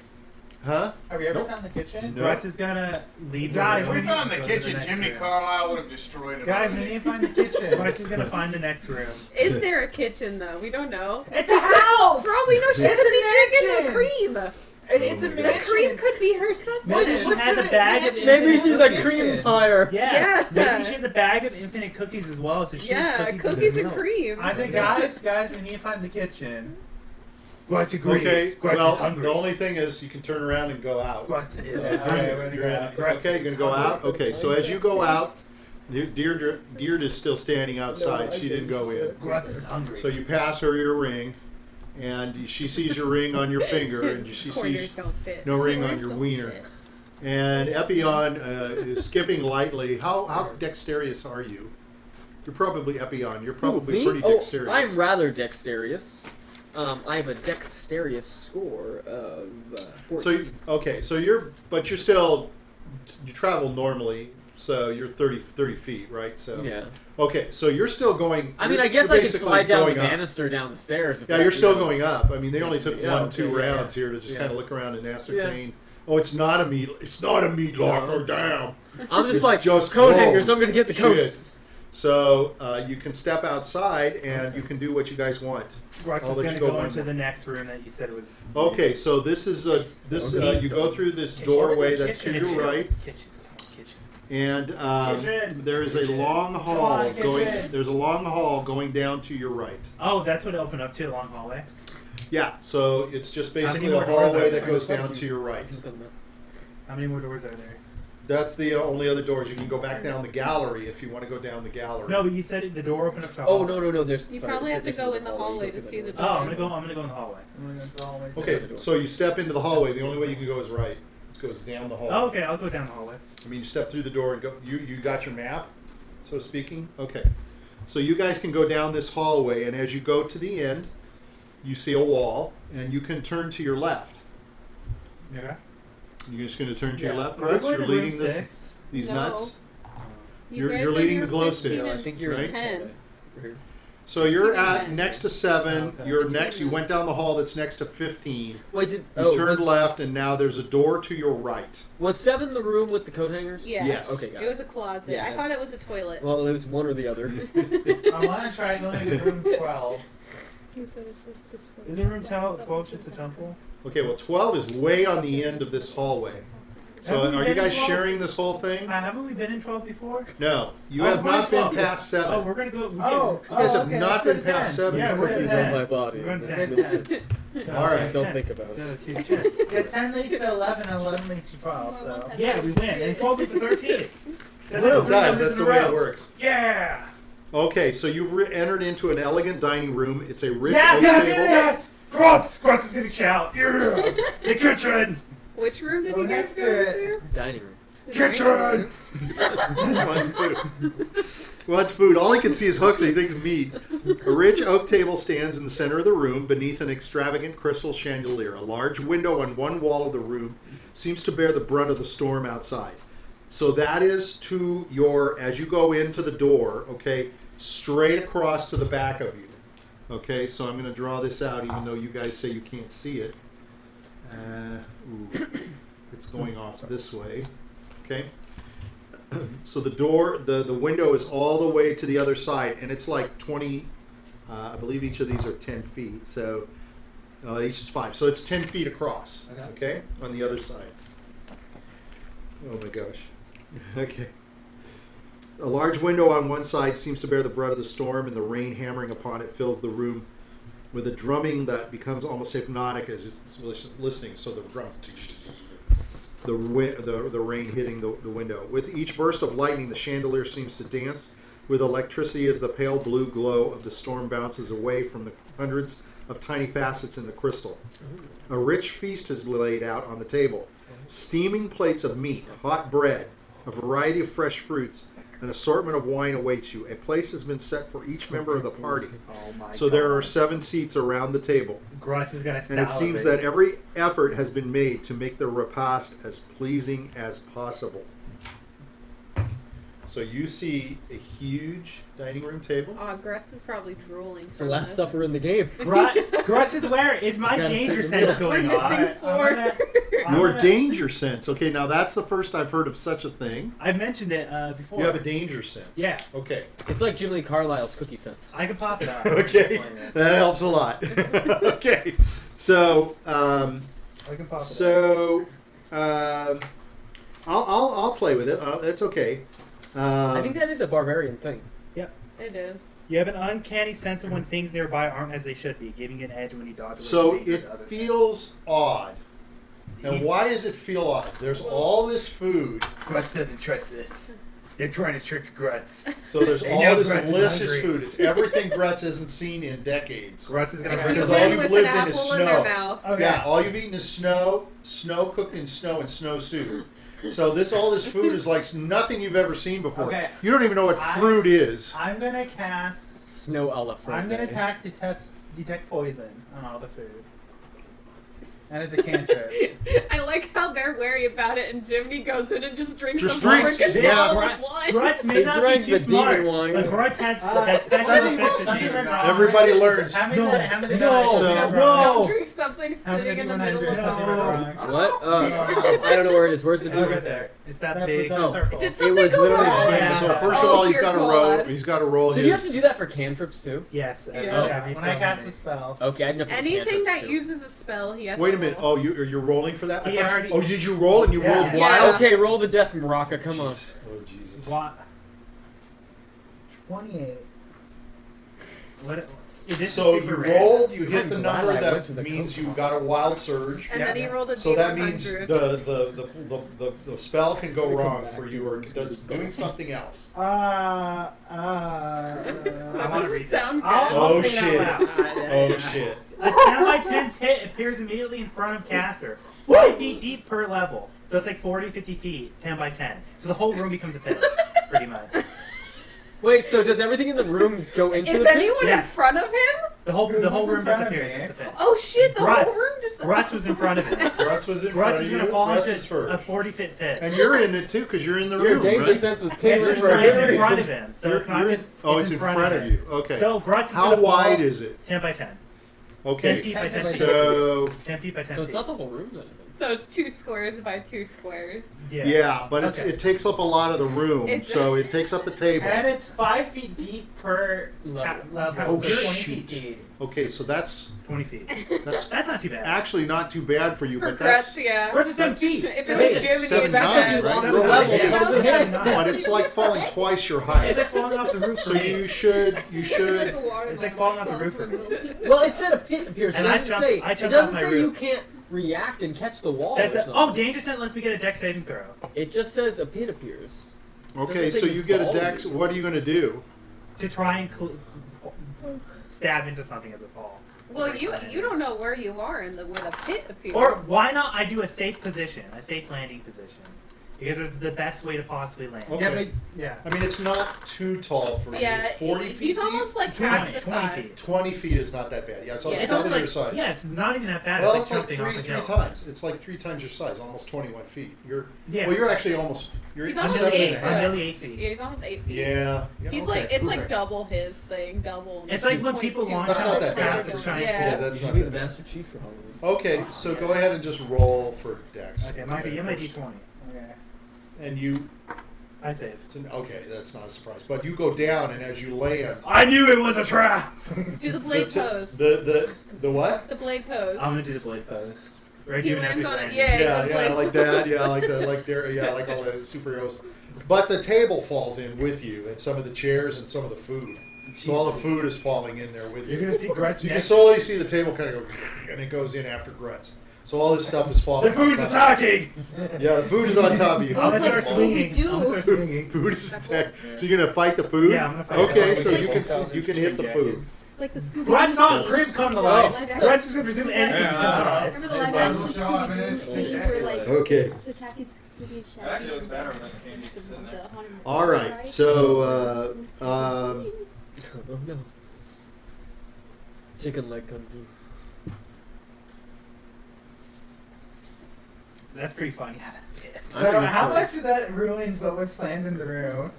Huh? Have you ever Nope. found the kitchen? No. Grutz is gonna leave. Guys, the we room found the and go to kitchen. next Jiminy room. Carlyle would have destroyed it. Guys, we already. need to find the kitchen. Grutz is gonna find the next room. Is there a kitchen, though? We don't know. It's a house! For all we know, she It's could a be drinking the mansion! cream. It's a The mansion. cream could be her Maybe she sustenance. has a bag of. Maybe infinite she's a cookies. cream pyre. Yeah. Yeah. Maybe she has a bag of infinite cookies as well. So she Yeah, has cookies and and milk. cream. I think, guys, we need to find the kitchen. Grutz agrees. Okay. Grutz Well, is hungry. the only thing is you can turn around and go out. Grutz is Yeah, hungry. alright, we're gonna go out. Grutz Okay, you're is gonna go hungry. out. Okay, so as you go out, Diurd is still standing outside. She didn't go in. Grutz is hungry. So you pass her your ring. and she sees your ring on your finger, and she Corners sees don't fit. no ring on Corners your don't wiener. fit. And Epion is skipping lightly. How dexterous are you? You're probably Epion. You're probably Me? pretty Oh, dexterous. I'm rather dexterous. I have a dexterous score of 14. So you're you travel normally, so you're 30 feet, right? So Yeah. Okay, so you're still going. I mean, you're- I guess you're I could basically slide down the going up. banister down the stairs. If Yeah, that- you're still you know. going up. I mean, they only took Yeah, 2 okay, yeah. rounds here to just Yeah. kind of look around and ascertain. Oh, it's not a meat. It's not a meat locker down. I'm just It's like just coat clothes. hangers. I'm gonna get the coats. Shit. So you can step outside and you can do what you guys want. Grutz I'll is let going you to go go one into more. the next room that you said was. Okay, so this is you go through this doorway that's to your right, Kitchen. and Kitchen. there is a Kitchen. long Come hall on, going. kitchen. There's a long hall going down to your right. Oh, that's what it opened up to, a long hallway. Yeah, so it's just How many basically a more doors are hallway there? that goes down to your right. How many more doors are there? That's the only other doors. You can go back down the gallery if you want to go down the gallery. No, but you said the door opened up to a Oh hallway. no! There's. You sorry, probably it's have to additional go in the hallway You to go see the through Oh, I'm doors. gonna go in the hallway. Okay, so you step into the hallway. The only way you can go is right. It goes down the hallway. Oh, okay, I'll go down the hallway. I mean, you step through the door and go. You got your map, so speaking. Okay, so you guys can go down this hallway, and as you go to the end, you see a wall, and you can turn to your left. Okay. You're just going to turn to your left, We're Grutz? going You're to room leading this 6. these No. nuts. You You're guys are leading near the glow 15 sticks. No, I and think you're 10. So you're 15 at and next to 7. Okay. You're next. You went down the hall that's next to 15. Wait, did You turned was, left, and now there's a door to your right. was 7 the room with the coat hangers? Yeah. Yes. Okay, got It it. was a closet. Yeah. I thought it was a toilet. Well, it was one or the other. I want to try going to room 12. Who said this is just for Isn't room 12 just the temple? Okay, well, 12 is way on the end of this hallway. So Haven't we are you been in guys 12? sharing this whole thing? Haven't we been in 12 before? No, you Oh, have not where's been 12? past 7. Oh, we're going to go. Oh, You guys have okay, not let's go been to past 10. 7. Yeah, we're Cookies at on 10. my body. We're on That's 10. good. All right. Don't think about it. Go to 10. Because 10 leads to 11 and 11 leads to 12, so. Yeah, we win. And 12 is to 13. That's It how does. three That's the numbers way in a it row. works. Yeah. Okay, so you've entered into an elegant dining room. It's a rich Yes, oak yes, table. yes. Grutz is going to shout. Yeah. The kitchen. Which room did Go you guys next go to it. to? Dining room. The Kitchen. Wants food. Wants food. All he can see is hooks. He thinks meat. A rich oak table stands in the center of the room beneath an extravagant crystal chandelier. A large window on one wall of the room seems to bear the brunt of the storm outside. So that is to your, as you go into the door, okay, straight across to the back of you. Okay, so I'm going to draw this out even though you guys say you can't see it. It's going off this way. Okay. So the door, the window is all the way to the other side, and it's like 20, I believe each of these are 10 feet, so each is 5. So it's 10 feet across, okay, on the other side. Oh my gosh. Okay. A large window on one side seems to bear the brunt of the storm, and the rain hammering upon it fills the room with a drumming that becomes almost hypnotic as it's listening. So the drums, the rain hitting the window. With each burst of lightning, the chandelier seems to dance with electricity as the pale blue glow of the storm bounces away from the hundreds of tiny facets in the crystal. A rich feast is laid out on the table. Steaming plates of meat, hot bread, a variety of fresh fruits, an assortment of wine awaits you. A place has been set for each member of the party. Oh my So there are 7 seats around the table. Grutz is going to And it seems that every effort has been made to make the repast as pleasing as possible. So you see a huge dining room table. Oh, Grutz is probably drooling. It's the last supper in the game. Grutz is where? It's my Gotta danger send sense the going We're on. missing 4. Your danger sense. Okay, now that's the first I've heard of such a thing. I've mentioned it before. You have a danger sense. Yeah. Okay. It's like Jiminy Carlyle's cookie sense. I can pop it out. Okay. That helps a lot. Okay. So, I can pop it. so I'll play with it. That's okay. I think that is a barbarian thing. It is. You have an uncanny sense of when things nearby aren't as they should be, giving you an edge when you dodge away So from danger it to others. feels odd. And why does it feel odd? There's all this food. Grutz doesn't trust this. They're trying to trick Grutz. So there's They all know this Grutz is delicious hungry. food. It's everything Grutz hasn't seen in decades. Grutz is gonna Like break Because his all human you've with lived an in is apple in their snow. mouth. Okay. Yeah, all you've eaten is snow cooked in snow and snow soup. So all this food is like nothing you've ever seen before. Okay. You don't even know what fruit is. I'm gonna cast. Snow a la I'm gonna detect poison on all the food. And it's a cantrip. I like how they're wary about it, and Jiminy goes in and just drinks Just some drinks, freaking yeah. bottle of wine. Grutz may They not drank be too the smart, demon wine. but Grutz has that special something- effect of something demon wrong. wine. Everybody learns. How many No, did- how many did no, I- So- did I- Don't drink something How many sitting in the did I middle do? of the Something went hall. wrong. What? I don't know where it is. Where's the Oh, right demon? there. It's that That big Oh. circle. Did It something was go literally wrong? Yeah. So first of Oh, all, he's dear got to God. roll. He's got to roll So do you have his. to do that for cantrips too? Yes. Yeah. When I cast a spell. Okay, I didn't know if it was Anything cantrips, that too. uses a spell, he has Wait to a minute. roll. Oh, you're rolling for that? I He thought you- already- oh, did you roll and you Yeah. rolled Yeah. wild? Okay, roll the death maraca. Come on. Jeez. Oh Jesus. What? 28. What? Is this So super you rare? rolled, you hit I'm the glad number I went to that the means coke you got a wild surge. And then he Yeah. rolled a So that means D100. the spell can go wrong for you, or it does doing something else. I That want to doesn't read sound that. good. Oh, say it shit. out loud. Oh shit! A 10 by 10 pit appears immediately in front of caster. 5 feet deep per level. So it's like 40, 50 feet, 10 by 10. So the whole room becomes a pit, pretty much. Wait, so does everything in the room go into Is the pit? anyone in Yes. front of him? The whole Who's room in front of disappears. me? It's a pit. Oh shit, the Grutz. whole room just... Grutz was in front of him. Grutz was in Grutz front is of you. going to fall Grutz into is a first, 40-foot pit. and you're in it too because you're in the Your room, danger right? sense was It's tailored in for a front, it's good in front of reason. him. So it's not. Oh, it's in front of you. Okay. So Grutz is How gonna fall wide is it? 10 by 10. 10 Okay. feet by 10 feet. So 10 feet by 10 So feet. it's not the whole room then. So it's 2 squares by 2 squares. yeah, but Okay. it takes up a lot of the room, It's- so it takes up the table. And it's 5 feet deep per Level. level. Oh, So 20 shit. feet deep. Okay, so that's 20 feet. that's That's not too bad. actually not too bad for you, For but that's Grutz, yeah. Grutz is 10 that's- feet. If it Wait, was Jiminy, seven, it'd back nine, then. right? Lost Seven, the nine. level. Yeah. Comes in handy. but it's like falling twice your It's height. like falling off the roof for So me. you should It's like falling off the roof for me. Well, it said a pit appears. It And I doesn't jumped- say. I It jumped doesn't off my say you roof. can't react and catch the wall. That- or that- something. oh, danger sense lets me get a dex saving throw. It just says a pit appears. Okay, Doesn't so say you get a fall. dex. What are you going to do? To try and stab into something as it falls. Well, you don't know where you are in the where the pit appears. Or why not I do a safe position, a safe landing position? Because it's the best way to possibly land. Okay. Yeah, but Yeah. I mean, it's not too tall for you. Yeah, It's 40 feet he's deep. almost like 20, half the 20 size. feet. 20 feet is not that bad. Yeah, it's almost Yeah. It's double only your like, size. yeah, it's not even that bad. Well, it's it's like like jumping off a three hill. times. It's like 3 times your size, almost 21 feet. Yeah. Well, you're actually almost. You're He's you're almost seven 8 and a foot. half. I'm nearly 8 feet. Yeah, he's almost 8 feet. Yeah. He's okay. like, it's like Okay. double his thing, double. It's like when people 2.2 launch That's not that fast bad. as giant Yeah. Yeah, shit. that's You not should be that the bad. Master Chief for Halloween. Okay, so go ahead and just roll for dex. Okay, might be. It might be 20. Okay. And you. I save. Okay, that's not a surprise. But you go down, and as you land. I knew it was a trap. Do the blade the, pose. The what? The blade pose. I'm gonna do the blade pose. Right, He do an lands epic on it, landing. yeah. Yeah, the yeah, blade- like that. Yeah, like the like there. Yeah, like all the superheroes. But the table falls in with you, and some of the chairs and some of the food. So all the food is falling in there with You're you. gonna see Grutz You can next. slowly see the table kind of go, and it goes in after Grutz. So all this stuff is falling. The food's on top. attacking. Yeah, the food is on top of you. Oh, I'm it's gonna like start swinging. Scooby-Doo. I'm gonna start swinging. Food is attacked. So you're gonna fight the food? Yeah, I'm gonna fight Okay, the so food. you can hit the food. It's like the Scooby Grutz on Doo crib come to life. Live Grutz action. is gonna presume anything can come to life. Remember the live action Scooby Doo scene where like Okay. it's attacking Scooby and Shaggy? It actually looks better when the candy's in there. All right. So Oh no. Chicken leg kung fu. That's pretty funny. So how much of that ruins what was planned in the room?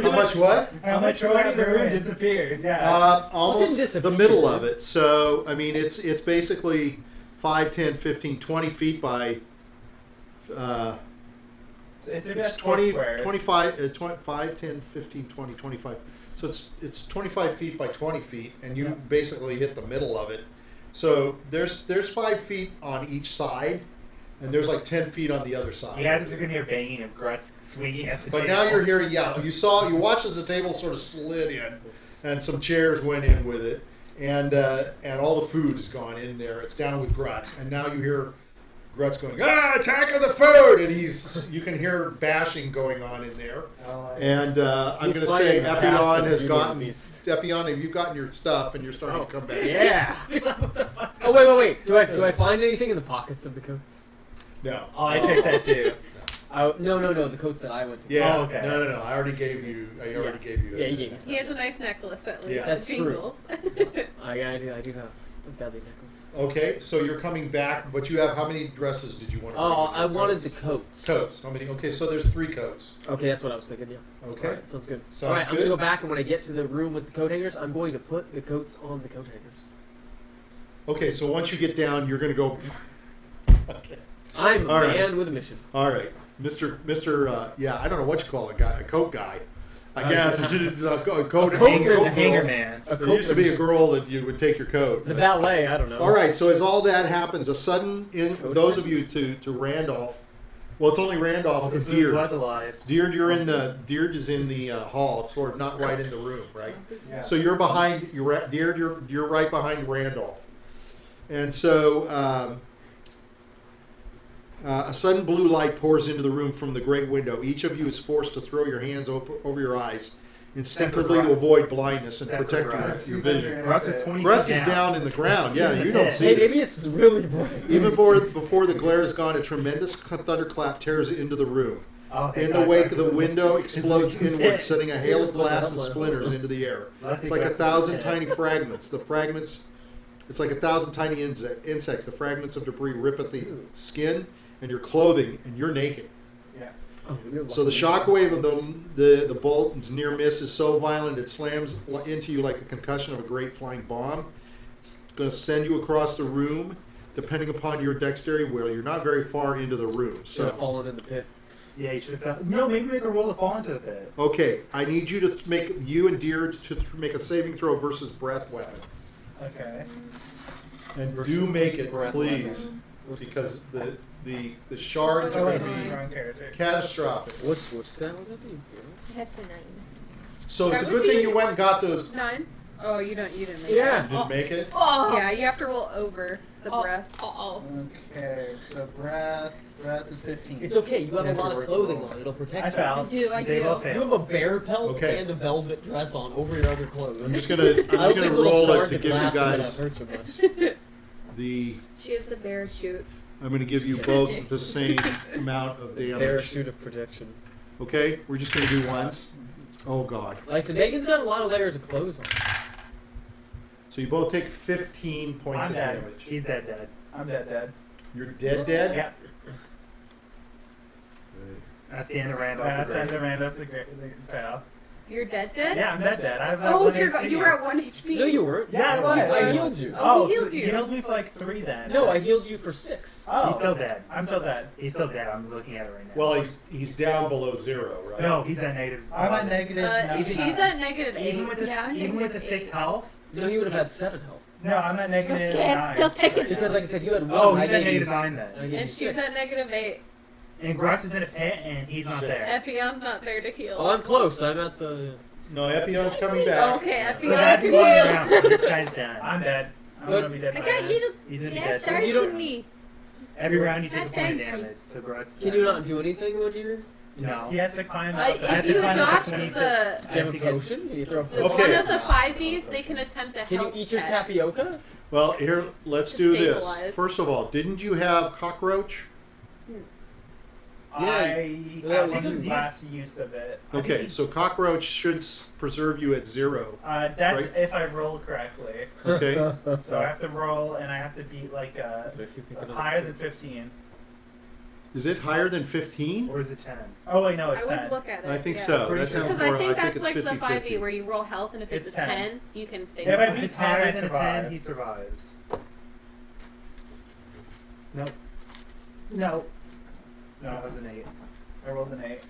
how much what? How much already the room disappeared? Yeah. Almost didn't the disappear. middle of it. So I mean, it's basically 5, 10, 15, 20 feet by. It's It's 20, 25, 25, 10, 15, 20, 25. So it's 25 feet by 20 feet, and you basically hit the middle of it. So there's 5 feet on each side, and there's like 10 feet on the other side. You guys are gonna hear banging of Grutz swinging at the But table. now you're hearing, you watched as the table sort of slid in, and some chairs went in with it, and all the food has gone in there. It's down with Grutz, and now you hear Grutz going, attack of the food! And you can hear bashing going on in there. And I'm He's going to say fighting the cast Epion of has Beauty gotten, and the Beast. Epion, have you gotten your stuff and you're starting to come back? Yeah. Oh wait. Do I find anything in the pockets of the coats? No. Oh, I checked that too. No. The coats that I went to. Yeah. Oh, okay. No. I already gave you. Yeah, you gave me stuff. He has a nice necklace at least. Yeah. That's true. Jingles. I do have a belly necklace. Okay, so you're coming back, but you have how many dresses did you want to Oh, bring? I wanted the coats. Coats. How many? Okay, so there's 3 coats. Okay, that's what I was thinking. Yeah. Okay. Alright, sounds good. Sounds Alright, I'm good. gonna go back, and when I get to the room with the coat hangers, I'm going to put the coats on the coat hangers. Okay, so once you get down, you're going to go. Okay. I'm a All right. man with a mission. All right, Mr. Yeah, I don't know what you call a guy, a coat guy. I guess it's a coat Hanger girl. man. There used to be a girl that you would take your coat. The valet, I don't know. All right, so as all that happens, a sudden, those of you to Randolph, well, it's only Randolph and The food was Diurd. alive. Diurd is in the hall, sort of not right in the room, right? Yeah. So you're behind, Diurd, you're right behind Randolph. And so a sudden blue light pours into the room from the great window. Each of you is forced to throw your hands over your eyes, instinctively to Grutz. avoid blindness and Except for protect Grutz. your vision. Grutz is 20 Grutz feet is down in the ground. Yeah, you Yeah. don't see Hey, this. maybe it's really bright. Even before the glare is gone, a tremendous thunderclap tears into the room. Okay, In the wake of the window explodes inward, sending a hail of glass and splinters into the air. It's like 1,000 tiny fragments. It's like 1,000 tiny insects. The fragments of debris rip at the skin and your clothing, and you're naked. Yeah. Oh, you're So the shockwave of the bolt's near miss is so violent it slams into you like the concussion of a great flying bomb. It's going to send you across the room, depending upon your dexterity. Well, you're not very far into the room. Should have So, fallen in the pit. Yeah, you should have felt. No, maybe make a roll to fall into the pit. okay, I need you to make you and Diurd to make a saving throw versus breath weapon, Okay. and do make it, Breath please, because the shards are Oh, going wait, to be wrong character. catastrophic. Which sound would that be? That's a 9. So it's a That good would thing be- you went and got those. 9? Oh, you didn't make Yeah. You didn't make it. Oh! Yeah, you have to roll over the breath. Oh. Okay, so breath is 15. It's okay. You have That's a lot the of worst clothing roll. on. It'll protect I you. fouled. I do. They both You failed. have a bear pelt Okay. and a velvet dress on over your other clothes. I'm just gonna I don't think little roll it shards to of give you glass are gonna guys hurt you much. the. She has the bear shoot. I'm going to give you both the same amount of damage. Parachute of protection. Okay, we're just going to do once. Oh God! Like I said, Megan's got a lot of layers of clothes on. So you both take 15 points I'm of dead. damage. He's dead. I'm dead. You're dead. Yep. That's the end of Randolph. That's the end of Randolph the Pale. You're dead? Yeah, I'm dead. I have Oh, one dear HP. God, you were at 1 HP. No, you weren't. Yeah, I was. I healed you. Oh, he so healed you. You healed me for like 3 then. No, I healed you for 6. Oh. He's still dead. I'm still dead. He's still dead. I'm looking at it right now. Well, he's down below 0, right? No, he's at negative. I'm at negative. She's at negative 8. Even with the yeah, even with the negative 6 8. health. No, you would have had 7 health. No, I'm at negative So scared, 9. still taking- Because, like I said, you had 1. Oh, I he's at gave negative you 9 then. I gave you And she's 6. at negative 8. And Grutz is in a pit, and he's not Shit. there. Epion's not there to heal. Oh, I'm close. I'm at the. No, Epion's coming back. Okay, So Epion that'd can be 1 heal. round. So this guy's done. I'm dead. I'm But- gonna be dead. I by got then. you to. He's gonna be Yeah, dead. shards You don't- in me. Every round you take a Not point of fancy. damage. So Grutz. Can you not do anything when you're? No. He has to climb up. I have If to you climb up adopt 20 feet. the Do you have I have a to get- potion? Can you throw a the potion? Okay. one of the 5es, they can attempt a Can you health eat your check. tapioca? Well, here, let's To do this. stabilize. First of all, didn't you have cockroach? I Yeah, have we one can last use of it. Okay, so cockroach should preserve you at 0. That's Right. if I roll correctly. Okay. So I have to roll, and I have to beat like If you pick another higher food. than 15, Is it higher than 15? or is it 10? Oh wait, no, I it's would 10. look at it. I think yeah. so. Pretty That sure. sounds Because more. I think that's it's like 50, the 5e where you roll health, and if it's, It's a 10, 10. you can stay. If I alive. beat it's 10, higher I than survive. 10, he survives. Nope. No. No, it was an 8. I rolled an 8.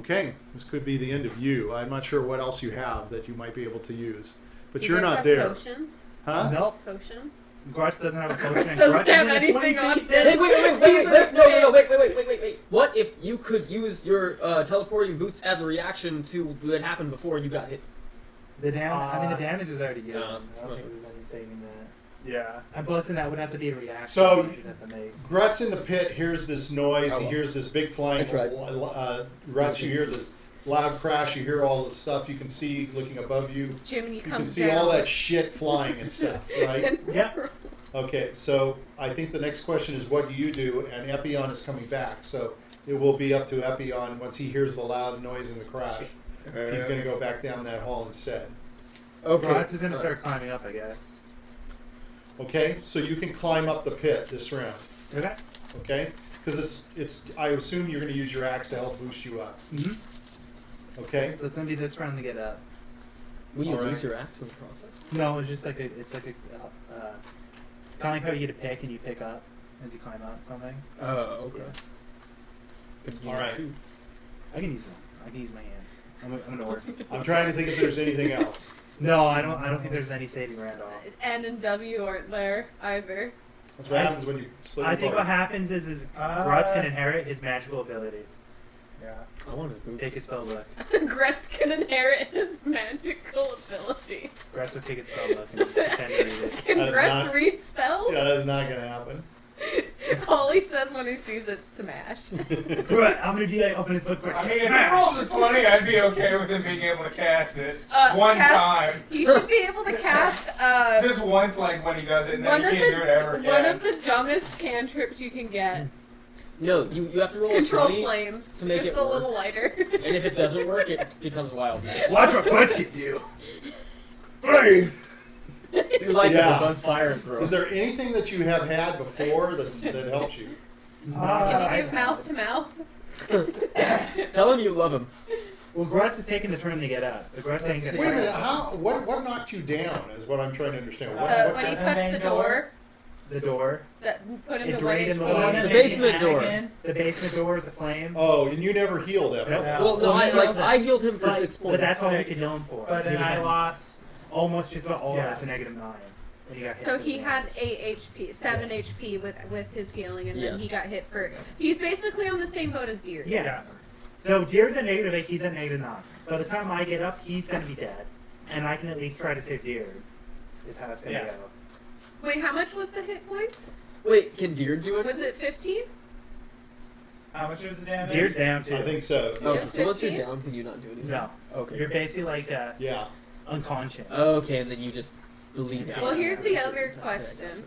Okay, this could be the end of you. I'm not sure what else you have that you might be able to use, but You you're guys not have there, Potions? huh? Nope. Potions? Grutz doesn't have a potion. Grutz doesn't Grutz is have in a anything 20 on feet. him. Wait, no, wait. What if you could use your teleporting boots as a reaction to what happened before you got hit? The damage is already given. No, I don't think there's any saving that. Yeah. And plus, that would have to be a reaction. So- that you'd have to make. Grutz in the pit hears this noise. Oh, He well. hears this big flying. I tried. Grutz, you hear this loud crash. You hear all this stuff. You can see looking above you. Jiminy You can comes see down. all that shit flying and stuff, right? Yep. Okay, so I think the next question is what do you do? And Epion is coming back, so it will be up to Epion once he hears the loud noise and the crash. If he's going to go back down that hall instead. Okay. Grutz is gonna start climbing up, I guess. Okay, so you can climb up the pit this round. Okay. Okay, because it's. I assume you're going to use your axe to help boost you up. Mm-hmm. Okay. So it's gonna be this round to get up. Will you Alright. lose your axe in the process? No, it's just like it's like a kind of like how you get a pick and you pick up as you climb up something. Oh, okay. But you All need right. two. I can use one. I can use my hands. I'm gonna work. I'm trying to think if there's anything else. No, I don't think there's any saving Randolph. N and W aren't there either. That's what happens when you split I think what apart. happens is Grutz can inherit his magical abilities. Yeah. I want his boots. Take his spell book. Grutz can inherit his magical ability. Grutz will take his spell book and pretend to read it. Can That is Grutz not- read spells? Yeah, that's not going to happen. All he says when he sees it, smash. Grutz, I'm gonna be like, open his book. Grutz, I mean, if he smash! rolls a 20, I'd be okay with him being able to cast it one Cast- time. He should be able to cast Just once, like when he does it, and then one he of can't do it ever the one again. of the dumbest cantrips you can get. No, you have to roll Control a 20, flames, to make just it a work. little lighter. and if it doesn't work, it becomes wild. Watch what Grutz can do. You light the Yeah. book on fire and throw Is it. there anything that you have had before that helps you? Can you give mouth to mouth? Tell him you love him. Well, Grutz is taking the turn to get up, so Grutz ain't gonna. Wait a minute. What knocked you down is what I'm trying to understand. What When he the touched the main door, The door. that put him Is to 1 right in the HP. one. The basement door. The basement door with the flame. Oh, and you never healed him. Nope. Yeah. Well, no, I healed him for But, 6 points. but that's all we could heal him for. But then He was I at lost. almost just about all Yeah. to -9. And he got hit So for he the had damage. 8 HP, 7 HP with his healing, and then Yes. he got hit for. He's basically on the same boat as Diurd. Yeah. So Diurd's at -8, he's at -9. By the time I get up, he's gonna be dead, and I can at least try to save Diurd. Is how it's gonna Yeah. go. Wait, how much was the hit points? Wait, can Diurd do it? Was it 15? How much was the damage? Diurd's down too. I think so. Okay, Yes, so once you're 15? down, can you not do anything? No. Okay. You're basically like Yeah. unconscious. Okay, and then you just bleed out. Well, here's the other question.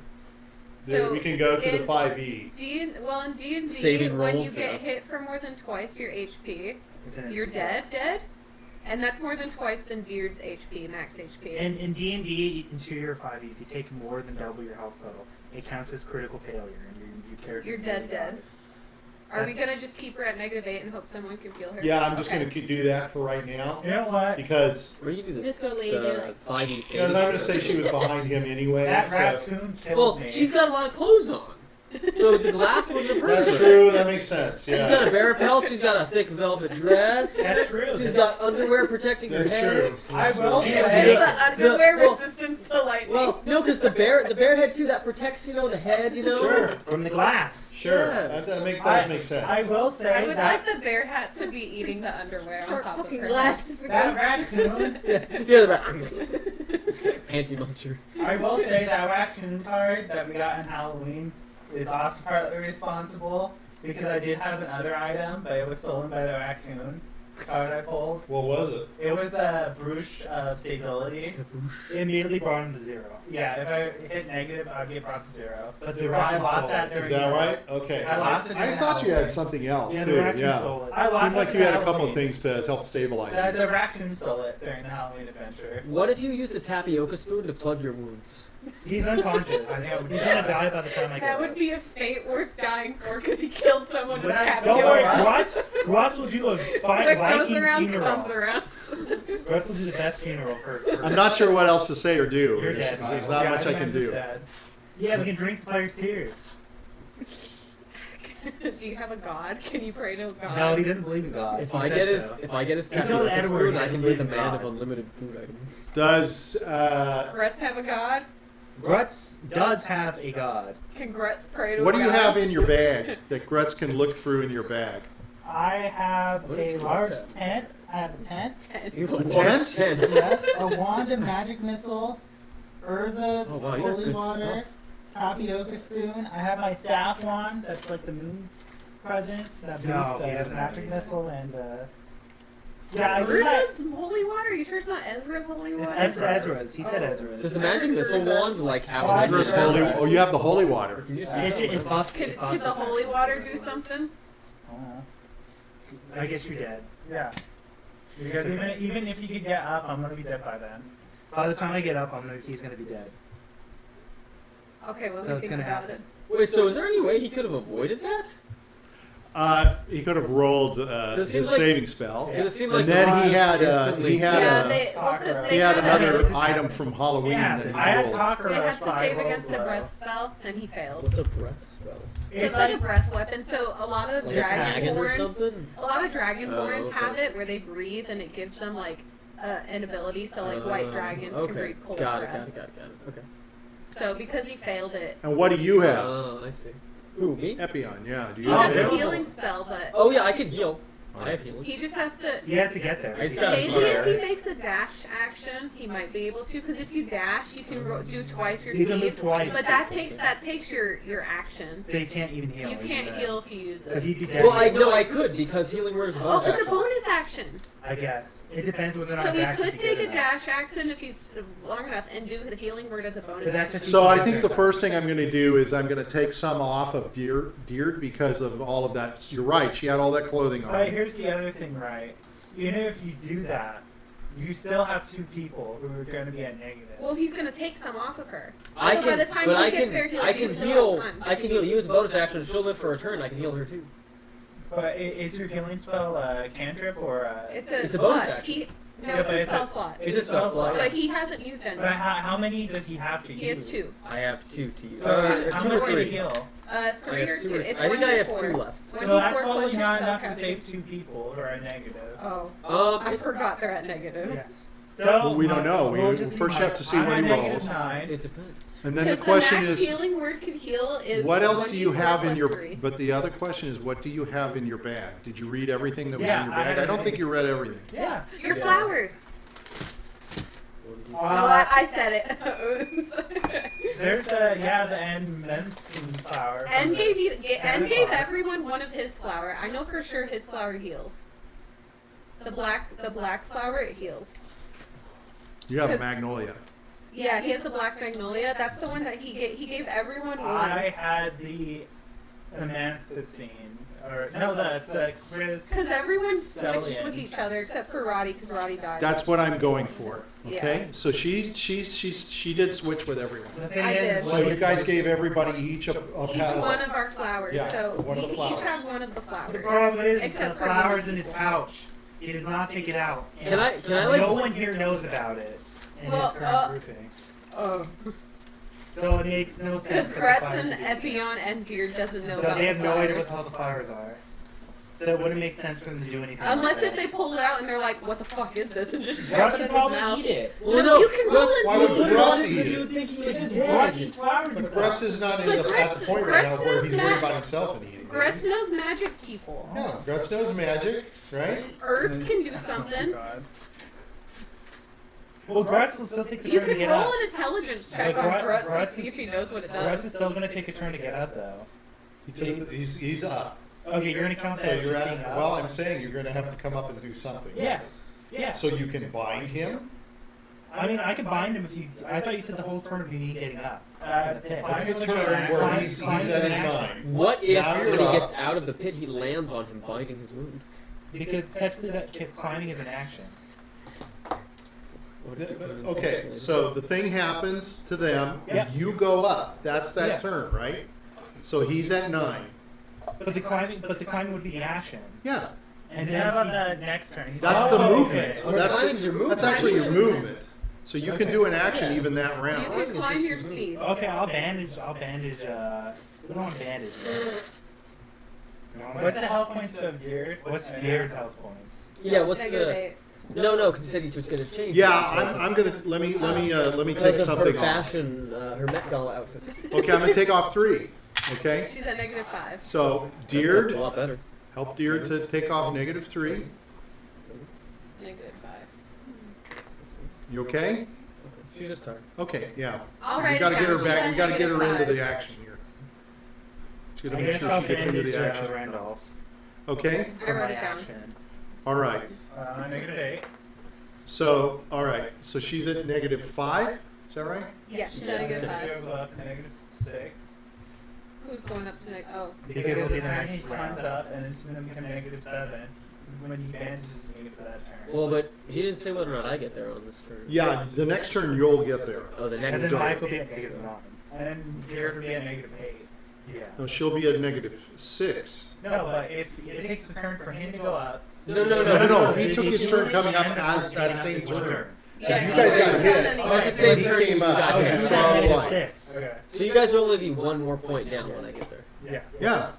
So we can go to the in 5e. in D&D, Saving when you rolls, get yeah. hit for more than twice your HP, Isn't it? you're dead, and that's more than twice than Diurd's HP, max HP. And in D&D, in 2 or 5e, if you take more than double your health total, it counts as critical failure, and your character You're really dead. dies. Are we that's- gonna just keep her at -8 and hope someone can heal her? Yeah, I'm just Okay. going to do that for right now You know what? because Where you do the, Just go lay there the like 5e I'm going to say she was behind him anyway. That So. raccoon killed Well, me. she's got a lot of clothes on. So the glass wouldn't have hurt That's her. true. That makes sense. She's got a Yeah. bear pelt, she's got a thick velvet dress. That's true. She's got underwear protecting her That's head. true. I will Yeah. say. The underwear well- resistance to lightning. Well, no, because the bear head too, that protects, the head, Sure. From the glass. Sure. Yeah. That does make sense. I will I say would that like the bear hat to be eating the underwear on short top of fucking her. glass. that raccoon. Yeah, the panty muncher. I will say that raccoon card that we got in Halloween is also partly responsible because I did have another item, but it was stolen by the raccoon card I pulled. What was it? It was a Bruce of Stability. It immediately brought him to 0. Yeah, if I hit negative, I'd get brought to 0. But the I raccoon lost stole that it. during Is that right? Okay. I lost it I during thought you had Halloween. something else Yeah, too. the raccoon Yeah. stole it. I lost Seemed it like you had a couple Halloween. things to help stabilize. The raccoon stole it during the Halloween adventure. What if you used a tapioca spoon to plug your wounds? He's unconscious. I think I would He's do gonna that. die by the time I get That up. would be a fate worth dying for because he killed someone with But Don't worry, tapioca. Grutz will do a What goes Viking around funeral. comes around. Grutz will do the best funeral for I'm not sure what else to say or do. You're There's, dead. there's not Yeah, much I can I'm just do. dead. Yeah, we can drink the player's tears. Do you have a god? Can you pray to a god? No, he doesn't believe in God. If He I said get his so. tapioca Edward spoon, he I doesn't can be the believe in man God. of unlimited food items. Does Grutz have a god? Grutz does have a god. Can Grutz pray to what a do god? you have in your bag that Grutz can look through in your bag? I have What a does large Grutz have? tent. I have a tent. You have A tent? tent. Yes, a wand, a magic missile, Urza's Oh, wow, you got holy good water, stuff. tapioca spoon. I have my staff wand. That's like the moon's present. That No, boosts he doesn't have magic any. missile and yeah. I think Urza's holy water? You sure it's not Ezra's holy water? it's Ezra's. He said Ezra's. Does the magic missile wand like have Oh, I a see. Holy, oh, you have the holy water. Can you just It, use it buffs. Could, it buffs could the it. holy water do something? Oh. I guess you're dead. Yeah. Because even if you could get up, I'm gonna be dead by then. By the time I get up, he's gonna be dead. Okay, well, So we it's think gonna about happen. it. Wait, so is there any way he could have avoided that? He could have rolled It his seems like- saving spell, Because it seemed like and then he Raj had instantly- he had Yeah, a, they, well, 'cause they he had had another a, item from Halloween Yeah, that I he had rolled. cockroach. they had to so I save rolled against a low. breath spell, and he failed. What's a breath spell? So it's like a breath weapon. So a lot of Just Meagan or dragonborns, something? a lot of dragonborns Oh, okay. have it where they breathe, and it gives them like an ability. So like white dragons can okay. breathe cold Got it, breath. got it. Okay. So because he failed it, And what do you have? Oh, I see. Who, me? Epion, yeah. Do he you has have a it? healing spell, but Oh yeah, I can heal. I have healing. he just has to. He has to get there. I just gotta Maybe fire. if he makes a dash action, he might be able to. Because if you dash, you can do twice your You can speed. move twice. But that takes your action. So you can't even heal. You even can't then. heal if you use So it. he'd be dead. Well, I could because healing word is a Oh, bonus it's a action. bonus action. I guess it depends whether or not. So he Dash could would be take good a enough. dash action if he's long enough and do the healing word as a bonus Because that's action. if So I think the first thing I'm going to do is I'm going to take some off of Diurd because of all of that. You're right. She had all that clothing on. But here's the other thing, right? Even if you do that, you still have two people who are going to be at negative. Well, he's gonna take some off of her. I So can, by the time but he I gets can, there, he'll I can heal heal. all time. I can heal. Use bonus action. She'll live for a turn. I can heal her too. But is your healing spell a cantrip or a? It's a It's a bonus slot. action. No, Yeah, it's but a it's spell a- slot. It's a spell slot. But he hasn't used any. But how many does he have to use? He has two. I have two to use. So how two much or can he three. heal? I Three have or two. two. It's I think one I d have four. two left. One So d4 that's plus probably your not enough to spellcasting. save two people who are at negative. Oh, I forgot they're at negative. Yes. Well, we don't know. we'll We just first see have to see I'm what at he negative rolls. 9. It depends. And then the Because question max is, healing word can heal is what else do you 1d4 have in plus your? 3. But the other question is, what do you have in your bag? Did you read everything that was Yeah, in your I bag? had I don't think you read everything. Yeah. Your Yeah. flowers. Uh, I said it. There's the end Menson flower. And gave you Santa and gave Claus. everyone one of his flower. I know for sure his flower heals. The black flower it heals. You have a 'Cause- magnolia. Yeah, he has the black magnolia. That's the one that he gave everyone one. I had the Amanthocene. Or no, the Chris. Because everyone switched Stellian. with each other except for Roddy, because Roddy died. That's what I'm going for. Okay, Yeah. so she did switch with everyone. The thing I is, did. So you guys gave everybody each a Each paddle. one of our flowers. Yeah, So one of the we each flowers. have one of the The flowers. problem is Except the for flowers one. in his pouch. He does not take it out. Can I like? No one here knows about it in Well, his current grouping. Oh. So it makes no sense. Because for the Grutz flowers and to be- Epion and Diurd doesn't know So about they have the no idea flowers. what the flowers are. So it wouldn't make sense for them to do anything. Unless with if they pull it out and they're like, what the fuck is this? And just Grutz shove it would in his probably mouth. eat it. Well, No, you can roll Why and would see. Grutz eat it? You would think he was Grutz dead. eats flowers and But stuff. Grutz is not But at the Grutz- point right now Grutz where knows he's worried magic. about himself and eating. Grutz knows magic people. Yeah, Grutz knows magic, right? Herbs can do Oh something. God. Well, Grutz will still take the You turn to can get roll up. an intelligence check But on Grutz Grutz to is- see if he knows what it Grutz is does. still going to take a turn to get up, though. He's up. Okay, you're going to count So that you're as at. being up. Well, I'm saying you're going to have to come up and do something. Yeah. Yeah. So you can bind him. I mean, I can bind him if you. I thought you said the whole turn would be me getting up. The pit. It's the turn where he's at his mind. What if Now when you're he up. gets out of the pit, he lands on him, binding his wound? Because technically, that climbing is an action. What if you put it in Okay, place? so the thing happens to them, Yeah. and you go up. That's that Yeah. turn, right? So he's at 9. But the climbing would be the action. Yeah, And then how about the next turn? that's the Oh, movement. okay. Well, That's, climbing's your movement. that's actually your movement. So you can Okay. do an action even that You round. can climb your speed. Okay, I'll bandage. We don't want to bandage. What's the health points of Diurd? What's Diurd's health points? Yeah, what's Negative the? 8. No, because he said he was going to change. Yeah, I'm gonna let me Because take of something her off. fashion, her Met Gala outfit. Okay, I'm gonna take off 3. Okay, She's at negative 5. so That's a Diurd, lot better. help Diurd to take off -3. Negative 5. You okay? She's just tired. Okay, yeah. I'll We write gotta it get her down. back. She's We gotta at get her into -5. the action here. She's I gonna make guess sure I'll she gets into bandage the action. Randolph. Okay. I For wrote my it down. action. All right. -8. So, all right. So she's at -5. Is that right? Yeah, she's at a good Zero 5. go up to -6. Who's going up to oh. Because it'll be the next round up, and it's gonna become -7 when he bandages me for that turn. Well, but he didn't say whether or not I get there on this turn. Yeah. The next turn you'll get there. Oh, the And next then turn. Mike will be at -9. And then Diurd will be at -8. Yeah. No, she'll be at -6. No, but if it takes a turn for him to go up. No. He took his turn coming up as that same turn. Yeah, You guys got hit. Oh, it's the same He turn. came You up. got Oh, hit. you saw the light. Okay. So you guys will only be one more point down when I get there. Yeah. Yeah.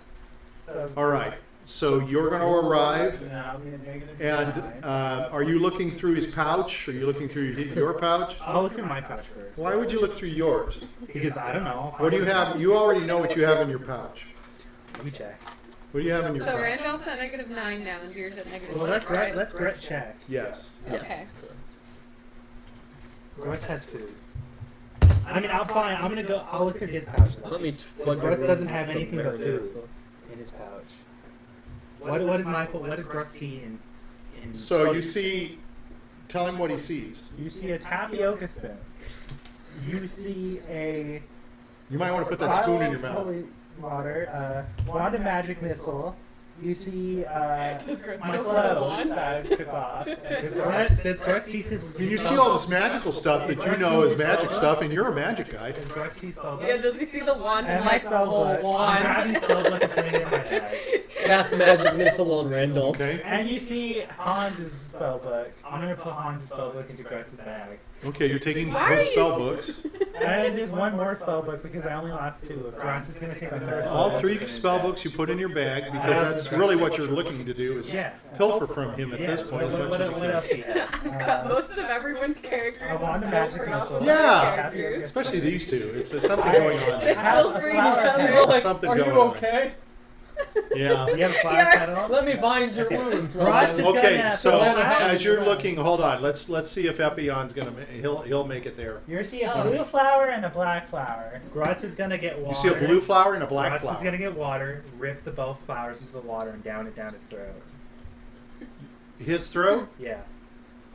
So, All right. So you're going to arrive, and I'll be at and -9. are you looking through his pouch? Are you looking through your pouch? I'll look through my pouch first. Why would you look through yours? Because I don't know. What do you have? You already know what you have in your pouch. Let me check. What do you have in your So pouch? Randolph's at -9 now, and Deer's at -6. Well, let's right? Gret check. Yes. Yes. Okay. Gret has food. I mean, I'm fine. I'm gonna go. I'll look through his pouch. Then. Let me. Gret doesn't have some anything but marinara food stuff. in his pouch. What does Michael? What does Gret see in? So you see, tell him what he sees. You see a tapioca spoon. You see a You might want to put that spoon in your mouth. holy water. Wand of magic missile. You see Does Gret my see clothes the that I took off. Does Gret see his? I mean, you see all this magical stuff that you know is magic stuff, and you're a magic guy. Does Gret see spellbook? Yeah, does he see the wand And and my like the whole spellbook. I'm grabbing wand? spellbook and putting it in my bag. Cast magic missile on Randolph. Okay. And you see Hans's spellbook. I'm gonna put Hans's spellbook into Gret's bag. Okay, you're taking Why are both you spell books. And there's one more spellbook because I only lost 2. Gretz is gonna take the third. All spellbook. 3 spell books you put in your bag because that's really what you're looking to do is Yeah. pilfer from him at Yeah, this point as what, much as you what can. else do you have? Cut most of everyone's characters. I want a magic missile. Yeah. Characters. Especially these two. It's there's something going on. I have a Feel free flower to petal. tell There's something going on. okay? Yeah. You have a flower Yeah. petal? Let me bind your Okay. wounds. Grutz is Okay, gonna so pull out. as you're looking, hold on. Let's see if Epion's gonna he'll make it there. You see a blue flower and a black flower. Grutz is gonna get water. You see a blue flower and a black Grutz is flower. gonna get water, rip the both flowers into the water, and down it down his throat. His throat. Yeah.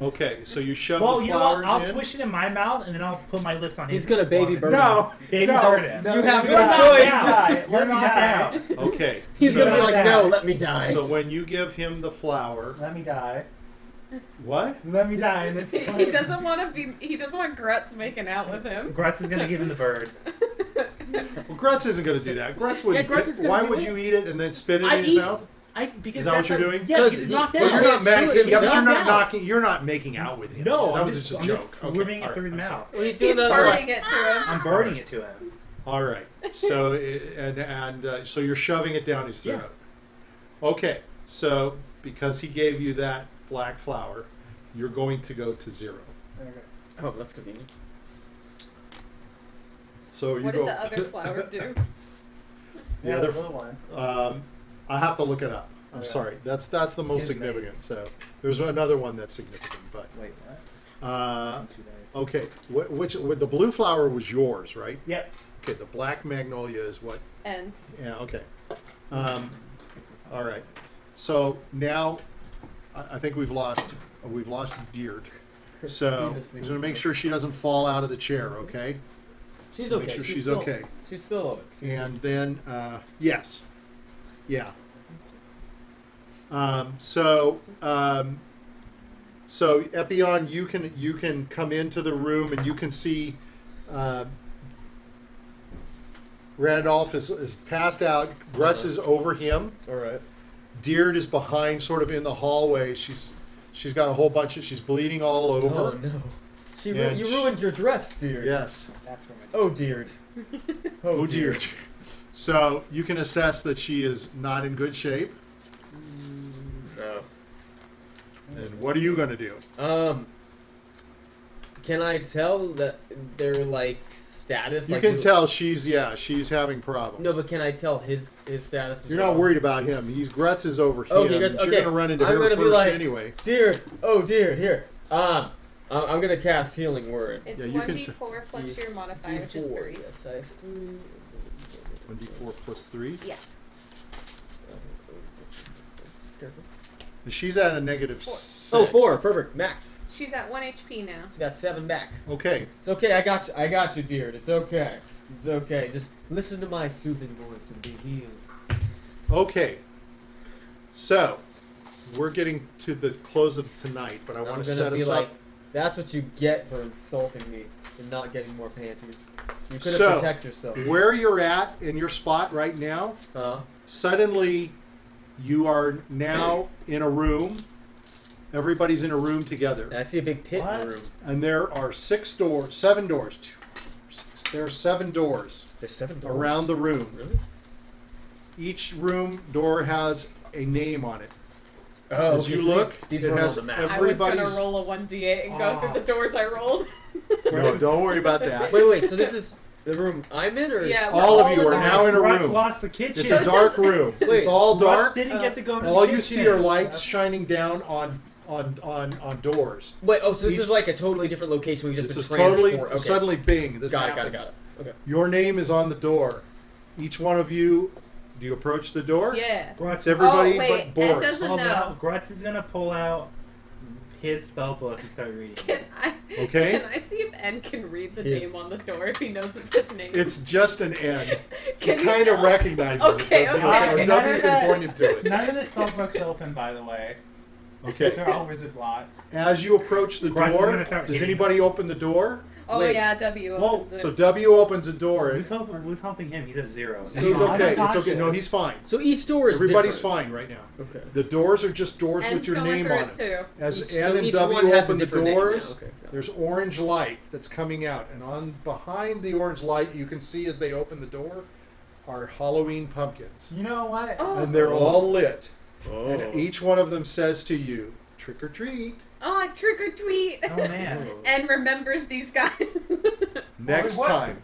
Okay, so you shove Well, the you know what? flowers I'll in. swish it in my mouth, and then I'll put my lips on his. He's gonna baby bird him. No, baby bird him. You have You're no not choice. down. Let me die. Okay. He's so, gonna be like, die. no, let me die. so when you give him the flower, Let me die. what? Let me die. And it's He doesn't want to be. He doesn't want Grutz making out with him. Grutz is gonna give him the bird. Well, Grutz isn't gonna do that. Grutz would. Yeah, Grutz is gonna Why do would it. you eat it and then spit it I in his eat- mouth? Because Is that what that's you're a- doing? Yeah, Because because it's he- knocked Well, out. you're can't not chew making. it Yeah, but himself. you're not No. knocking. You're not making out with him. No, that I'm was just, just a I'm joke. just Okay, ripping all it through right, his I'm mouth. Well, he's He's doing that. burning it to him. I'm burning it to him. All right. So so you're shoving it down his throat. Okay. So because he gave you that black flower, you're going to go to 0. Oh, that's convenient. So you What go. did the other flower do? The Yeah, other. the little one. I have to look it up. I'm Okay. sorry. That's the most His significant. mates. So there's another one that's significant, but Wait, what? 2 days. okay. The blue flower was yours, right? Yep. Okay. The black magnolia is what? Ends. Yeah. Okay. All right. So now I think we've lost Diurd. So we're gonna make sure she doesn't fall out of the chair. Okay. She's Make okay. sure she's still, okay. She's still okay. And then, yes, yeah. So Epion, you can come into the room and you can see Randolph is passed out. Grutz is over him. All right. Diurd is behind, sort of in the hallway. She's got a whole bunch of. She's bleeding all over. Oh no. And You ruined your dress, dear. Yes. That's where my. Oh dear. Oh dear. So you can assess that she is not in good shape. No. And what are you going to do? Can I tell that they're like status? You like, can tell she's having problems. No, but can I tell his status? As You're well? not worried about him. Grutz is over him. Okay, guys, You're okay. going to run into I'm her gonna be first like, anyway. Dear, oh dear, here. I'm gonna cast Healing Word. It's Yeah, you can 1d4 plus your modifier, which is 3. Yes, I have 3. 1d4 plus 3. Yeah. And she's at a negative 6. Oh, 4. Perfect. Max. She's at 1 HP now. She's got 7 back. Okay. It's okay. I got you, Diurd. It's okay. It's okay. Just listen to my soothing voice and be healed. Okay. So, we're getting to the close of tonight, but I want to set us up. That's what you get for insulting me and not getting more panties. You could have So, protect yourself. Where you're at in your spot right now, suddenly you are now in a room. Everybody's in a room together. I see a big pit in the room. And there are 7 doors. 2, 4, 6. There are 7 doors. There's 7 doors around the room. Really? Each room door has a name on it. Oh, as you look, these it were has on the map. I was going to everybody's. roll a 1d8 and go through the doors I rolled. No, don't worry about that. Wait. So this is the room I'm in, or Yeah, we're All of you in are the now in a Grutz room. lost the kitchen. It's So a it dark doesn't- room. Wait, It's all Grutz dark. didn't get to go to All the you kitchen. see are lights shining down on doors. wait? Oh, so this Each- is like a totally different location. We just This is been totally transport- okay. suddenly bing. This Got happens. it. Okay. Your name is on the door. Each one of you. Do you approach the door? Yeah. Grutz, It's everybody Oh, wait, but Ed Boris. doesn't hold know. up. Grutz is gonna pull out his spell book and start reading. Can Okay. Can I see if N can read the Yes. name on the door if he knows it's his name? It's just an N. He Can you kind of tell? recognizes Okay, it. doesn't okay. he? Or None W of can that- point him to it. None of the spell books open, by the way. Okay. They're all wizard block. As you approach the Grutz is door, gonna start does hitting. anybody open the door? Oh Wait. yeah, W Whoa, opens it. So W opens the door. Who's helping him? He's at 0. He's okay. It's okay. No, he's fine. So each door is Everybody's different. fine right now. Okay. The doors are just doors N's with your going name through on it them. too. As Each- N so and each W one has a open the different name. Yeah, doors, okay, got it. there's orange light that's coming out, and on behind the orange light, you can see as they open the door, are Halloween pumpkins, You know what? Oh, and they're all lit. Oh. And each one of them says to you, "Trick or treat." oh, trick or treat. Oh man. And remembers these guys. Next what? time.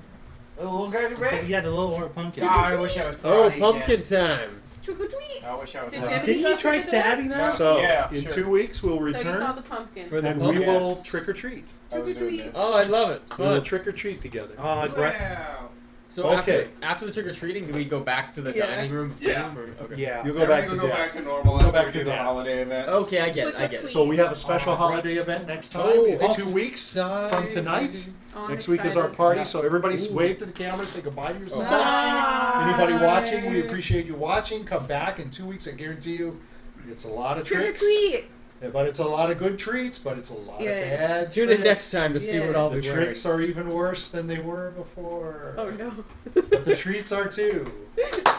The little guys are ready? Yeah, the little orange pumpkin. God, I wish I was Oh, karate pumpkin again. time. Trick or treat. I wish I was Did karate. Jimmy Didn't go you try through the door? stabbing them? So Yeah, in sure. 2 weeks we'll So you saw return, the pumpkin. For the and pumpkin. we will trick or treat. I was Trick or doing treat. this. Oh, I love it. We will Fun. trick or treat together. Oh, Grutz. Wow. So Okay. after the trick or treating, do we go back to the Yeah. dining room? Yeah. Okay. Yeah. You'll go back to Everything will go death. back to normal Go after back we to do the death. holiday event. Okay, I get it. Trick or treat. So we have a special Oh, holiday Grutz. event next time. Oh, It's oh, 2 weeks from tonight. Oh, I'm Next week is our excited. party, Yeah. so everybody's wave to the camera, say goodbye to yourselves. Bye. Anybody watching, we appreciate you watching. Come back in 2 weeks. I guarantee you, it's a lot of Trick or tricks. treat. Yeah, but it's a lot of good treats, but it's a lot Yeah. of bad Tune tricks. in next time to see Yeah. what I'll The be wearing. tricks are even worse than they were before. Oh no. But the treats are too.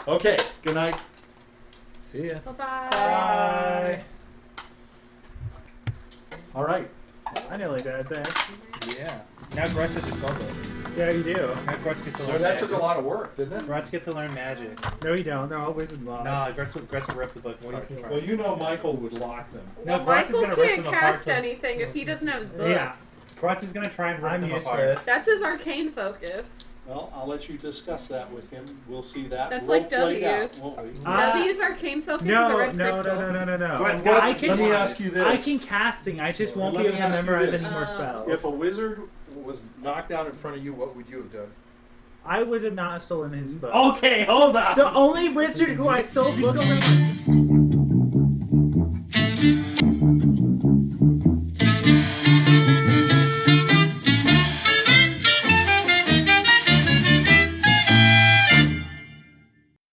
Okay, good night. See ya. Bye-bye. Bye. All right. I nearly did that. Yeah. Now Grutz has the spell books. Yeah, you do. Now Grutz gets to So learn that magic. took a lot of work, didn't it? Grutz get to learn magic. No, you don't. They're all wizard block. Nah, Grutz will rip the books apart. Well, you know Michael would lock them. No, Well, Grutz is Michael gonna rip can't them apart cast to- anything if he doesn't have his books. Yeah. Grutz is gonna try and rip them apart. That's his arcane focus. Well, I'll let you discuss that with him. We'll see that. That's role like played out, W's. won't we? W's arcane focus is a No, red no, crystal. no. Grutz, Well, let me ask you this. I can casting. I just won't Let be me able to ask you memorize this. any more spells. If a wizard was knocked down in front of you, what would you have done? I would have not stolen his book. Okay, hold up. The only wizard who I stole books from